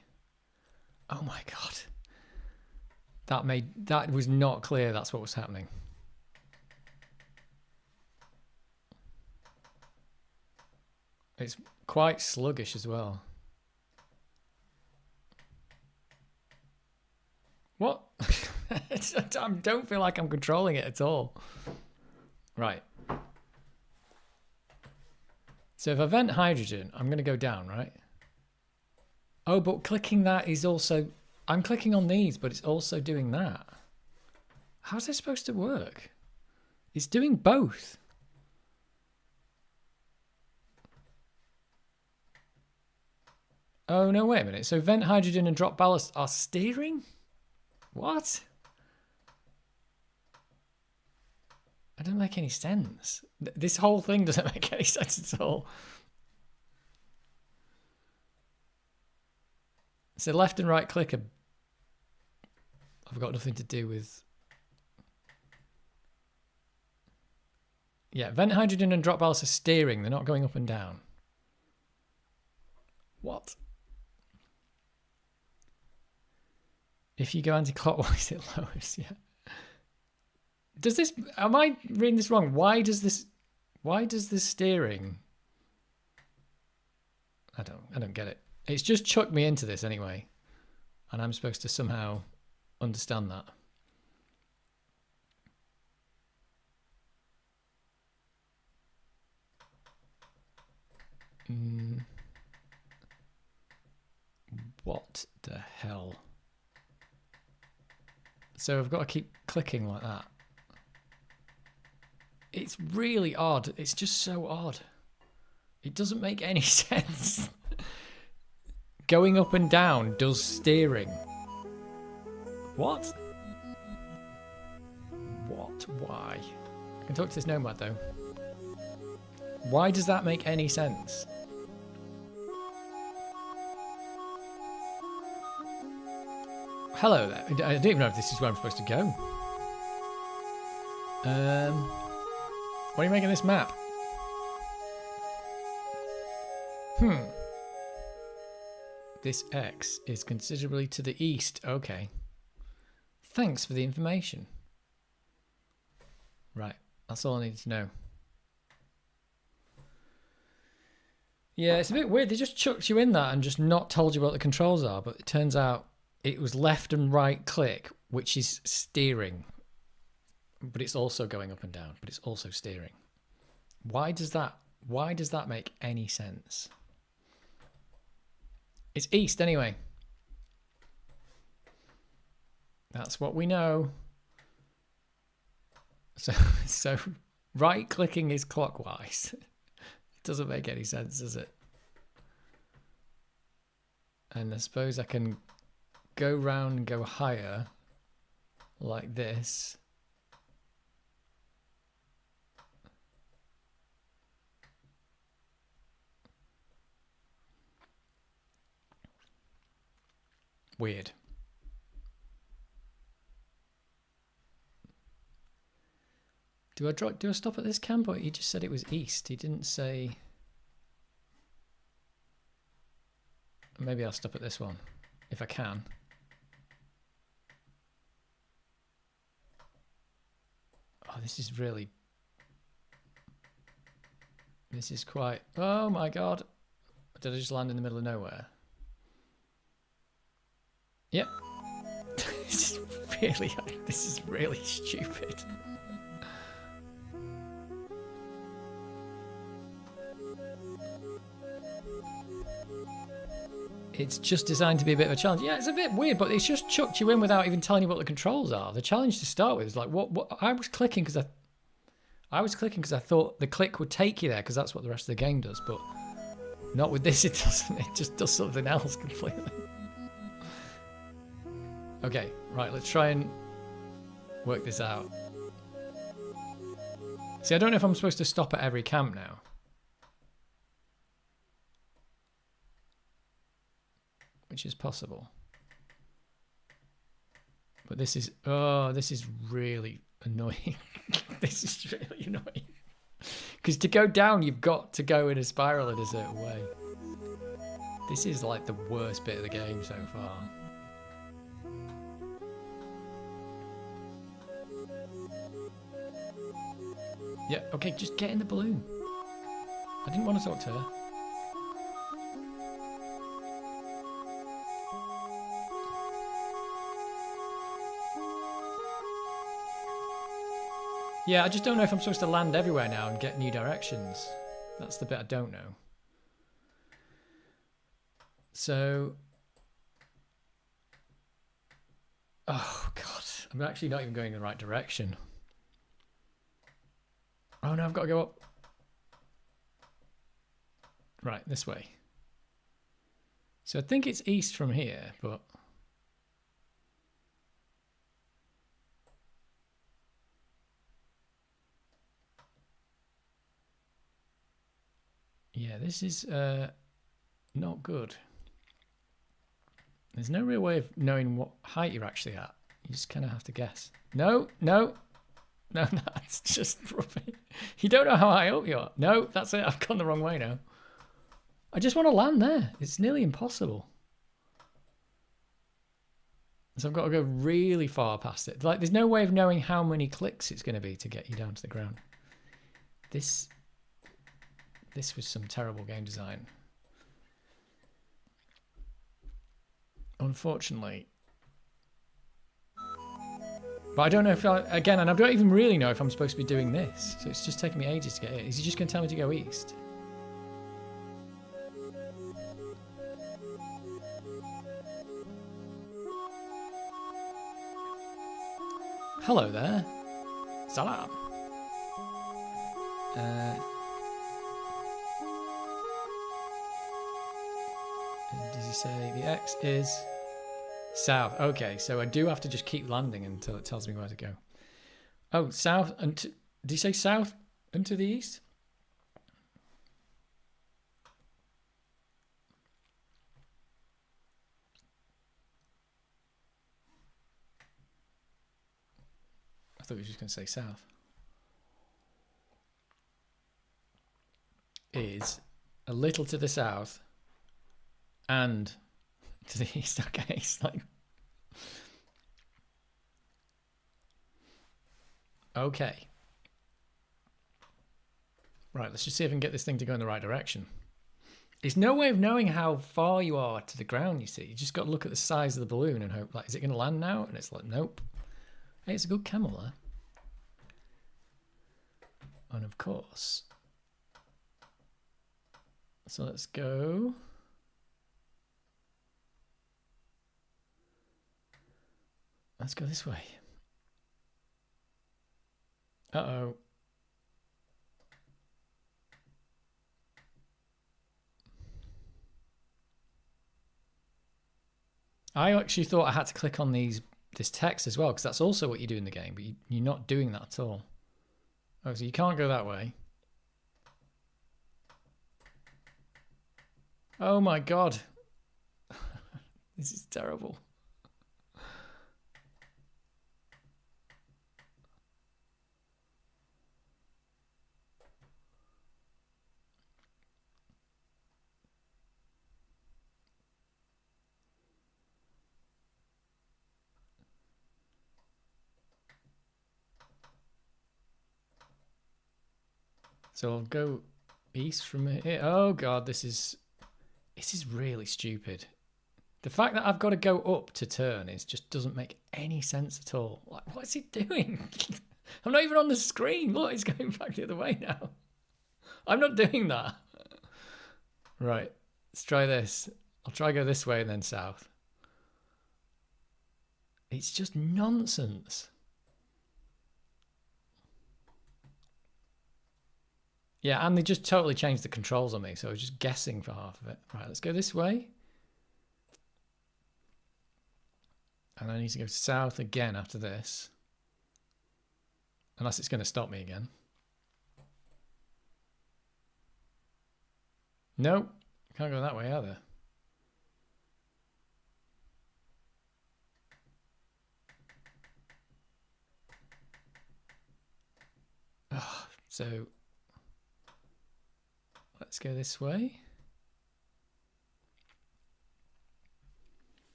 Oh my God. That was not clear. That's what was happening. It's quite sluggish as well. What? I don't feel like I'm controlling it at all. Right. So if I vent hydrogen, I'm going to go down, right? Oh, but clicking that is also... I'm clicking on these, but it's also doing that. How's it supposed to work? It's doing both. Oh, no, wait a minute. So vent hydrogen and drop ballast are steering? What? That doesn't make any sense. This whole thing doesn't make any sense at all. So left and right click I've got nothing to do with... Yeah, vent hydrogen and drop ballast are steering. They're not going up and down. What? If you go anti-clockwise, it lowers. Yeah. Does this? Am I reading this wrong? Why does this steering? I don't get it. It's just chucked me into this anyway, and I'm supposed to somehow understand that. What the hell? So I've got to keep clicking like that. It's really odd. It's just so odd. It doesn't make any sense. Going up and down does steering. What? What? Why? I can talk to this nomad though. Why does that make any sense? Hello there. I don't even know if this is where I'm supposed to go. What are you making this map? This X is considerably to the east. Okay. Thanks for the information. Right. That's all I need to know. Yeah, it's a bit weird. They just chucked you in that and just not told you what the controls are. But it turns out it was left and right click, which is steering. But it's also going up and down. But it's also steering. Why does that make any sense? It's east anyway. That's what we know. So right clicking is clockwise. It doesn't make any sense, does it? And I suppose I can go round and go higher like this. Weird. Do I stop at this camp, or he just said it was east? He didn't say. Maybe I'll stop at this one if I can. Oh, this is really. This is quite. Oh my god! Did I just land in the middle of nowhere? Yep. This is really stupid. It's just designed to be a bit of a challenge. Yeah, it's a bit weird, but it's just chucked you in without even telling you what the controls are. The challenge to start with is like what I was clicking because I thought the click would take you there because that's what the rest of the game does, but not with this. It doesn't. It just does something else completely. Okay, right, let's try and work this out. See, I don't know if I'm supposed to stop at every camp now. Which is possible. But this is, oh, this is really annoying. This is really annoying. Because to go down, you've got to go in a spiral in a certain way. This is like the worst bit of the game so far. Yeah, okay, just get in the balloon. I didn't want to talk to her. Yeah, I just don't know if I'm supposed to land everywhere now and get new directions. That's the bit I don't know. So... Oh, God. I'm actually not even going in the right direction. Oh, no, I've got to go up. Right, this way. So I think it's east from here, but... Yeah, this is not good. There's no real way of knowing what height you're actually at. You just kind of have to guess. No, no. No, that's just rubbish. You don't know how high up you are. No, that's it. I've gone the wrong way now. I just want to land there. It's nearly impossible. So I've got to go really far past it. Like, there's no way of knowing how many clicks it's going to be to get you down to the ground. This was some terrible game design. Unfortunately. But I don't know if again, and I don't even really know if I'm supposed to be doing this. So it's just taking me ages to get it. Is he just going to tell me to go east? Hello there. Salam. Does he say the X is south? Okay, so I do have to just keep landing until it tells me where to go. Oh, south and did he say south and to the east? I thought he was just going to say south. Is a little to the south and to the east. Okay, it's like... Okay. Right, let's just see if I can get this thing to go in the right direction. There's no way of knowing how far you are to the ground, you see. You just got to look at the size of the balloon and hope, like, is it going to land now? And it's like, nope. Hey, it's a good camel there. And of course... So let's go. Let's go this way. Uh-oh. I actually thought I had to click on this text as well, because that's also what you do in the game, but you're not doing that at all. Oh, so you can't go that way. Oh my god. This is terrible. So I'll go east from here. Oh god, this is really stupid. The fact that I've got to go up to turn just doesn't make any sense at all. Like, what is he doing? I'm not even on the screen. Look, he's going back the other way now. I'm not doing that. Right, let's try this. I'll try go this way and then south. It's just nonsense. Yeah, and they just totally changed the controls on me, so I was just guessing for half of it. Right, let's go this way. And I need to go south again after this. Unless it's going to stop me again. Nope, can't go that way either. Oh, so... Let's go this way.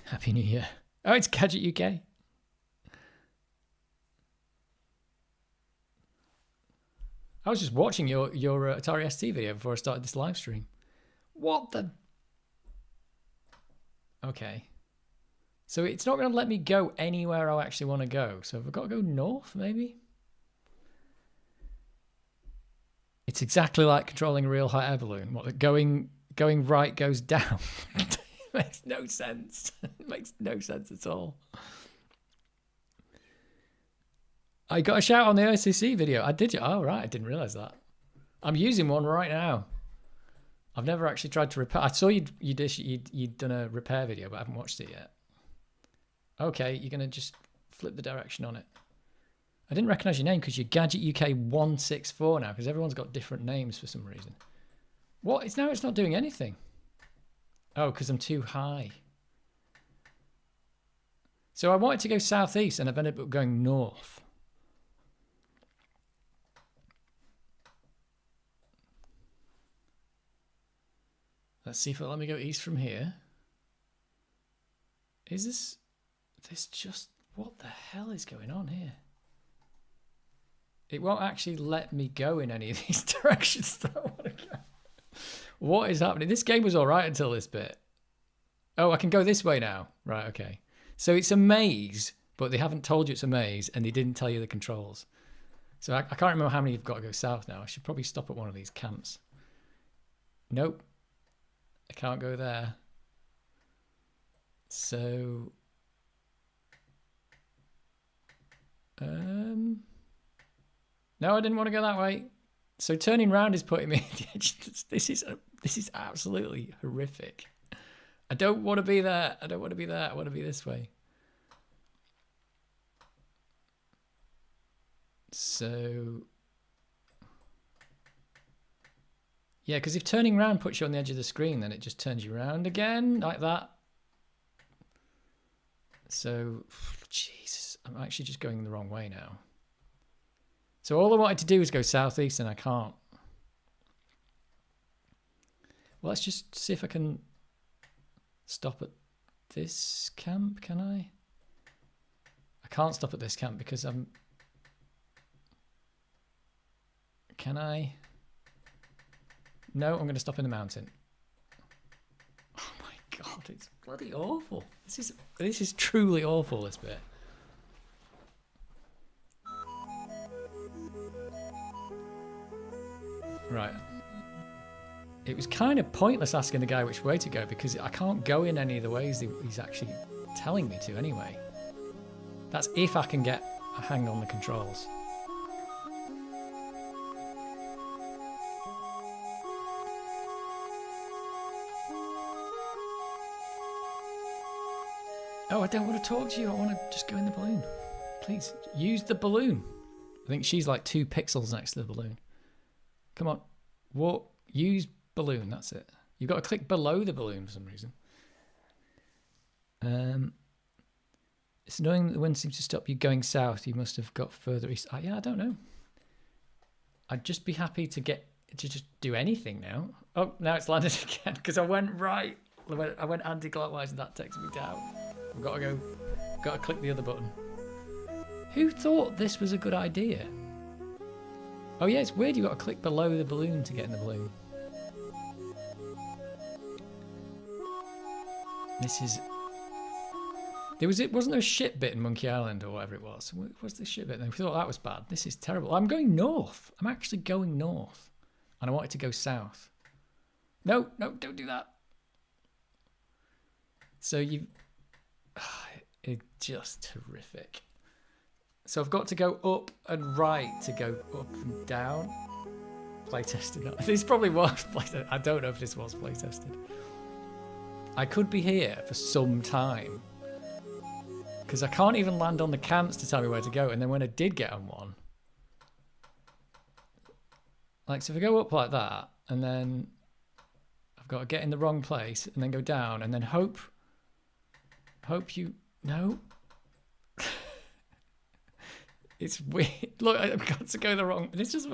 Happy New Year. Oh, it's Gadget UK. I was just watching your Atari ST video before I started this live stream. What the... Okay. So it's not going to let me go anywhere I actually want to go. So have I got to go north, maybe? It's exactly like controlling a real hot air balloon. What, going right goes down? It makes no sense. It makes no sense at all. I got a shout on the OCC video. I did. Oh, right. I didn't realize that. I'm using one right now. I've never actually tried to repair. I saw you'd done a repair video, but I haven't watched it yet. Okay, you're going to just flip the direction on it. I didn't recognise your name because you're Gadget UK 164 now, because everyone's got different names for some reason. What? It's not doing anything. Oh, because I'm too high. So I wanted to go southeast and I've ended up going north. Let's see if it'll let me go east from here. Is this just... What the hell is going on here? It won't actually let me go in any of these directions that I want to go. What is happening? This game was alright until this bit. Oh, I can go this way now. Right, okay. So it's a maze, but they haven't told you it's a maze, and they didn't tell you the controls. So I can't remember how many you've got to go south now. I should probably stop at one of these camps. Nope. I can't go there. So... No, I didn't want to go that way. So turning round is putting me at the edge. This is absolutely horrific. I don't want to be there. I don't want to be there. I want to be this way. So... Yeah, because if turning round puts you on the edge of the screen, then it just turns you around again, like that. So, Jesus, I'm actually just going the wrong way now. So all I wanted to do is go southeast, and I can't. Well, let's just see if I can stop at this camp, can I? I can't stop at this camp because I'm... Can I? No, I'm going to stop in the mountain. Oh my God, it's bloody awful. This is truly awful, this bit. Right. It was kind of pointless asking the guy which way to go because I can't go in any of the ways he's actually telling me to anyway. That's if I can get a hang on the controls. Oh, I don't want to talk to you. I want to just go in the balloon. Please, use the balloon. I think she's like 2 pixels next to the balloon. Come on. Walk. Use balloon. That's it. You've got to click below the balloon for some reason. It's annoying that the wind seems to stop you going south. You must have got further east. Yeah, I don't know. I'd just be happy to just do anything now. Oh, now it's landed again because I went right. I went anti-clockwise and that takes me down. I've got to click the other button. Who thought this was a good idea? Oh yeah, it's weird you got to click below the balloon to get in the balloon. This is... Wasn't there a shit bit in Monkey Island or whatever it was? What was the shit bit? And we thought that was bad. This is terrible. I'm going north. I'm actually going north. And I wanted to go south. No, don't do that. So it's just terrific. So I've got to go up and right to go up and down. Playtested. This probably was playtested. I don't know if this was playtested. I could be here for some time. Because I can't even land on the camps to tell me where to go. And then when I did get on one. Like, so if I go up like that, and then I've got to get in the wrong place, and then go down, and then hope you... No. It's weird. Look, I've got to go the wrong...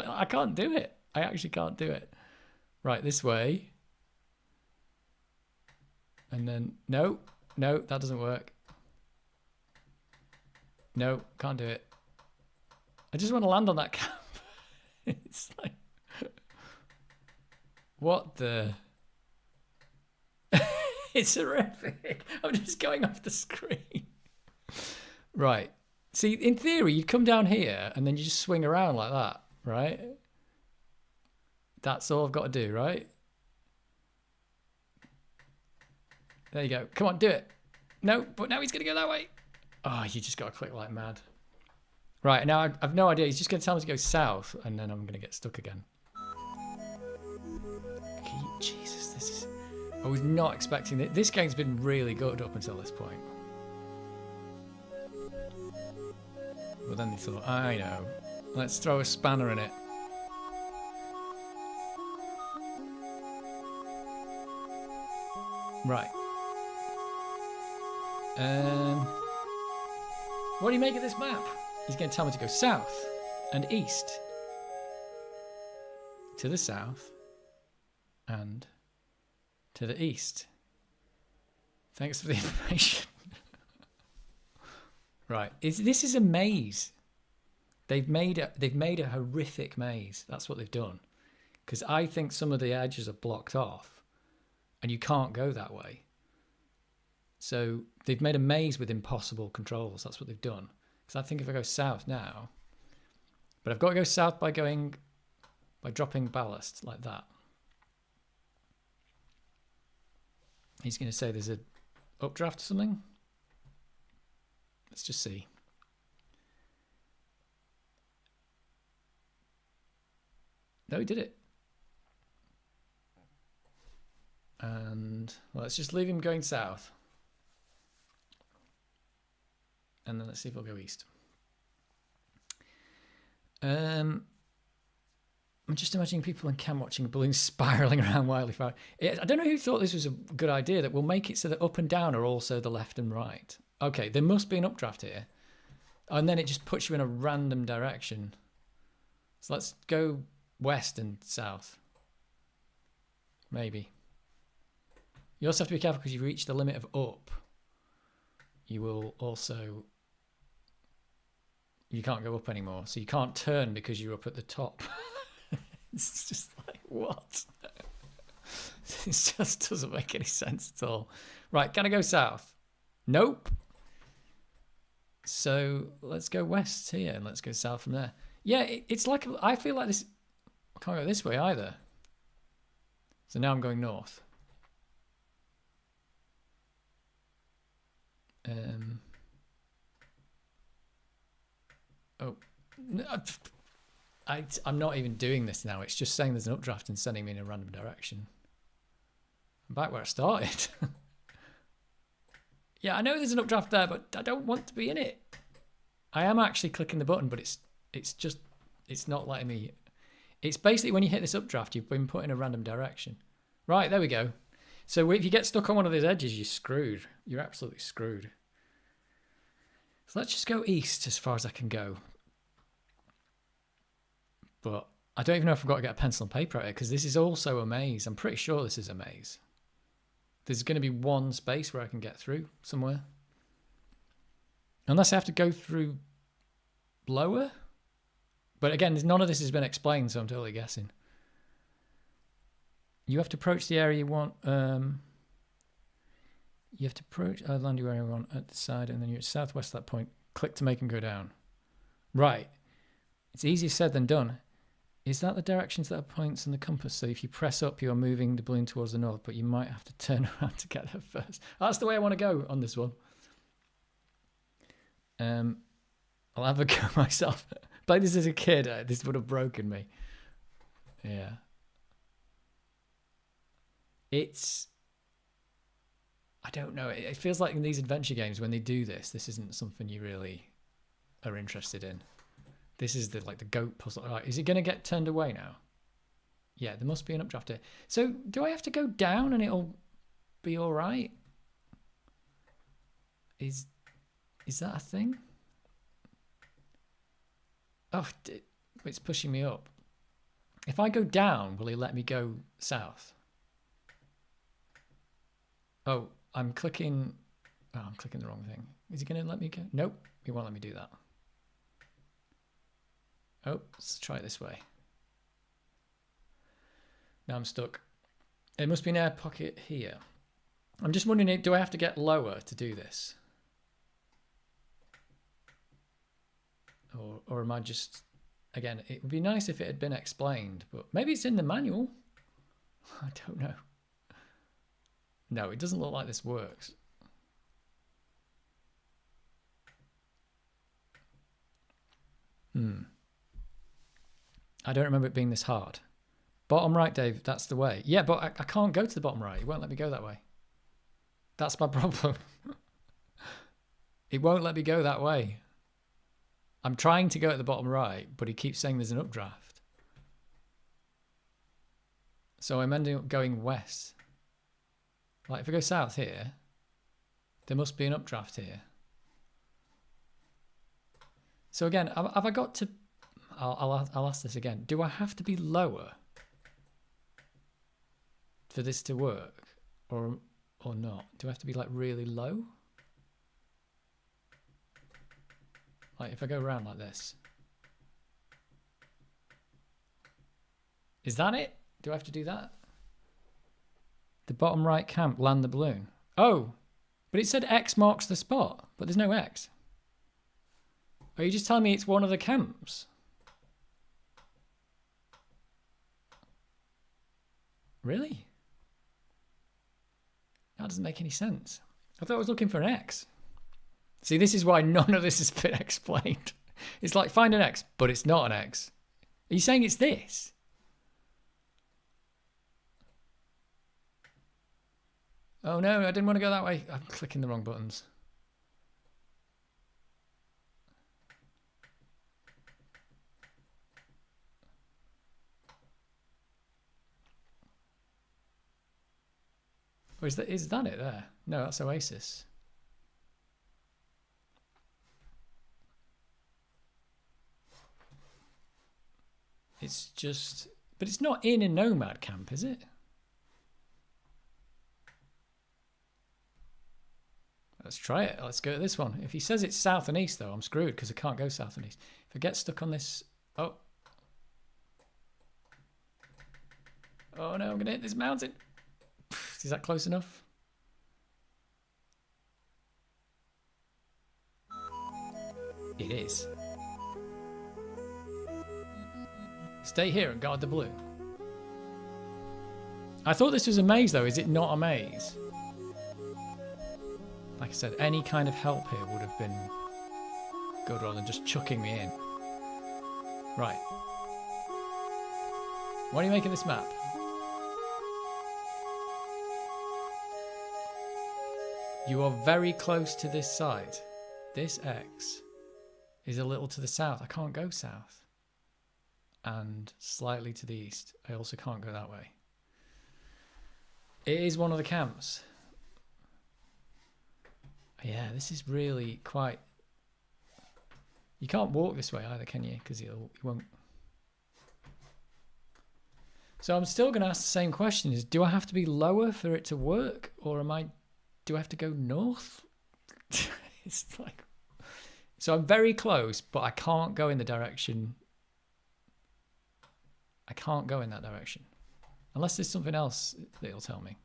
I can't do it. I actually can't do it. Right, this way. And then... No, that doesn't work. No, can't do it. I just want to land on that camp. It's like... What the... It's horrific. I'm just going off the screen. Right. See, in theory, you'd come down here and then you just swing around like that, right? That's all I've got to do, right? There you go. Come on, do it. No, but now he's going to go that way. Oh, you just got to click like mad. Right, now I've no idea. He's just going to tell me to go south and then I'm going to get stuck again. Jesus, this is... I was not expecting it. This game's been really good up until this point. But then they thought, I know, let's throw a spanner in it. Right. What do you make of this map? He's going to tell me to go south and east. To the south and to the east. Thanks for the information. Right, this is a maze. They've made a horrific maze. That's what they've done. Because I think some of the edges are blocked off, and you can't go that way. So they've made a maze with impossible controls. That's what they've done. Because I think if I go south now, but I've got to go south by dropping ballast like that. He's going to say there's a updraft or something. Let's just see. No, he did it. And well, let's just leave him going south. And then let's see if we'll go east. I'm just imagining people in camp watching balloons spiraling around wildly far. I don't know who thought this was a good idea, that we'll make it so that up and down are also the left and right. Okay, there must be an updraft here. And then it just puts you in a random direction. So let's go west and south. Maybe. You also have to be careful because you reach the limit of up. You will also... You can't go up anymore. So you can't turn because you're up at the top. It's just like, what? It just doesn't make any sense at all. Right, can I go south? Nope. So let's go west here and let's go south from there. Yeah, it's like, I feel like this, I can't go this way either. So now I'm going north. Oh, no, I'm not even doing this now. It's just saying there's an updraft and sending me in a random direction. I'm back where I started. Yeah, I know there's an updraft there, but I don't want to be in it. I am actually clicking the button, but it's not letting me. It's basically when you hit this updraft, you've been put in a random direction. Right, there we go. So if you get stuck on one of those edges, you're screwed. You're absolutely screwed. So let's just go east as far as I can go. But I don't even know if I've got to get a pencil and paper out here, because this is also a maze. I'm pretty sure this is a maze. There's going to be one space where I can get through somewhere. Unless I have to go through lower. But again, none of this has been explained, so I'm totally guessing. You have to approach the area you want. You have to approach land your area you want at the side, and then you're at southwest at that point. Click to make them go down. Right. It's easier said than done. Is that the directions that are points on the compass? So if you press up, you are moving the balloon towards the north, but you might have to turn around to get there first. That's the way I want to go on this one. I'll have a go myself. Played this as a kid. This would have broken me. Yeah. I don't know. It feels like in these adventure games, when they do this isn't something you really are interested in. This is the goat puzzle. Right, is it going to get turned away now? Yeah, there must be an updraft here. So do I have to go down and it'll be all right? Is that a thing? Oh, it's pushing me up. If I go down, will he let me go south? Oh, I'm clicking the wrong thing. Is he going to let me go? Nope, he won't let me do that. Oh, let's try it this way. Now I'm stuck. It must be an air pocket here. I'm just wondering, do I have to get lower to do this? Or am I just... Again, it would be nice if it had been explained, but maybe it's in the manual. I don't know. No, it doesn't look like this works. I don't remember it being this hard. Bottom right, Dave, that's the way. Yeah, but I can't go to the bottom right. It won't let me go that way. That's my problem. It won't let me go that way. I'm trying to go at the bottom right, but he keeps saying there's an updraft. So I'm ending up going west. Like, if I go south here, there must be an updraft here. So again, have I got to... I'll ask this again. Do I have to be lower for this to work? Or not? Do I have to be like really low? Like if I go around like this. Is that it? Do I have to do that? The bottom right camp, land the balloon. Oh, but it said X marks the spot, but there's no X. Are you just telling me it's one of the camps? Really? That doesn't make any sense. I thought I was looking for an X. See, this is why none of this has been explained. It's like find an X, but it's not an X. Are you saying it's this? Oh no, I didn't want to go that way. I'm clicking the wrong buttons. Or is that it there? No, that's Oasis. It's just... But it's not in a nomad camp, is it? Let's try it. Let's go to this one. If he says it's south and east, though, I'm screwed because I can't go south and east. If I get stuck on this... Oh. Oh no, I'm going to hit this mountain. Is that close enough? It is. Stay here and guard the balloon. I thought this was a maze, though. Is it not a maze? Like I said, any kind of help here would have been good rather than just chucking me in. Right. What are you making this map? You are very close to this side. This X is a little to the south. I can't go south. And slightly to the east. I also can't go that way. It is one of the camps. Yeah, this is really quite... You can't walk this way either, can you? Because you won't... So I'm still going to ask the same question. Is do I have to be lower for it to work? Or do I have to go north? It's like... So I'm very close, but I can't go in the direction... I can't go in that direction. Unless there's something else that it'll tell me.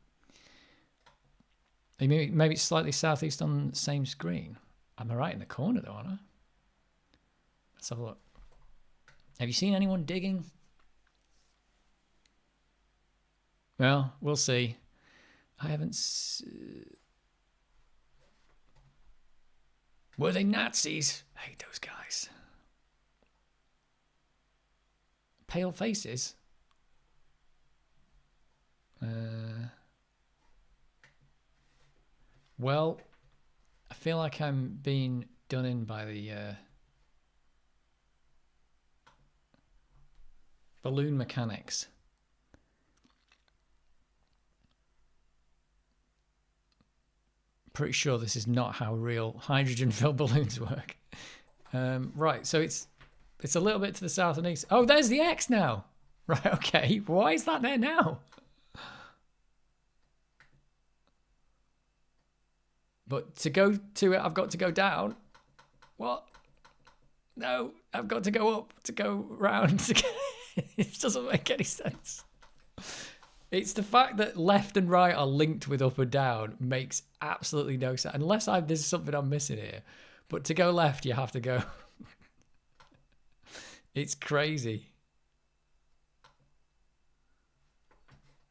Maybe it's slightly southeast on the same screen. Am I right in the corner though, aren't I? Let's have a look. Have you seen anyone digging? Well, we'll see. I haven't... Were they Nazis? I hate those guys. Pale faces? Well, I feel like I'm being done in by the balloon mechanics. Pretty sure this is not how real hydrogen-filled balloons work. Right, so it's a little bit to the south and east. Oh, there's the X now. Right, okay. Why is that there now? But to go to it, I've got to go down. What? No, I've got to go up to go round. It doesn't make any sense. It's the fact that left and right are linked with up and down makes absolutely no sense. Unless there's something I'm missing here. But to go left, you have to go. It's crazy.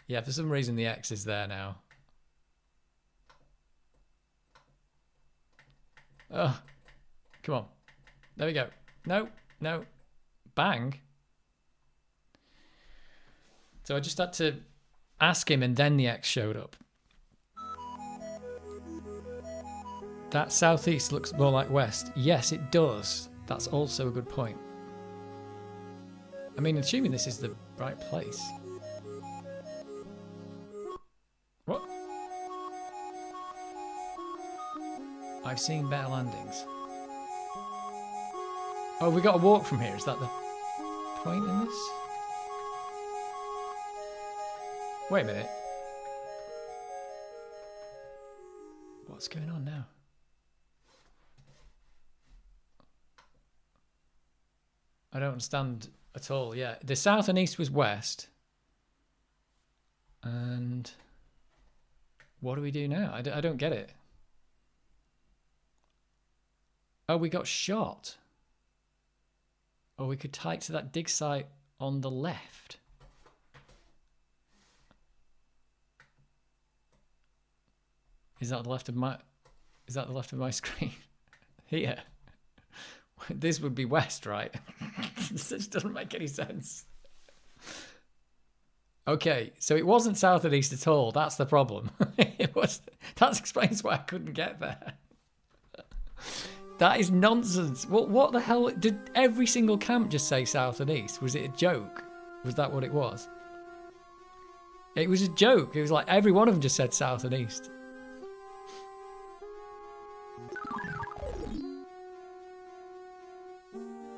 Yeah, for some reason the X is there now. Oh, come on. There we go. No, no. Bang. So I just had to ask him and then the X showed up. That southeast looks more like west. Yes, it does. That's also a good point. I mean, assuming this is the right place. What? I've seen better landings. Oh, we got to walk from here. Is that the point in this? Wait a minute. What's going on now? I don't understand at all. Yeah, the south and east was west. And what do we do now? I don't get it. Oh, we got shot. Or we could tie it to that dig site on the left. Is that the left of my screen? Here. This would be west, right? This just doesn't make any sense. Okay, so it wasn't south and east at all. That's the problem. That explains why I couldn't get there. That is nonsense. What the hell? Did every single camp just say south and east? Was it a joke? Was that what it was? It was a joke. It was like every one of them just said south and east.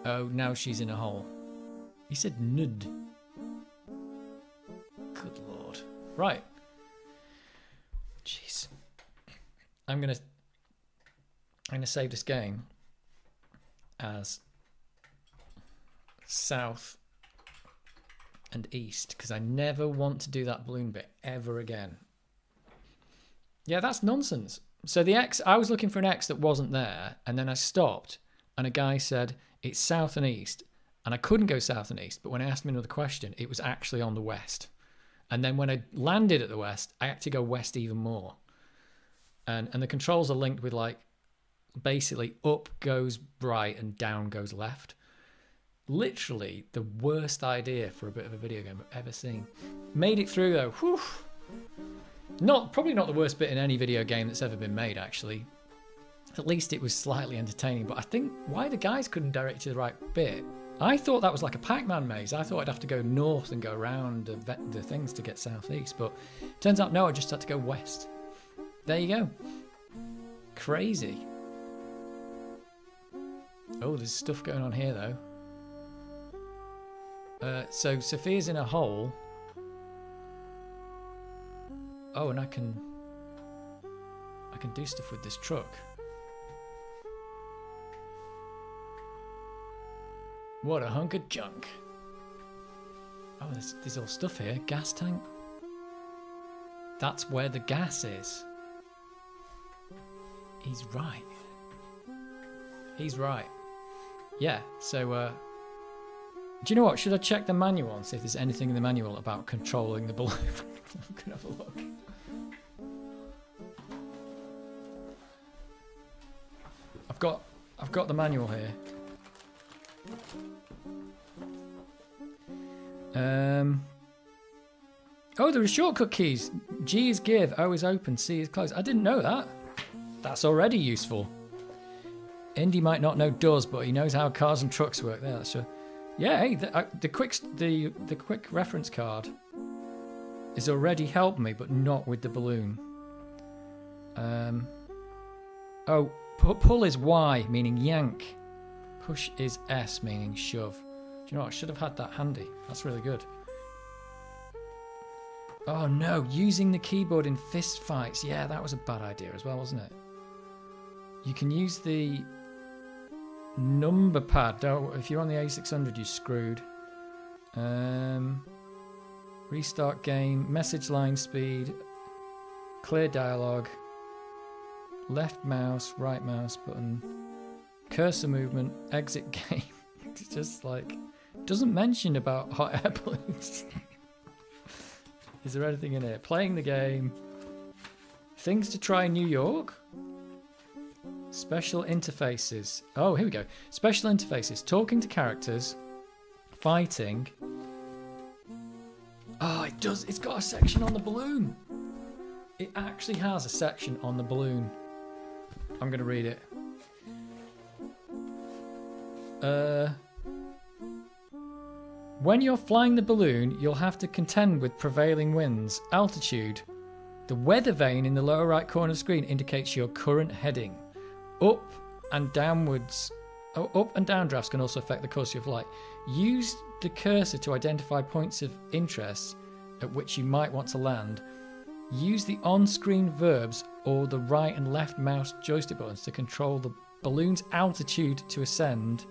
Oh, now she's in a hole. He said nud. Good lord. Right. Jeez. I'm gonna save this game as south and east because I never want to do that balloon bit ever again. Yeah, that's nonsense. So the X, I was looking for an X that wasn't there, and then I stopped, and a guy said it's south and east, and I couldn't go south and east, but when I asked him another question, it was actually on the west. And then when I landed at the west, I had to go west even more. And the controls are linked with like, basically up goes right and down goes left. Literally the worst idea for a bit of a video game I've ever seen. Made it through though. Whew. Probably not the worst bit in any video game that's ever been made actually. At least it was slightly entertaining, but I think why the guys couldn't direct you to the right bit. I thought that was like a Pac-Man maze. I thought I'd have to go north and go around the things to get southeast, but turns out no, I just had to go west. There you go. Crazy. Oh, there's stuff going on here though. So Sophia's in a hole. Oh, and I can do stuff with this truck. What a hunk of junk. Oh, there's all stuff here. Gas tank. That's where the gas is. He's right. He's right. Yeah, so, do you know what? Should I check the manual and see if there's anything in the manual about controlling the balloon? I'm going to have a look. I've got the manual here. Oh, there are shortcut keys. G is give, O is open, C is close. I didn't know that. That's already useful. Indy might not know does, but he knows how cars and trucks work. There, that's true. Yeah, hey, the quick reference card has already helped me, but not with the balloon. Oh, pull is Y, meaning yank. Push is S, meaning shove. Do you know what? I should have had that handy. That's really good. Oh no, using the keyboard in fist fights. Yeah, that was a bad idea as well, wasn't it? You can use the number pad. If you're on the A600, you're screwed. Restart game, message line speed, clear dialogue, left mouse, right mouse button, cursor movement, exit game. It's just like, doesn't mention about hot air balloons. Is there anything in here? Playing the game. Things to try in New York. Special interfaces. Oh, here we go. Special interfaces. Talking to characters. Fighting. Oh, it does. It's got a section on the balloon. It actually has a section on the balloon. I'm going to read it. When you're flying the balloon, you'll have to contend with prevailing winds, altitude. The weather vane in the lower right corner of the screen indicates your current heading. Up and downwards. Oh, up and down drafts can also affect the course of your flight. Use the cursor to identify points of interest at which you might want to land. Use the on-screen verbs or the right and left mouse joystick buttons to control the balloon's altitude to ascend,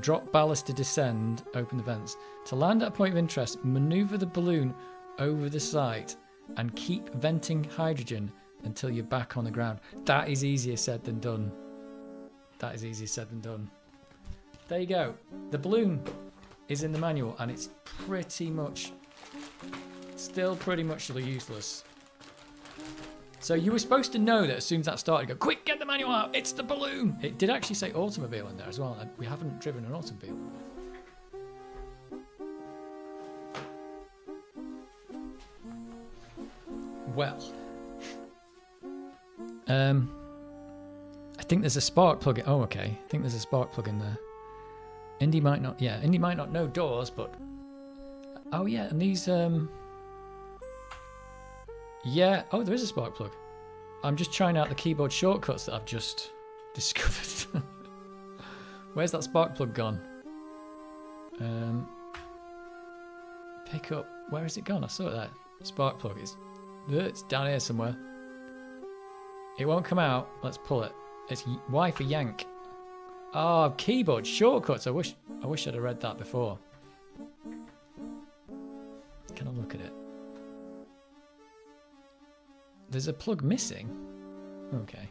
drop ballast to descend, open the vents. To land at a point of interest, maneuver the balloon over the site and keep venting hydrogen until you're back on the ground. That is easier said than done. That is easier said than done. There you go. The balloon is in the manual and it's pretty much, still pretty much useless. So you were supposed to know that as soon as that started, go, quick, get the manual out, it's the balloon. It did actually say automobile in there as well, and we haven't driven an automobile. Well, I think there's a spark plug. Oh, okay. I think there's a spark plug in there. Indy might not. Yeah, Indy might not know doors, but oh yeah, and these yeah. Oh, there is a spark plug. I'm just trying out the keyboard shortcuts that I've just discovered. Where's that spark plug gone? Pick up. Where is it gone? I saw it there. Spark plug. It's down here somewhere. It won't come out. Let's pull it. It's Y for yank. Oh, keyboard shortcuts. I wish I'd have read that before. Can I look at it? There's a plug missing. Okay.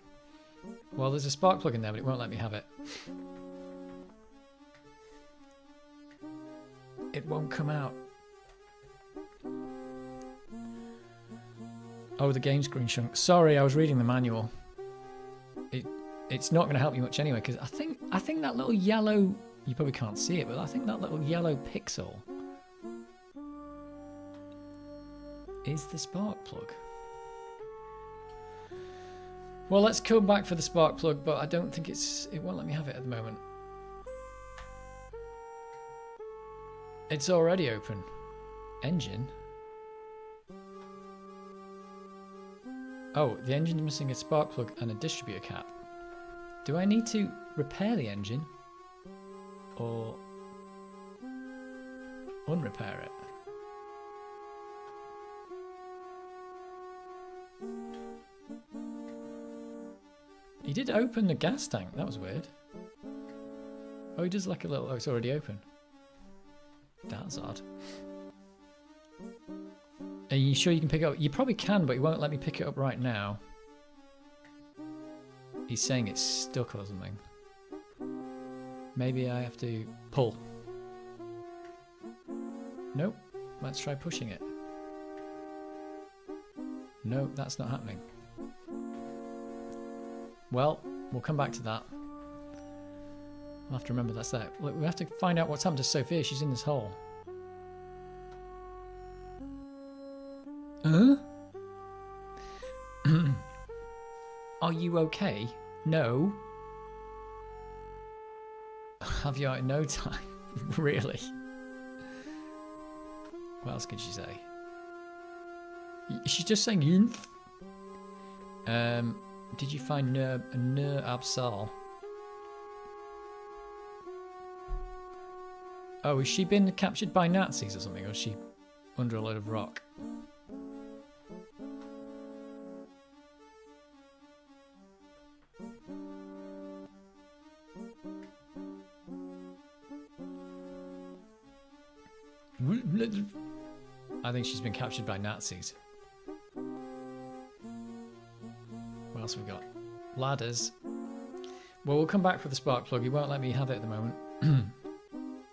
Well, there's a spark plug in there, but it won't let me have it. It won't come out. Oh, the game screen shrunk. Sorry, I was reading the manual. It's not going to help you much anyway, because I think that little yellow, you probably can't see it, but I think that little yellow pixel is the spark plug. Well, let's come back for the spark plug, but I don't think it won't let me have it at the moment. It's already open. Engine. Oh, the engine's missing a spark plug and a distributor cap. Do I need to repair the engine or unrepair it? He did open the gas tank. That was weird. Oh, he does like a little... Oh, it's already open. That's odd. Are you sure you can pick it up? You probably can, but he won't let me pick it up right now. He's saying it's stuck or something. Maybe I have to pull. Nope. Let's try pushing it. No, that's not happening. Well, we'll come back to that. I'll have to remember that's there. Look, we have to find out what's happened to Sophia. She's in this hole. Huh? Are you okay? No. Have you out in no time? Really? What else can she say? She's just saying yinth. Did you find Nur Absal? Oh, has she been captured by Nazis or something? Or is she under a load of rock? I think she's been captured by Nazis. What else have we got? Ladders. Well, we'll come back for the spark plug. He won't let me have it at the moment.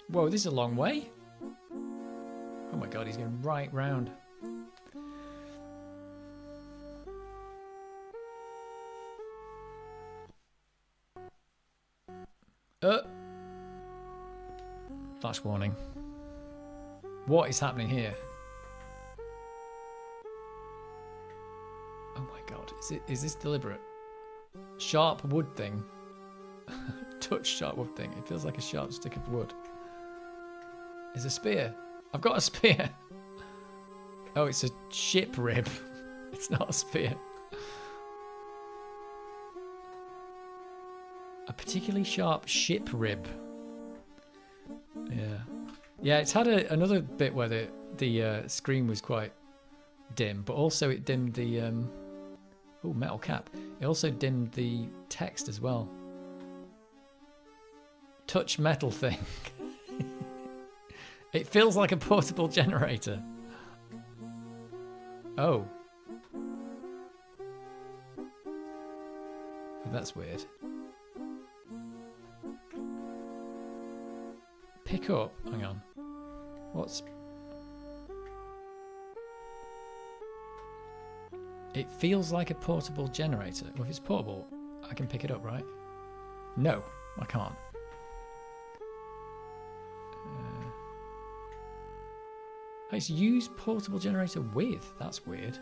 Whoa, this is a long way. Oh my god, he's going right round. Flash warning. What is happening here? Oh my god, is this deliberate? Sharp wood thing. Touch sharp wood thing. It feels like a sharp stick of wood. It's a spear. I've got a spear. Oh, it's a ship rib. It's not a spear. A particularly sharp ship rib. Yeah. Yeah, it's had another bit where the screen was quite dim, but also it dimmed the metal cap. It also dimmed the text as well. Touch metal thing. It feels like a portable generator. Oh. That's weird. Pick up. Hang on. What's... It feels like a portable generator. Well, if it's portable, I can pick it up, right? No, I can't. It's use portable generator with. That's weird.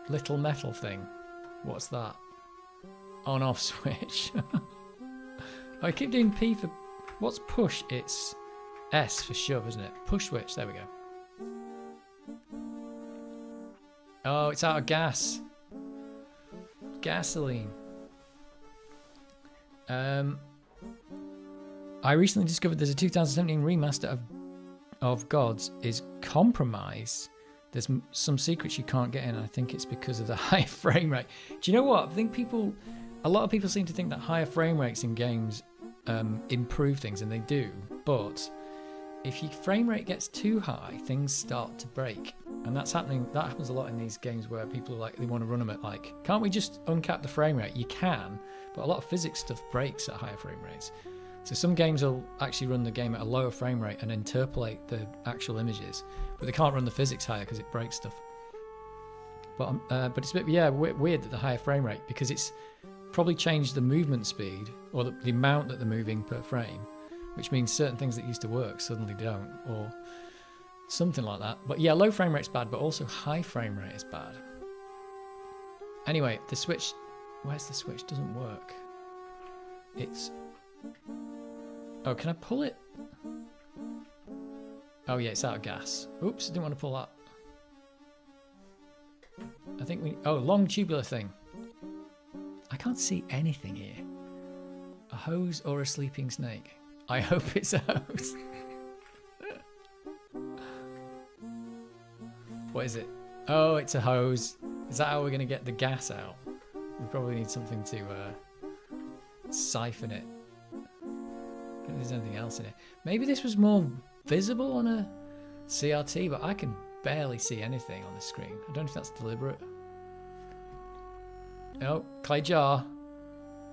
Little metal thing. What's that? On off switch. I keep doing P for... What's push? It's S for shove, isn't it? Push switch. There we go. Oh, it's out of gas. Gasoline. I recently discovered there's a 2017 remaster of Gods is compromised. There's some secrets you can't get in. I think it's because of the high frame rate. Do you know what? I think a lot of people seem to think that higher frame rates in games improve things, and they do. But if your frame rate gets too high, things start to break, and that's happening. That happens a lot in these games where people are like, they want to run them at like, can't we just uncap the frame rate? You can, but a lot of physics stuff breaks at higher frame rates. So some games will actually run the game at a lower frame rate and interpolate the actual images, but they can't run the physics higher because it breaks stuff. But it's a bit weird that the higher frame rate, because it's probably changed the movement speed or the amount that they're moving per frame, which means certain things that used to work suddenly don't, or something like that. But yeah, low frame rate's bad, but also high frame rate is bad. Anyway, the switch, where's the switch? Doesn't work. It's... Oh, can I pull it? Oh yeah, it's out of gas. Oops, I didn't want to pull that. I think we... Oh, long tubular thing. I can't see anything here. A hose or a sleeping snake? I hope it's a hose. What is it? Oh, it's a hose. Is that how we're going to get the gas out? We probably need something to siphon it. I don't think there's anything else in it. Maybe this was more visible on a CRT, but I can barely see anything on the screen. I don't know if that's deliberate. Oh, clay jar.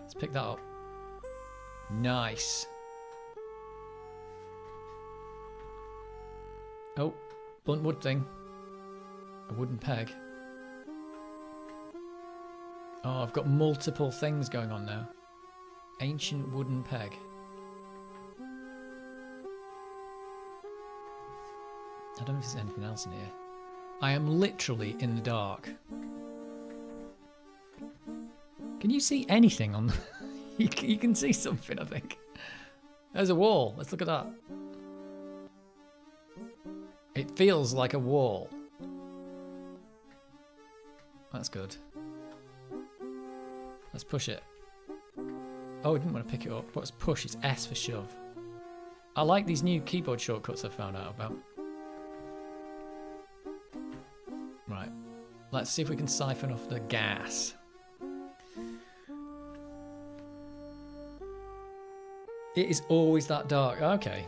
Let's pick that up. Nice. Oh, blunt wood thing. A wooden peg. Oh, I've got multiple things going on now. Ancient wooden peg. I don't know if there's anything else in here. I am literally in the dark. Can you see anything on the... you can see something, I think. There's a wall. Let's look at that. It feels like a wall. That's good. Let's push it. Oh, I didn't want to pick it up. What's push? It's S for shove. I like these new keyboard shortcuts I found out about. Right. Let's see if we can siphon off the gas. It is always that dark. Okay.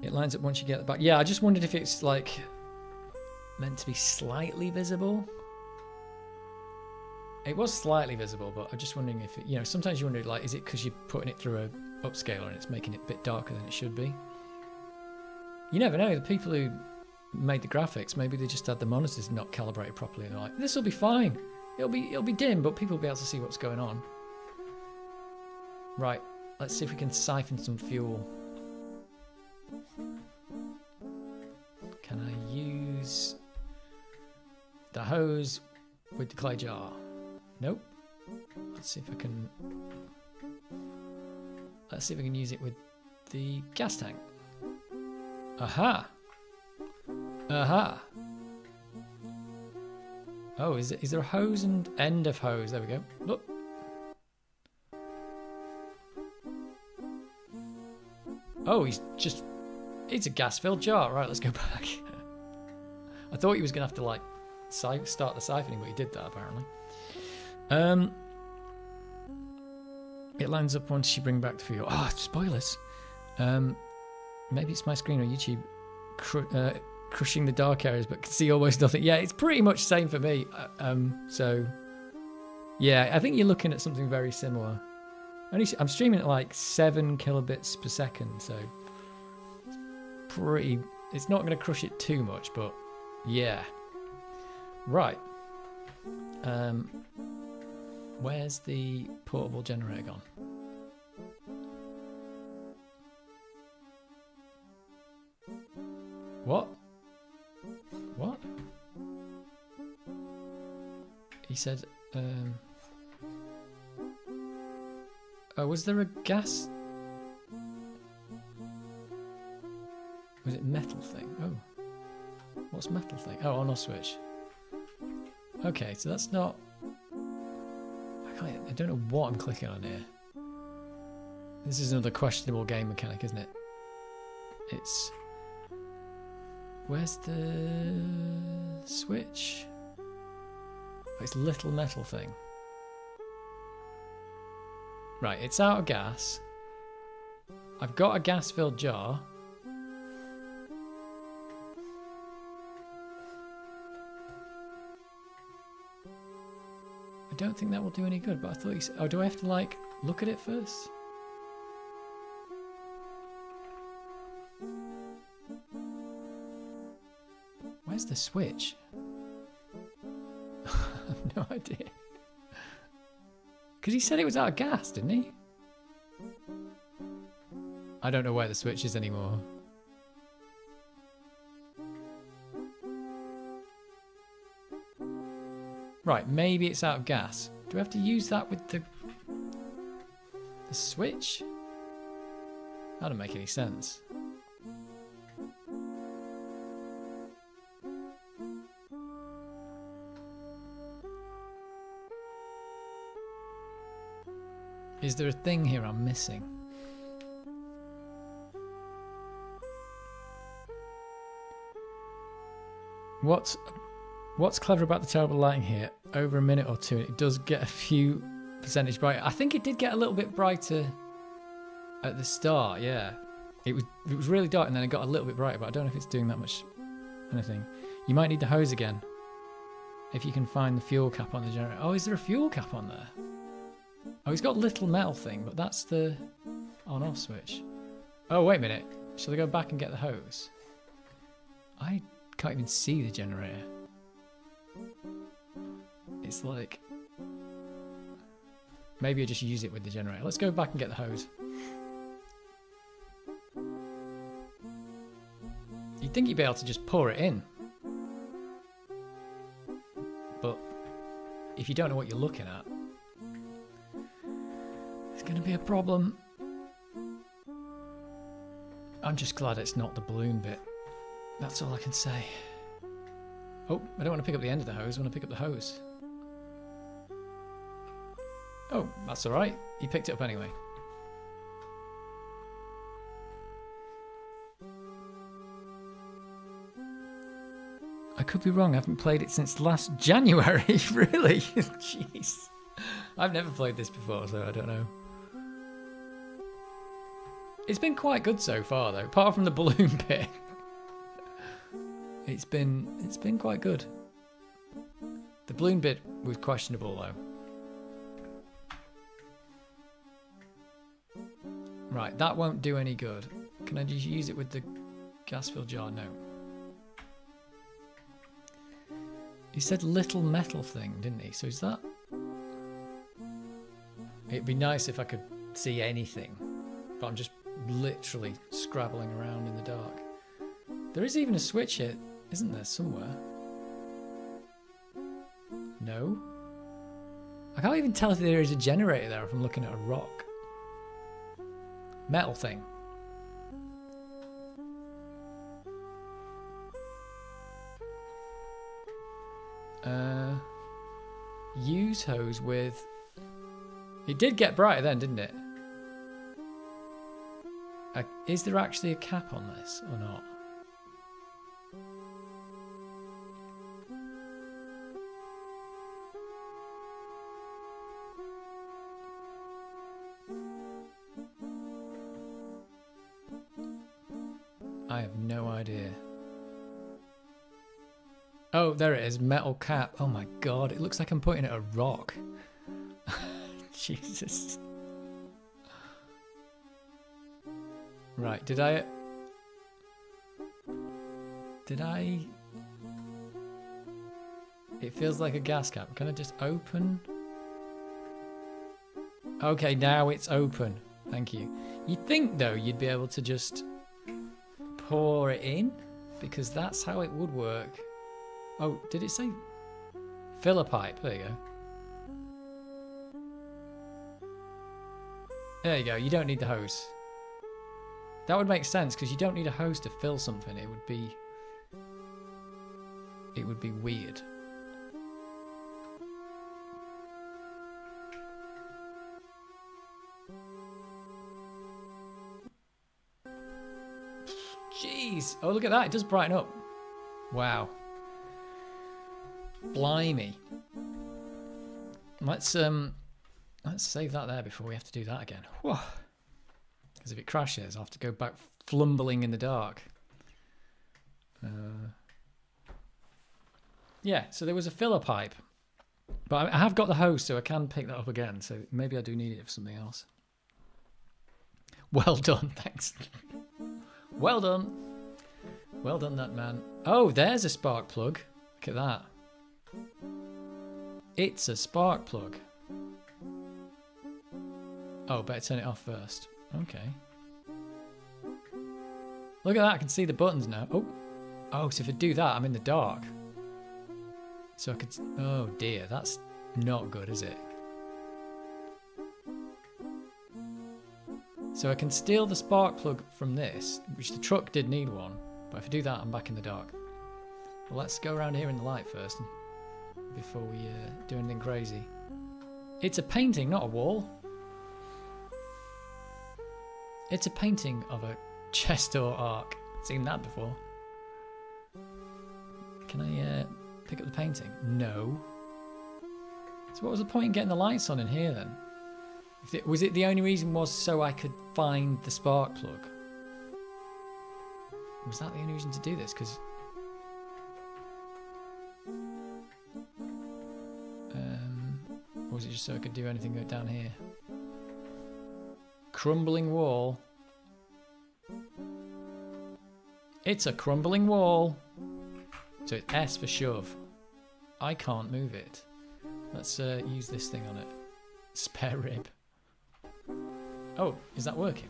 It lines up once you get the back. Yeah, I just wondered if it's like meant to be slightly visible. It was slightly visible, but I'm just wondering if it, you know, sometimes you wonder, like, is it because you're putting it through a upscaler and it's making it a bit darker than it should be? You never know. The people who made the graphics, maybe they just had the monitors not calibrated properly and they're like, this will be fine. It'll be dim, but people will be able to see what's going on. Right, let's see if we can siphon some fuel. Can I use the hose with the clay jar? Nope. Let's see if I can... Let's see if I can use it with the gas tank. Aha! Aha! Oh, is there a hose and end of hose? There we go. Look. Oh, he's just It's a gas-filled jar. Right, let's go back. I thought he was going to have to, like, start the siphoning, but he did that, apparently. It lines up once you bring back the fuel. Oh, spoilers. Maybe it's my screen or YouTube crushing the dark areas, but can see almost nothing. Yeah, it's pretty much the same for me. So, yeah, I think you're looking at something very similar. I'm streaming at like 7 kilobits per second, so it's pretty. It's not going to crush it too much, but yeah. Right. Where's the portable generator gone? What? What? He said, oh, was there a gas? Was it metal thing? Oh. What's metal thing? Oh, on off switch. Okay, so that's not... I don't know what I'm clicking on here. This is another questionable game mechanic, isn't it? It's... Where's the switch? Oh, it's little metal thing. Right, it's out of gas. I've got a gas-filled jar. I don't think that will do any good, but I thought you said... Oh, do I have to, like, look at it first? Where's the switch? I have no idea. Because he said it was out of gas, didn't he? I don't know where the switch is anymore. Right, maybe it's out of gas. Do we have to use that with the switch? That doesn't make any sense. Is there a thing here I'm missing? What's clever about the terrible lighting here? Over a minute or two, it does get a few percentage brighter. I think it did get a little bit brighter at the start. Yeah, it was really dark, and then it got a little bit brighter. But I don't know if it's doing that much anything. You might need the hose again if you can find the fuel cap on the generator. Oh, is there a fuel cap on there? Oh, he's got a little metal thing, but that's the on-off switch. Oh, wait a minute. Shall I go back and get the hose? I can't even see the generator. It's like... Maybe I just use it with the generator. Let's go back and get the hose. You'd think you'd be able to just pour it in. But if you don't know what you're looking at, it's going to be a problem. I'm just glad it's not the balloon bit. That's all I can say. Oh, I don't want to pick up the end of the hose. I want to pick up the hose. Oh, that's alright. He picked it up anyway. I could be wrong. I haven't played it since last January. Really? Jeez. I've never played this before, so I don't know. It's been quite good so far, though. Apart from the balloon bit. It's been quite good. The balloon bit was questionable, though. Right, that won't do any good. Can I just use it with the gas-filled jar? No. He said little metal thing, didn't he? So is that... It'd be nice if I could see anything. But I'm just literally scrabbling around in the dark. There is even a switch here, isn't there, somewhere? No? I can't even tell if there is a generator there if I'm looking at a rock. Metal thing. Use hose with... It did get brighter then, didn't it? Is there actually a cap on this or not? I have no idea. Oh, there it is. Metal cap. Oh my god. It looks like I'm pointing at a rock. Jesus. Right. Did I... It feels like a gas cap. Can I just open? Okay, now it's open. Thank you. You'd think, though, you'd be able to just pour it in, because that's how it would work. Oh, did it say filler pipe? There you go. There you go. You don't need the hose. That would make sense, because you don't need a hose to fill something. It would be weird. Jeez. Oh, look at that. It does brighten up. Wow. Blimey. Let's save that there before we have to do that again. Because if it crashes, I'll have to go back flumbling in the dark. Yeah, so there was a filler pipe. But I have got the hose, so I can pick that up again. So maybe I do need it for something else. Well done, thanks. Well done. Well done, that man. Oh, there's a spark plug. Look at that. It's a spark plug. Oh, better turn it off first. Okay. Look at that, I can see the buttons now. Oh. Oh, so if I do that, I'm in the dark. So I could... Oh dear, that's not good, is it? So I can steal the spark plug from this, which the truck did need one. But if I do that, I'm back in the dark. Well, let's go around here in the light first, before we do anything crazy. It's a painting, not a wall. It's a painting of a chest or arc. Seen that before. Can I pick up the painting? No. So what was the point in getting the lights on in here then? Was it the only reason was so I could find the spark plug? Was that the only reason to do this? Because... or was it just so I could do anything down here? Crumbling wall. It's a crumbling wall. So it's S for shove. I can't move it. Let's use this thing on it. Spare rib. Oh, is that working?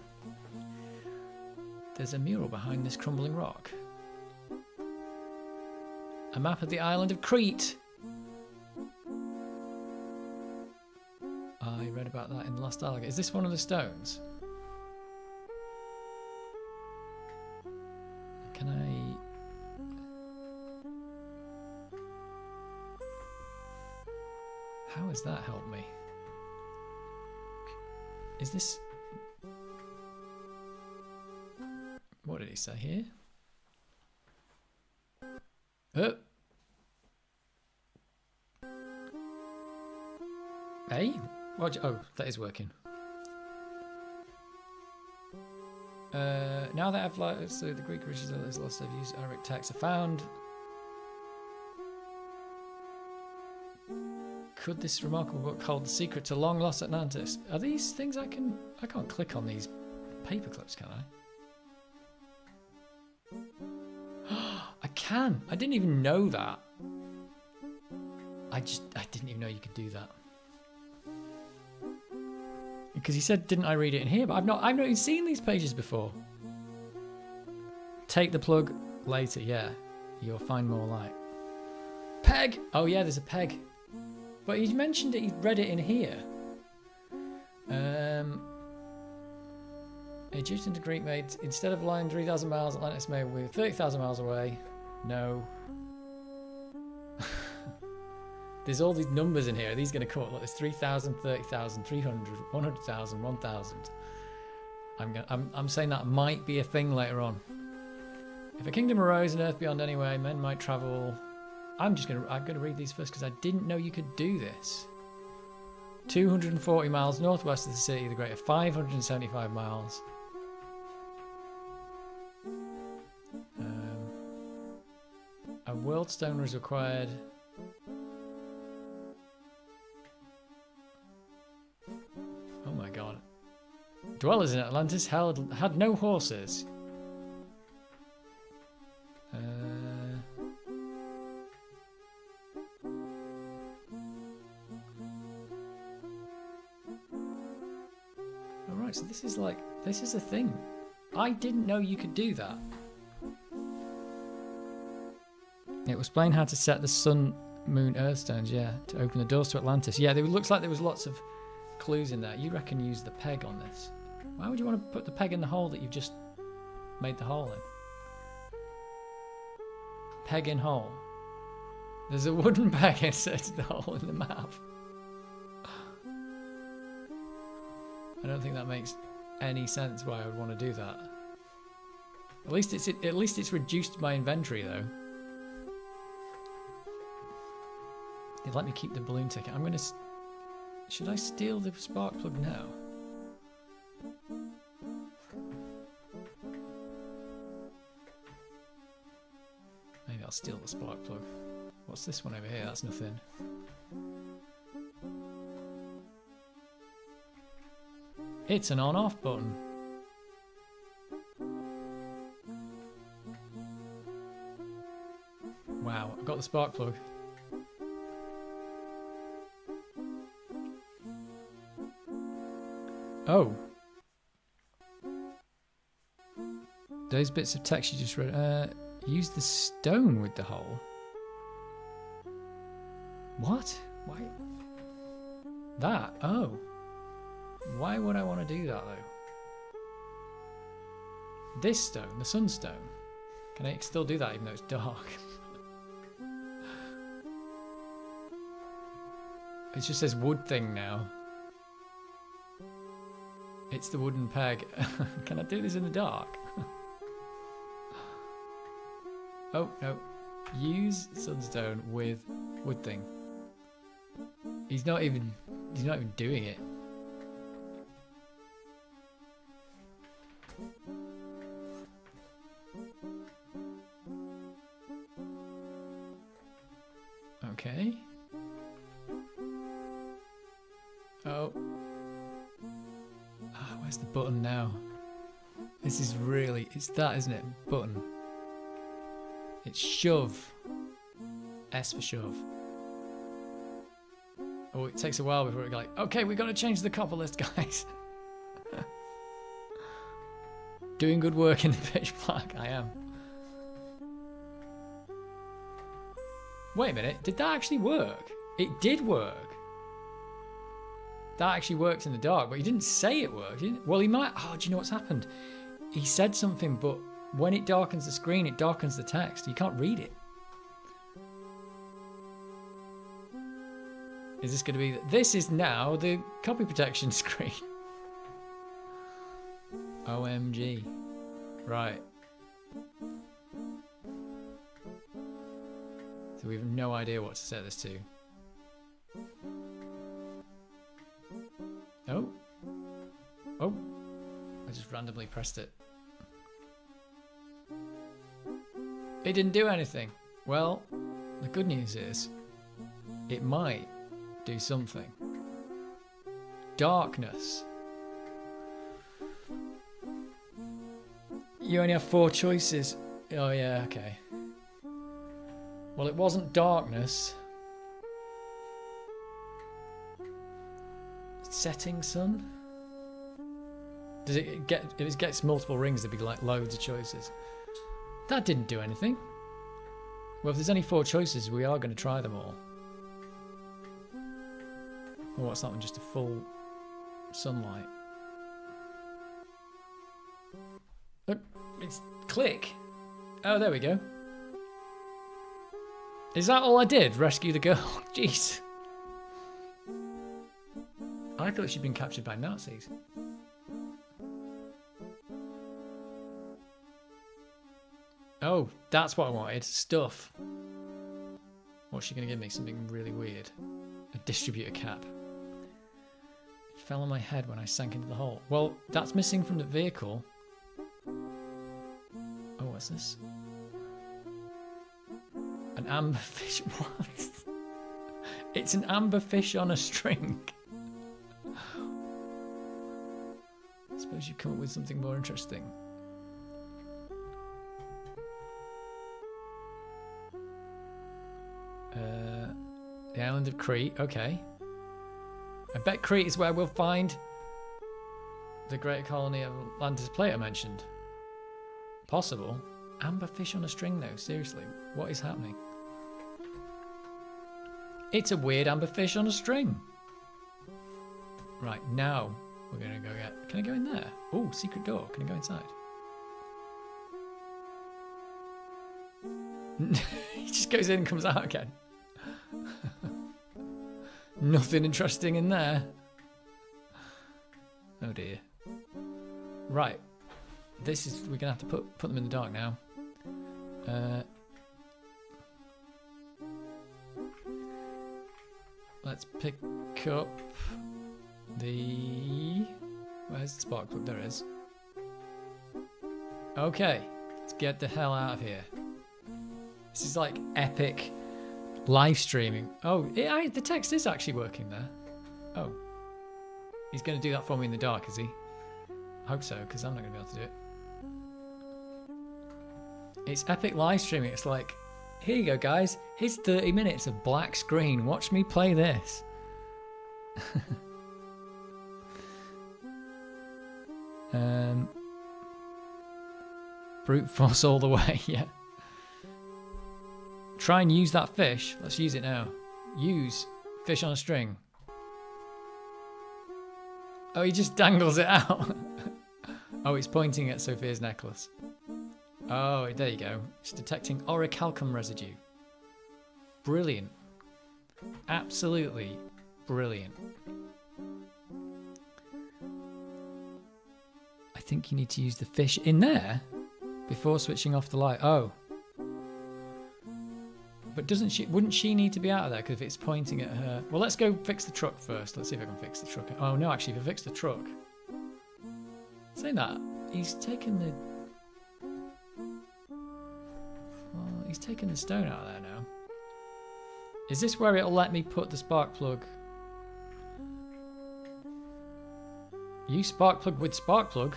There's a mural behind this crumbling rock. A map of the island of Crete. I read about that in the Lost Alligator. Is this one of the stones? Can I... How has that helped me? Is this... What did he say here? Oh! Hey? What? Oh, that is working. Now that I've learned, so the Greek original is lost, I've used Arabic text. I found. Could this remarkable book hold the secret to long lost Atlantis? Are these things I can't click on these paper clips, can I? I can. I didn't even know that. I didn't even know you could do that. Because he said, didn't I read it in here? But I've not even seen these pages before. Take the plug later, yeah. You'll find more light. Peg! Oh yeah, there's a peg. But he mentioned it, he read it in here. Egyptian to Greek made, instead of lying 3,000 miles, Atlantis made with 30,000 miles away. No. There's all these numbers in here. Are these going to come up? Look, there's 3,000, 30,000, 300, 100,000, 1,000. I'm saying that might be a thing later on. If a kingdom arose in Earth beyond anyway, men might travel. I'm gonna read these first because I didn't know you could do this. 240 miles northwest of the city, the greater 575 miles. A world stone was required. Oh my god. Dwellers in Atlantis had no horses. Alright, so this is a thing. I didn't know you could do that. It was explain how to set the sun, moon, earth stones, yeah, to open the doors to Atlantis. Yeah, it looks like there was lots of clues in there. You reckon use the peg on this. Why would you want to put the peg in the hole that you've just made the hole in? Peg in hole. There's a wooden peg inserted the hole in the map. I don't think that makes any sense why I would want to do that. At least it's reduced my inventory though. It let me keep the balloon ticket. I'm gonna. Should I steal the spark plug now? Maybe I'll steal the spark plug. What's this one over here? That's nothing. It's an on-off button. Wow, I got the spark plug. Oh. Those bits of text you just read. Use the stone with the hole. What? Why? That? Oh. Why would I want to do that though? This stone, the sunstone. Can I still do that even though it's dark? It just says wood thing now. It's the wooden peg. Can I do this in the dark? Oh, no. Use sunstone with wood thing. He's not even doing it. Okay. Oh. Ah, where's the button now? This is really... It's that, isn't it? Button. It's shove. S for shove. Oh, it takes a while before it like, okay, we've got to change the copper list, guys. Doing good work in the pitch black. I am. Wait a minute. Did that actually work? It did work. That actually works in the dark, but he didn't say it worked. Well, he might... Oh, do you know what's happened? He said something, but when it darkens the screen, it darkens the text. You can't read it. Is this going to be... This is now the copy protection screen. OMG. Right. So we have no idea what to set this to. Oh. Oh. I just randomly pressed it. It didn't do anything. Well, the good news is it might do something. Darkness. You only have 4 choices. Oh yeah, okay. Well, it wasn't darkness. Setting sun? Does it get... If it gets multiple rings, there'd be like loads of choices. That didn't do anything. Well, if there's only 4 choices, we are going to try them all. Oh, what's that one? Just a full sunlight. Look, it's click. Oh, there we go. Is that all I did? Rescue the girl? Jeez. I thought she'd been captured by Nazis. Oh, that's what I wanted. Stuff. What's she going to give me? Something really weird. A distributor cap. It fell on my head when I sank into the hole. Well, that's missing from the vehicle. Oh, what's this? An amber fish. What? It's an amber fish on a string. I suppose you come up with something more interesting. The island of Crete. Okay. I bet Crete is where we'll find the great colony of Atlantis plate I mentioned. Possible. Amber fish on a string though. Seriously. What is happening? It's a weird amber fish on a string. Right, now we're going to go get... Can I go in there? Oh, secret door. Can I go inside? He just goes in and comes out again. Nothing interesting in there. Oh dear. Right. This is... We're going to have to put them in the dark now. Let's pick up the... Where's the spark plug? There it is. Okay. Let's get the hell out of here. This is like epic live streaming. Oh, the text is actually working there. Oh. He's going to do that for me in the dark, is he? I hope so, because I'm not going to be able to do it. It's epic live streaming. It's like, here you go, guys. Here's 30 minutes of black screen. Watch me play this. Brute force all the way, yeah. Try and use that fish. Let's use it now. Use fish on a string. Oh, he just dangles it out. Oh, it's pointing at Sophia's necklace. Oh, there you go. It's detecting orichalcum residue. Brilliant. Absolutely brilliant. I think you need to use the fish in there before switching off the light. Oh. But wouldn't she need to be out of there? Because if it's pointing at her... Well, let's go fix the truck first. Let's see if I can fix the truck. Oh, no, actually, if I fix the truck... Saying that, he's taken the... Well, he's taken the stone out of there now. Is this where it'll let me put the spark plug? Use spark plug with spark plug?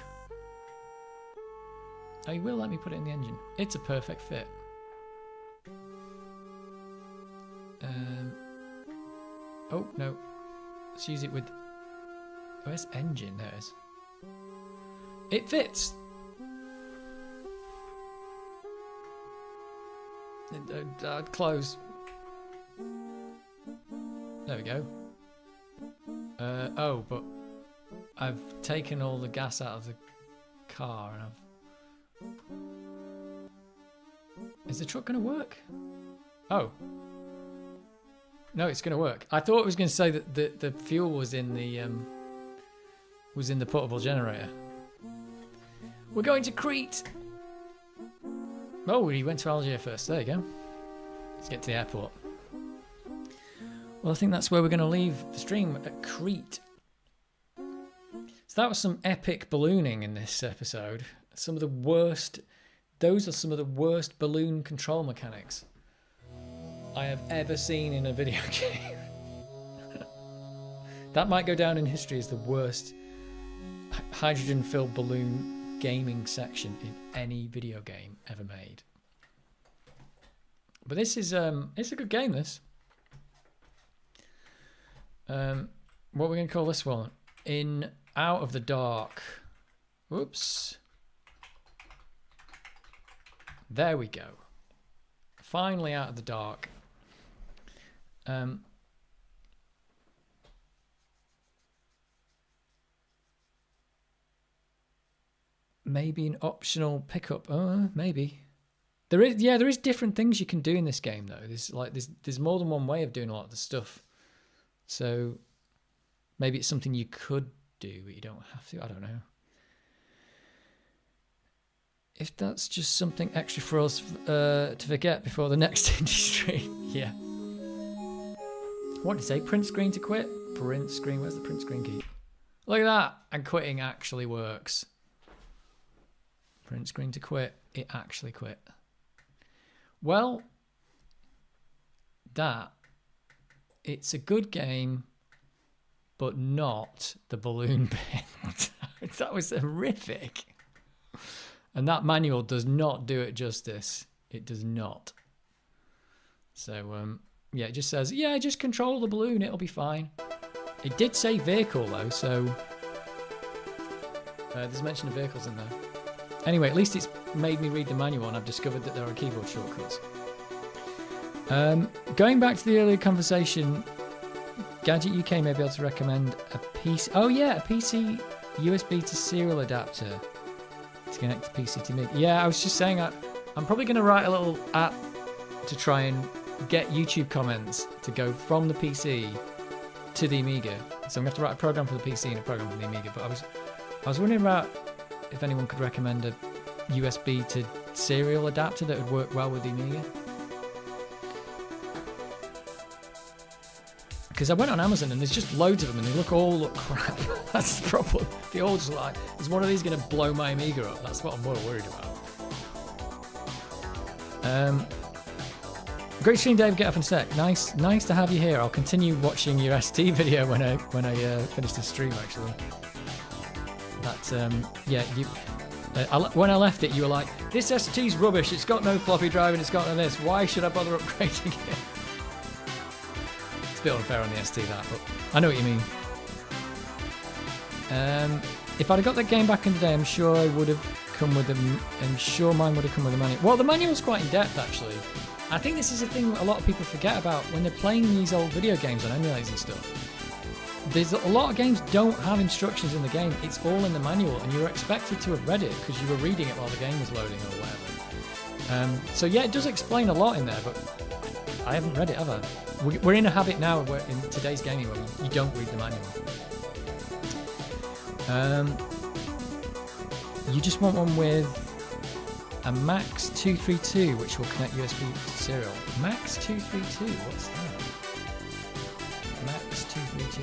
Oh, he will let me put it in the engine. It's a perfect fit. Oh, no. Let's use it with... Where's engine? There it is. It fits! Close. There we go. Oh, but I've taken all the gas out of the car and I've... Is the truck going to work? Oh. No, it's going to work. I thought it was going to say that the fuel was in the portable generator. We're going to Crete. Oh, we went to Algiers first. There you go. Let's get to the airport. Well, I think that's where we're going to leave the stream, at Crete. So that was some epic ballooning in this episode. Some of the worst... Those are some of the worst balloon control mechanics I have ever seen in a video game. That might go down in history as the worst hydrogen-filled balloon gaming section in any video game ever made. But this is it's a good game, this. What are we going to call this one? In Out of the Dark. Whoops. There we go. Finally out of the dark. Maybe an optional pickup. Maybe. There is different things you can do in this game though. There's more than one way of doing a lot of the stuff. So maybe it's something you could do, but you don't have to. I don't know. if that's just something extra for us to forget before the next indie stream. Yeah. What did it say? Print screen to quit? Print screen. Where's the print screen key? Look at that. And quitting actually works. Print screen to quit. It actually quit. Well, it's a good game, but not the balloon bit. That was horrific. And that manual does not do it justice. It does not. So, yeah, it just says, yeah, just control the balloon. It'll be fine. It did say vehicle, though, so there's mention of vehicles in there. Anyway, at least it's made me read the manual, and I've discovered that there are keyboard shortcuts. Going back to the earlier conversation, Gadget UK may be able to recommend a PC. Oh yeah, a PC USB to serial adapter to connect to PC to Amiga. Yeah, I was just saying I'm probably going to write a little app to try and get YouTube comments to go from the PC to the Amiga. So I'm going to have to write a program for the PC and a program for the Amiga. But I was wondering about if anyone could recommend a USB to serial adapter that would work well with the Amiga. Because I went on Amazon and there's just loads of them and they all look crap. That's the problem. They all just like, is one of these going to blow my Amiga up? That's what I'm more worried about. Great stream, Dave. Get up in a sec. Nice to have you here. I'll continue watching your ST video when I finish the stream. Actually, yeah. When I left it, you were like, "This ST's rubbish. It's got no floppy drive and it's got no this. Why should I bother upgrading it?" It's a bit unfair on the ST that, but I know what you mean. If I'd have got that game back in the day, I'm sure I would have come with them. I'm sure mine would have come with a manual. Well, the manual's quite in depth actually. I think this is a thing a lot of people forget about when they're playing these old video games on emulators and stuff. There's a lot of games don't have instructions in the game. It's all in the manual, and you're expected to have read it because you were reading it while the game was loading or whatever. So yeah, it does explain a lot in there, but I haven't read it, have I? We're in a habit now where in today's gaming where you don't read the manual. You just want one with a Max 232, which will connect USB to serial. Max 232, what's that? Max 232.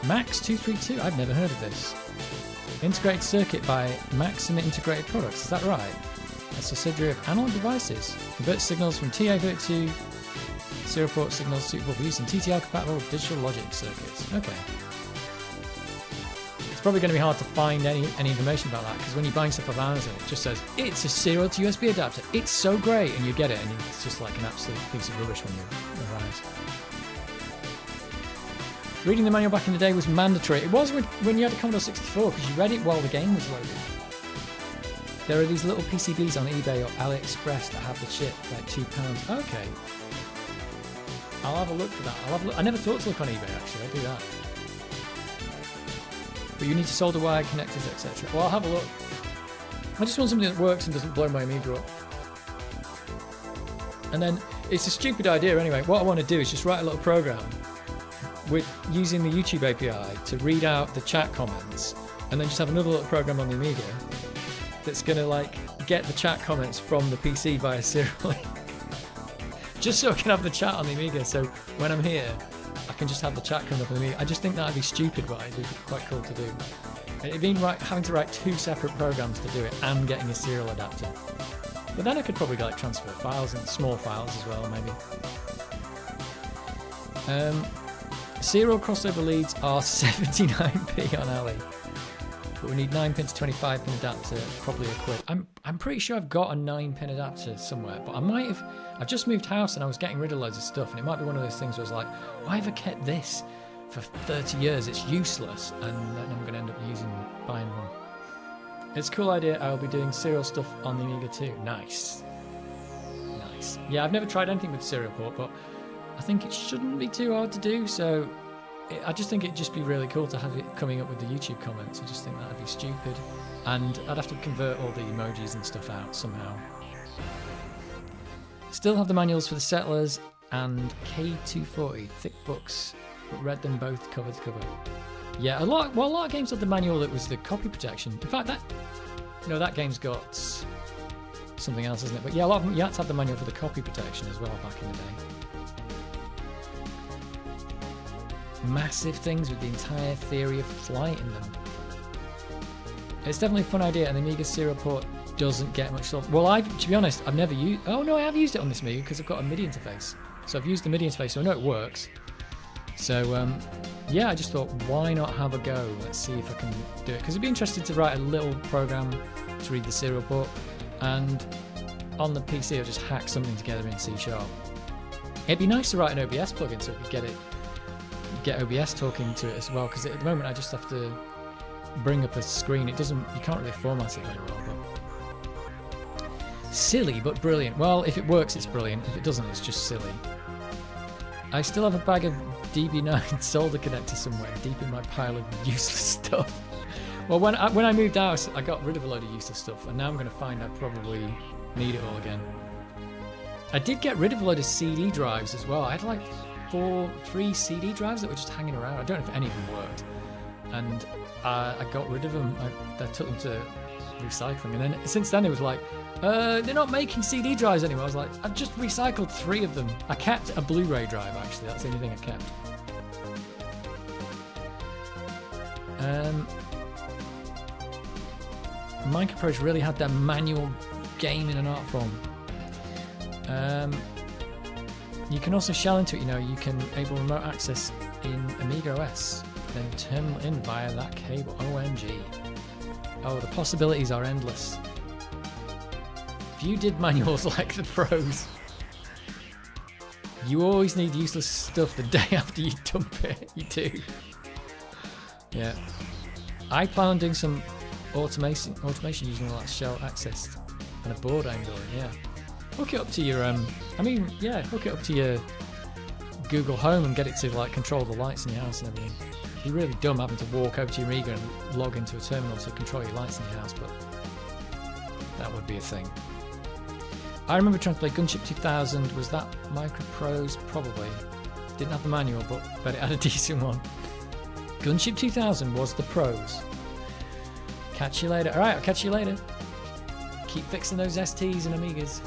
Max 232, I've never heard of this. Integrated circuit by Maxim Integrated Products, is that right? A subsidiary of Analog Devices. Converts signals from TA32 serial port signals suitable for use in TTL compatible digital logic circuits. Okay. It's probably going to be hard to find any information about that because when you're buying stuff off Amazon, it just says it's a serial to USB adapter. It's so great, and you get it, and it's just like an absolute piece of rubbish when you arrive. Reading the manual back in the day was mandatory. It was when you had a Commodore 64 because you read it while the game was loaded. There are these little PCBs on eBay or AliExpress that have the chip, like £2. Okay. I'll have a look for that. I never thought to look on eBay actually. I'll do that. But you need to solder wire connectors, etc. Well, I'll have a look. I just want something that works and doesn't blow my Amiga up. And then it's a stupid idea anyway. What I want to do is just write a little program with using the YouTube API to read out the chat comments, and then just have another little program on the Amiga that's going to like get the chat comments from the PC via serial link. Just so I can have the chat on the Amiga, so when I'm here, I can just have the chat come up on the Amiga. I just think that'd be stupid, but it'd be quite cool to do. It'd be having to write 2 separate programs to do it and getting a serial adapter. But then I could probably like transfer files and small files as well, maybe. Serial crossover leads are 79p on Ali, but we need 9-pin to 25-pin adapter, probably equipped. I'm pretty sure I've got a 9-pin adapter somewhere, but I've just moved house and I was getting rid of loads of stuff, and it might be one of those things where I was like, why have I kept this for 30 years? It's useless, and then I'm going to end up buying one. It's a cool idea. I'll be doing serial stuff on the Amiga too. Nice. Yeah, I've never tried anything with serial port, but I think it shouldn't be too hard to do, so I just think it'd just be really cool to have it coming up with the YouTube comments. I just think that'd be stupid, and I'd have to convert all the emojis and stuff out somehow. Still have the manuals for the Settlers and K240, thick books but read them both cover to cover. Yeah, a lot of games had the manual that was the copy protection. In fact, that game's got something else, isn't it? But yeah, a lot of them, you had to have the manual for the copy protection as well back in the day. Massive things with the entire theory of flight in them. It's definitely a fun idea, and the Amiga serial port doesn't get much love. Well, to be honest, I've never used... Oh no, I have used it on this Amiga because I've got a MIDI interface. So I've used the MIDI interface, so I know it works. So yeah, I just thought, why not have a go? Let's see if I can do it. Because I'd be interested to write a little program to read the serial port, and on the PC I'll just hack something together in C#. It'd be nice to write an OBS plugin so we could get OBS talking to it as well, because at the moment I just have to bring up a screen. You can't really format it very well. But silly but brilliant. Well, if it works, it's brilliant. If it doesn't, it's just silly. I still have a bag of DB9 solder connectors somewhere deep in my pile of useless stuff. Well, when I moved out, I got rid of a load of useless stuff, and now I'm going to find I probably need it all again. I did get rid of a load of CD drives as well. I had like 3 CD drives that were just hanging around. I don't know if any of them worked, and I got rid of them. I took them to recycling, and then since then it was like, they're not making CD drives anymore. I was like, I've just recycled 3 of them. I kept a Blu-ray drive, actually. That's the only thing I kept. Microprose really had their manual game in an art form. You can also shell into it, you can enable remote access in Amiga OS, then terminal in via that cable. OMG. Oh, the possibilities are endless. If you did manuals like the pros, you always need useless stuff the day after you dump it. You do. Yeah. I plan on doing some automation using all that shell access and a board angle. Yeah. Hook it up to your hook it up to your Google Home and get it to like control the lights in your house and everything. It'd be really dumb having to walk over to your Amiga and log into a terminal to control your lights in your house, but that would be a thing. I remember trying to play Gunship 2000. Was that Microprose? Probably. Didn't have the manual, but it had a decent one. Gunship 2000 was the pros. Catch you later. Alright, I'll catch you later. Keep fixing those STs and Amigas.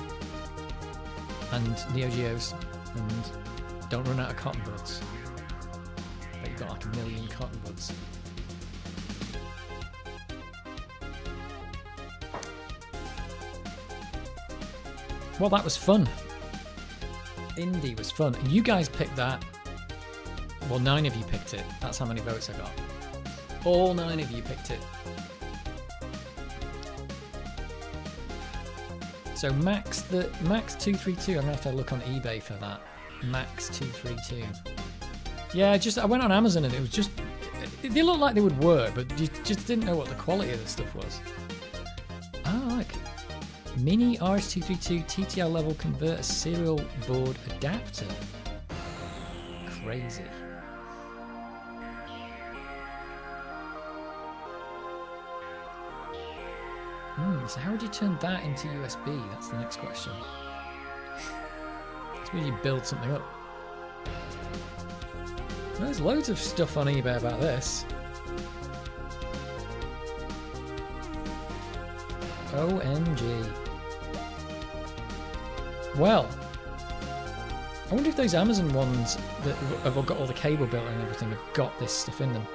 And Neo Geos. And don't run out of cotton buds. But you've got like 1 million cotton buds. Well, that was fun. Indie was fun. You guys picked that. Well, 9 of you picked it. That's how many votes I got. All 9 of you picked it. So Max232, I'm gonna have to look on eBay for that. Max232. Yeah, I went on Amazon and it was just, they looked like they would work, but you just didn't know what the quality of the stuff was. Oh, look. Mini RS232 TTL level converter serial board adapter. Crazy. So how would you turn that into USB? That's the next question. It's where you build something up. There's loads of stuff on eBay about this. OMG. Well, I wonder if those Amazon ones that have got all the cable built and everything have got this stuff in them.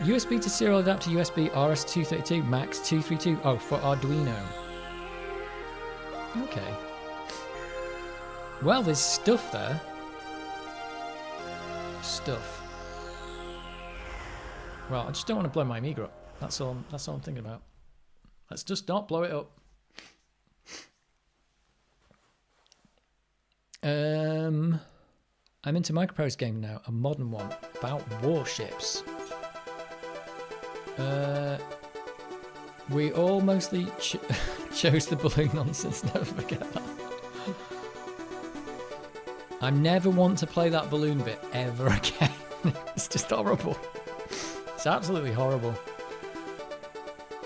USB to serial adapter USB RS232 Max232. Oh, for Arduino. Okay. Well, there's stuff there. Stuff. Well, I just don't want to blow my Amiga up. That's all I'm thinking about. Let's just not blow it up. I'm into Microprose game now, a modern one about warships. We all mostly chose the balloon nonsense. Never forget that. I never want to play that balloon bit ever again. It's just horrible. It's absolutely horrible.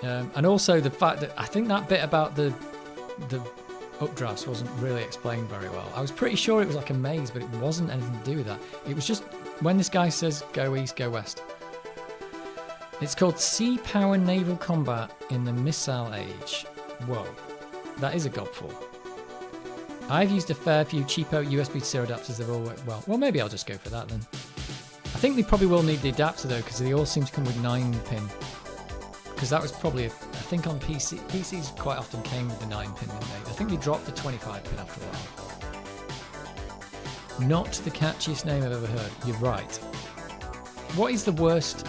And also the fact that I think that bit about the updrafts wasn't really explained very well. I was pretty sure it was like a maze, but it wasn't anything to do with that. It was just when this guy says go east, go west. It's called Sea Power Naval Combat in the Missile Age. Whoa, that is a gobful. I've used a fair few cheapo USB-C adapters. They've all worked well. Well, maybe I'll just go for that then. I think they probably will need the adapter though, because they all seem to come with 9-pin. Because that was probably, I think on PC, PCs quite often came with the 9-pin, didn't they? I think they dropped the 25-pin after a while. Not the catchiest name I've ever heard. You're right. What is the worst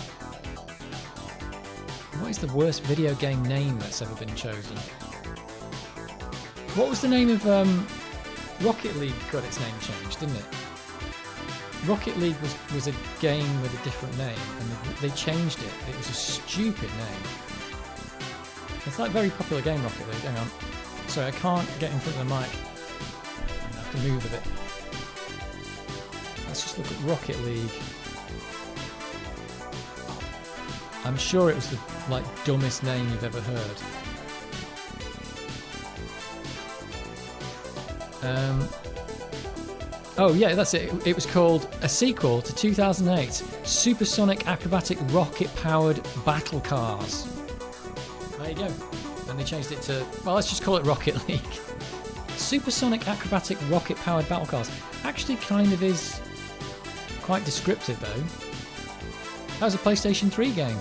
video game name that's ever been chosen? What was the name of Rocket League? Got its name changed, didn't it? Rocket League was a game with a different name, and they changed it. It was a stupid name. It's like a very popular game, Rocket League. Hang on. Sorry, I can't get in front of the mic. I have to move a bit. Let's just look at Rocket League. I'm sure it was the dumbest name you've ever heard. Oh yeah, that's it. It was called a sequel to 2008 Supersonic Acrobatic Rocket-Powered Battle Cars. There you go. And they changed it to, well, let's just call it Rocket League. Supersonic Acrobatic Rocket-Powered Battle Cars. Actually kind of is quite descriptive though. That was a PlayStation 3 game.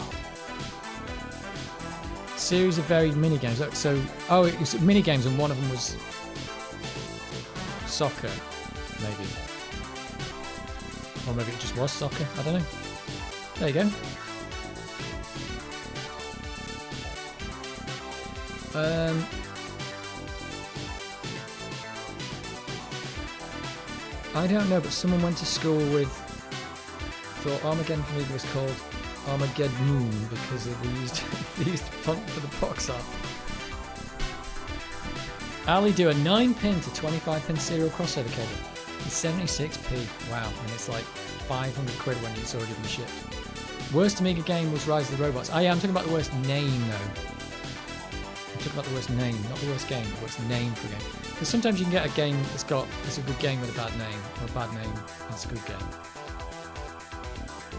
Series of varied mini-games. So, oh, it was mini-games and one of them was soccer. Maybe. Or maybe it just was soccer. I don't know. There you go. I don't know, but someone went to school with thought Armageddon for Amiga was called Armageddon because they used font for the box art. Ali do a 9-pin to 25-pin serial crossover cable. It's 76p. Wow, and it's like 500 quid when it's already been shipped. Worst Amiga game was Rise of the Robots. Oh yeah, I'm talking about the worst name though. I'm talking about the worst name, not the worst game, the worst name for a game. Because sometimes you can get a game it's a good game with a bad name, or a bad name and it's a good game.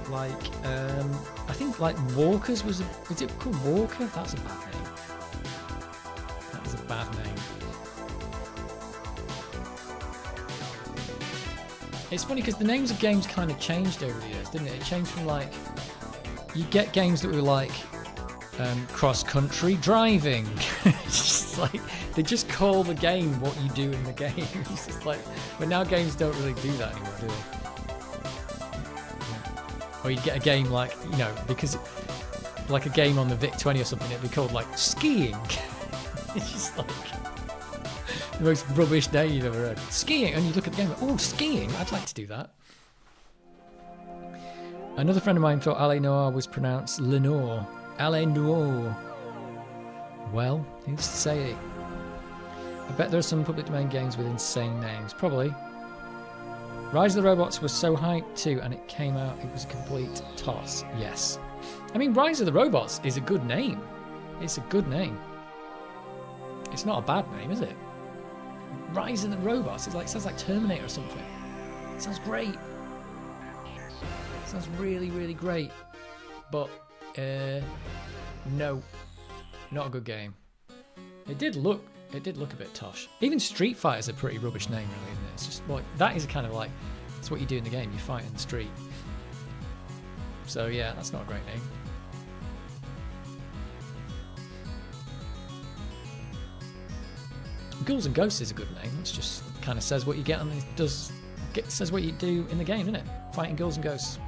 Like, I think like Walkers is it called Walker? That's a bad name. That is a bad name. It's funny because the names of games kind of changed over the years, didn't it? It changed from like, you get games that were like cross-country driving. It's just like, they just call the game what you do in the game. It's just like, but now games don't really do that anymore, do they? Or you get a game like, you know, because like a game on the VIC-20 or something, it'd be called like skiing. It's just like the most rubbish name you've ever heard. Skiing, and you look at the game like, oh, skiing, I'd like to do that. Another friend of mine thought Ale Noir was pronounced Lenore. Ale Noir. Well, who's to say? I bet there are some public domain games with insane names. Probably. Rise of the Robots was so hyped too, and it came out, it was a complete toss. Yes. I mean, Rise of the Robots is a good name. It's a good name. It's not a bad name, is it? Rise of the Robots. It's like, it sounds like Terminator or something. It sounds great. It sounds really, really great. But, no. Not a good game. It did look a bit tosh. Even Street Fighter's a pretty rubbish name, really, isn't it? It's just like, that is kind of like, that's what you do in the game. You fight in the street. So yeah, that's not a great name. Ghouls and Ghosts is a good name. It just kind of says what you get, and it says what you do in the game, isn't it? Fighting ghouls and ghosts.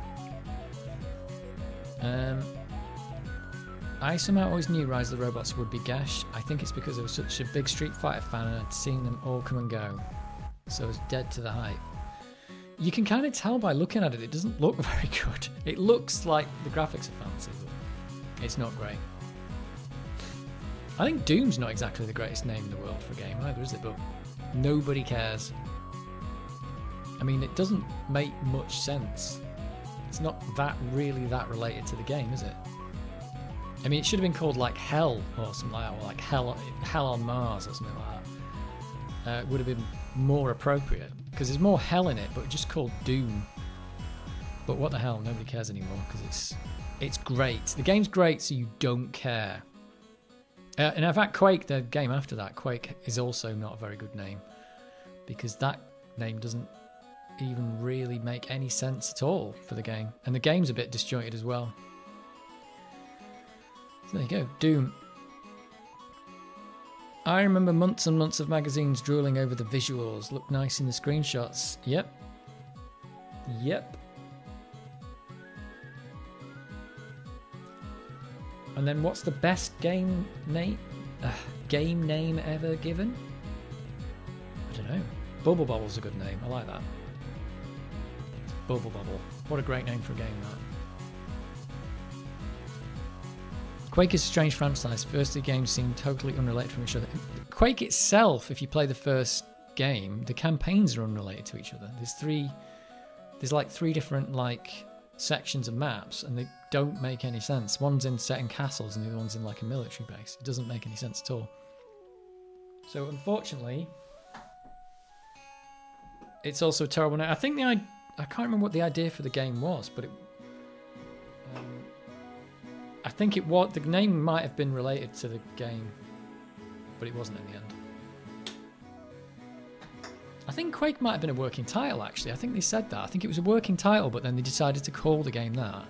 I somehow always knew Rise of the Robots would be gash. I think it's because I was such a big Street Fighter fan and I'd seen them all come and go. So I was dead to the hype. You can kind of tell by looking at it, it doesn't look very good. It looks like the graphics are fancy, but it's not great. I think Doom's not exactly the greatest name in the world for a game either, is it? But nobody cares. I mean, it doesn't make much sense. It's not really that related to the game, is it? I mean, it should have been called like Hell or something like that, or like Hell on Mars or something like that. would have been more appropriate, because there's more hell in it, but just called Doom. But what the hell, nobody cares anymore, because it's great. The game's great, so you don't care. And in fact, Quake, the game after that, Quake, is also not a very good name, because that name doesn't even really make any sense at all for the game. And the game's a bit disjointed as well. So there you go, Doom. I remember months and months of magazines drooling over the visuals. Look nice in the screenshots. Yep. Yep. And then what's the best game name ever given? I don't know. Bubble Bobble's a good name. I like that. Bubble Bobble. What a great name for a game, that. Quake is a strange franchise. First two games seem totally unrelated from each other. Quake itself, if you play the first game, the campaigns are unrelated to each other. There's like three different sections of maps, and they don't make any sense. One's set in castles, and the other one's in like a military base. It doesn't make any sense at all. So unfortunately, it's also a terrible name. I think I can't remember what the idea for the game was, but I think the name might have been related to the game, but it wasn't in the end. I think Quake might have been a working title, actually. I think they said that. I think it was a working title, but then they decided to call the game that.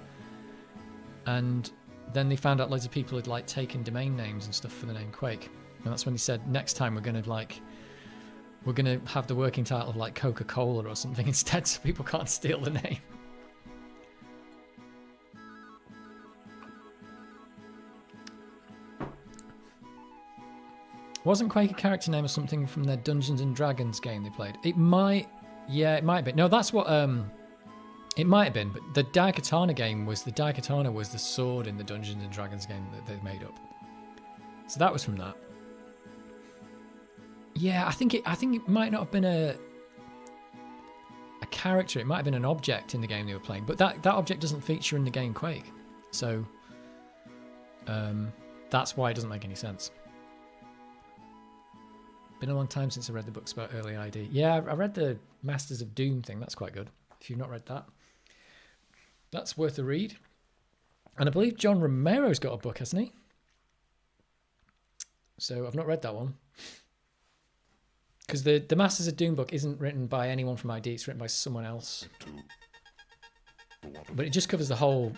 And then they found out loads of people had taken domain names and stuff for the name Quake. And that's when they said, next time we're gonna have the working title of Coca-Cola or something instead, so people can't steal the name. Wasn't Quake a character name or something from their Dungeons and Dragons game they played? It might have been. No, that's what it might have been. But the Daikatana game was the sword in the Dungeons and Dragons game that they made up. So that was from that. Yeah, I think it might not have been a character. It might have been an object in the game they were playing. But that object doesn't feature in the game Quake. So that's why it doesn't make any sense. Been a long time since I read the books about early ID. Yeah, I read the Masters of Doom thing. That's quite good. If you've not read that, that's worth a read. And I believe John Romero's got a book, hasn't he? So I've not read that one. Because the Masters of Doom book isn't written by anyone from ID. It's written by someone else. But it just covers the whole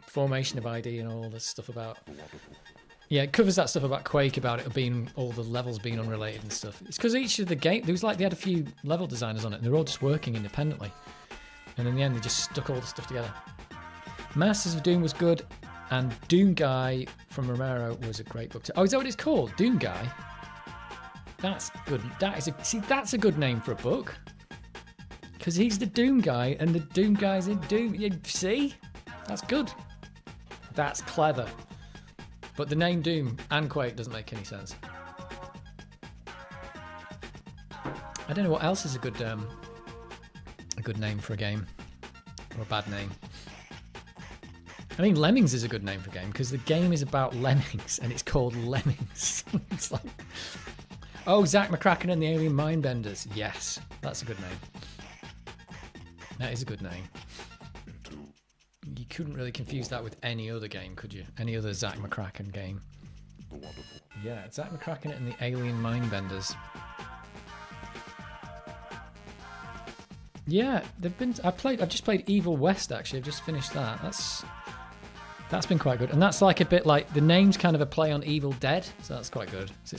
formation of ID and all this stuff about... Yeah, it covers that stuff about Quake, about it being all the levels being unrelated and stuff. It's because each of the game, they had a few level designers on it, and they're all just working independently. And in the end, they just stuck all the stuff together. Masters of Doom was good, and Doom Guy from Romero was a great book too. Oh, is that what it's called? Doom Guy? That's good. That's a good name for a book. Because he's the Doom Guy, and the Doom Guy's in Doom. You see? That's good. That's clever. But the name Doom and Quake doesn't make any sense. I don't know what else is a good name for a game, or a bad name. I mean, Lemmings is a good name for a game because the game is about lemmings and it's called Lemmings. It's like, oh, Zach McCracken and the Alien Mindbenders. Yes, that's a good name. That is a good name. You couldn't really confuse that with any other game, could you? Any other Zach McCracken game. Yeah, Zach McCracken and the Alien Mindbenders. Yeah, I've just played Evil West, actually. I've just finished that. That's been quite good. And that's like a bit like, the name's kind of a play on Evil Dead, so that's quite good. So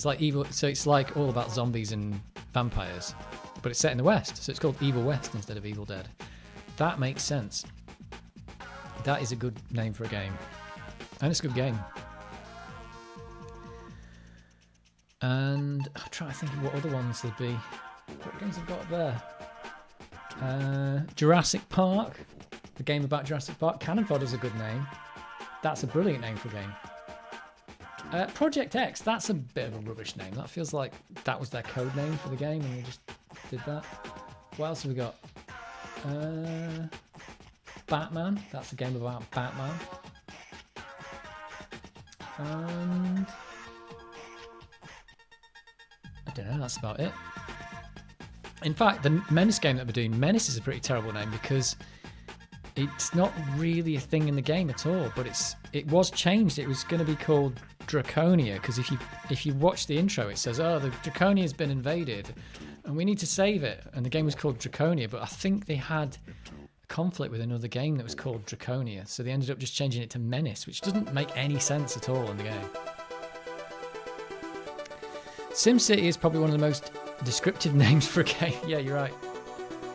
it's like all about zombies and vampires, but it's set in the West, so it's called Evil West instead of Evil Dead. That makes sense. That is a good name for a game. And it's a good game. And I'm trying to think of what other ones there'd be. What games I've got there? Jurassic Park. The game about Jurassic Park. Cannon Fodder's a good name. That's a brilliant name for a game. Project X, that's a bit of a rubbish name. That feels like that was their code name for the game and they just did that. What else have we got? Batman. That's a game about Batman. And I don't know, that's about it. In fact, the Menace game that we're doing, Menace is a pretty terrible name because it's not really a thing in the game at all. But it was changed. It was going to be called Draconia because if you watch the intro, it says, "Oh, the Draconia has been invaded, and we need to save it." And the game was called Draconia, but I think they had a conflict with another game that was called Draconia, so they ended up just changing it to Menace, which doesn't make any sense at all in the game. SimCity is probably one of the most descriptive names for a game. Yeah, you're right.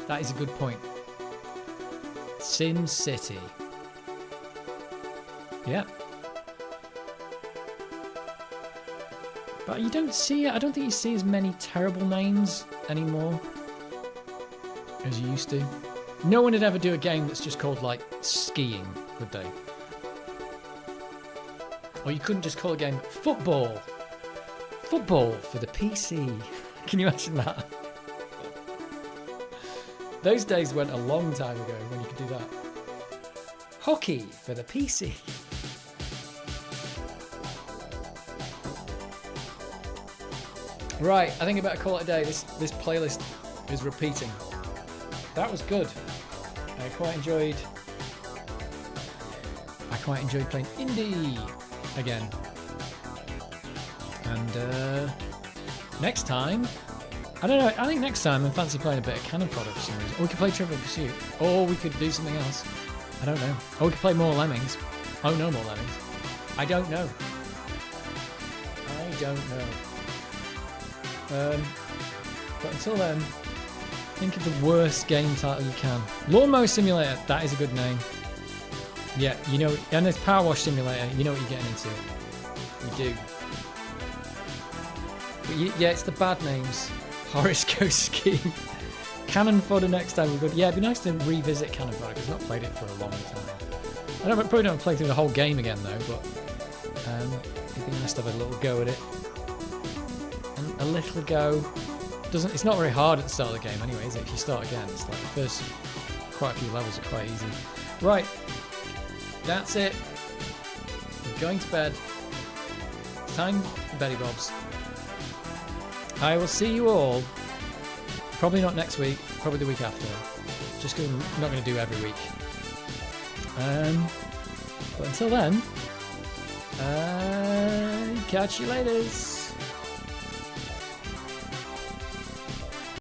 That is a good point. SimCity. Yeah. But you don't see it. I don't think you see as many terrible names anymore as you used to. No one would ever do a game that's just called like skiing, would they? Or you couldn't just call a game football. Football for the PC. Can you imagine that? Those days went a long time ago when you could do that. Hockey for the PC. Right, I think I better call it a day. This playlist is repeating. That was good. I quite enjoyed playing indie again. And next time, I don't know. I think next time I fancy playing a bit of Cannon Fodder for some reason. Or we could play Trivial Pursuit, or we could do something else. I don't know. Or we could play more Lemmings. Oh, no more Lemmings. I don't know. But until then, think of the worst game title you can. Lawnmower Simulator, that is a good name. Yeah, you know, and there's Power Wash Simulator, you know what you're getting into. You do. But yeah, it's the bad names. Horoscope Scheme. Cannon Fodder next time. Yeah, it'd be nice to revisit Cannon Fodder because I've not played it for a long time. I probably don't play through the whole game again though, but it'd be nice to have a little go at it. And a little go. It's not very hard at the start of the game anyway, is it? If you start again, it's like the first quite a few levels are quite easy. Right, that's it. We're going to bed. Time for Betty Bob's. I will see you all. Probably not next week, probably the week after. Just because I'm not going to do every week. But until then, catch you later.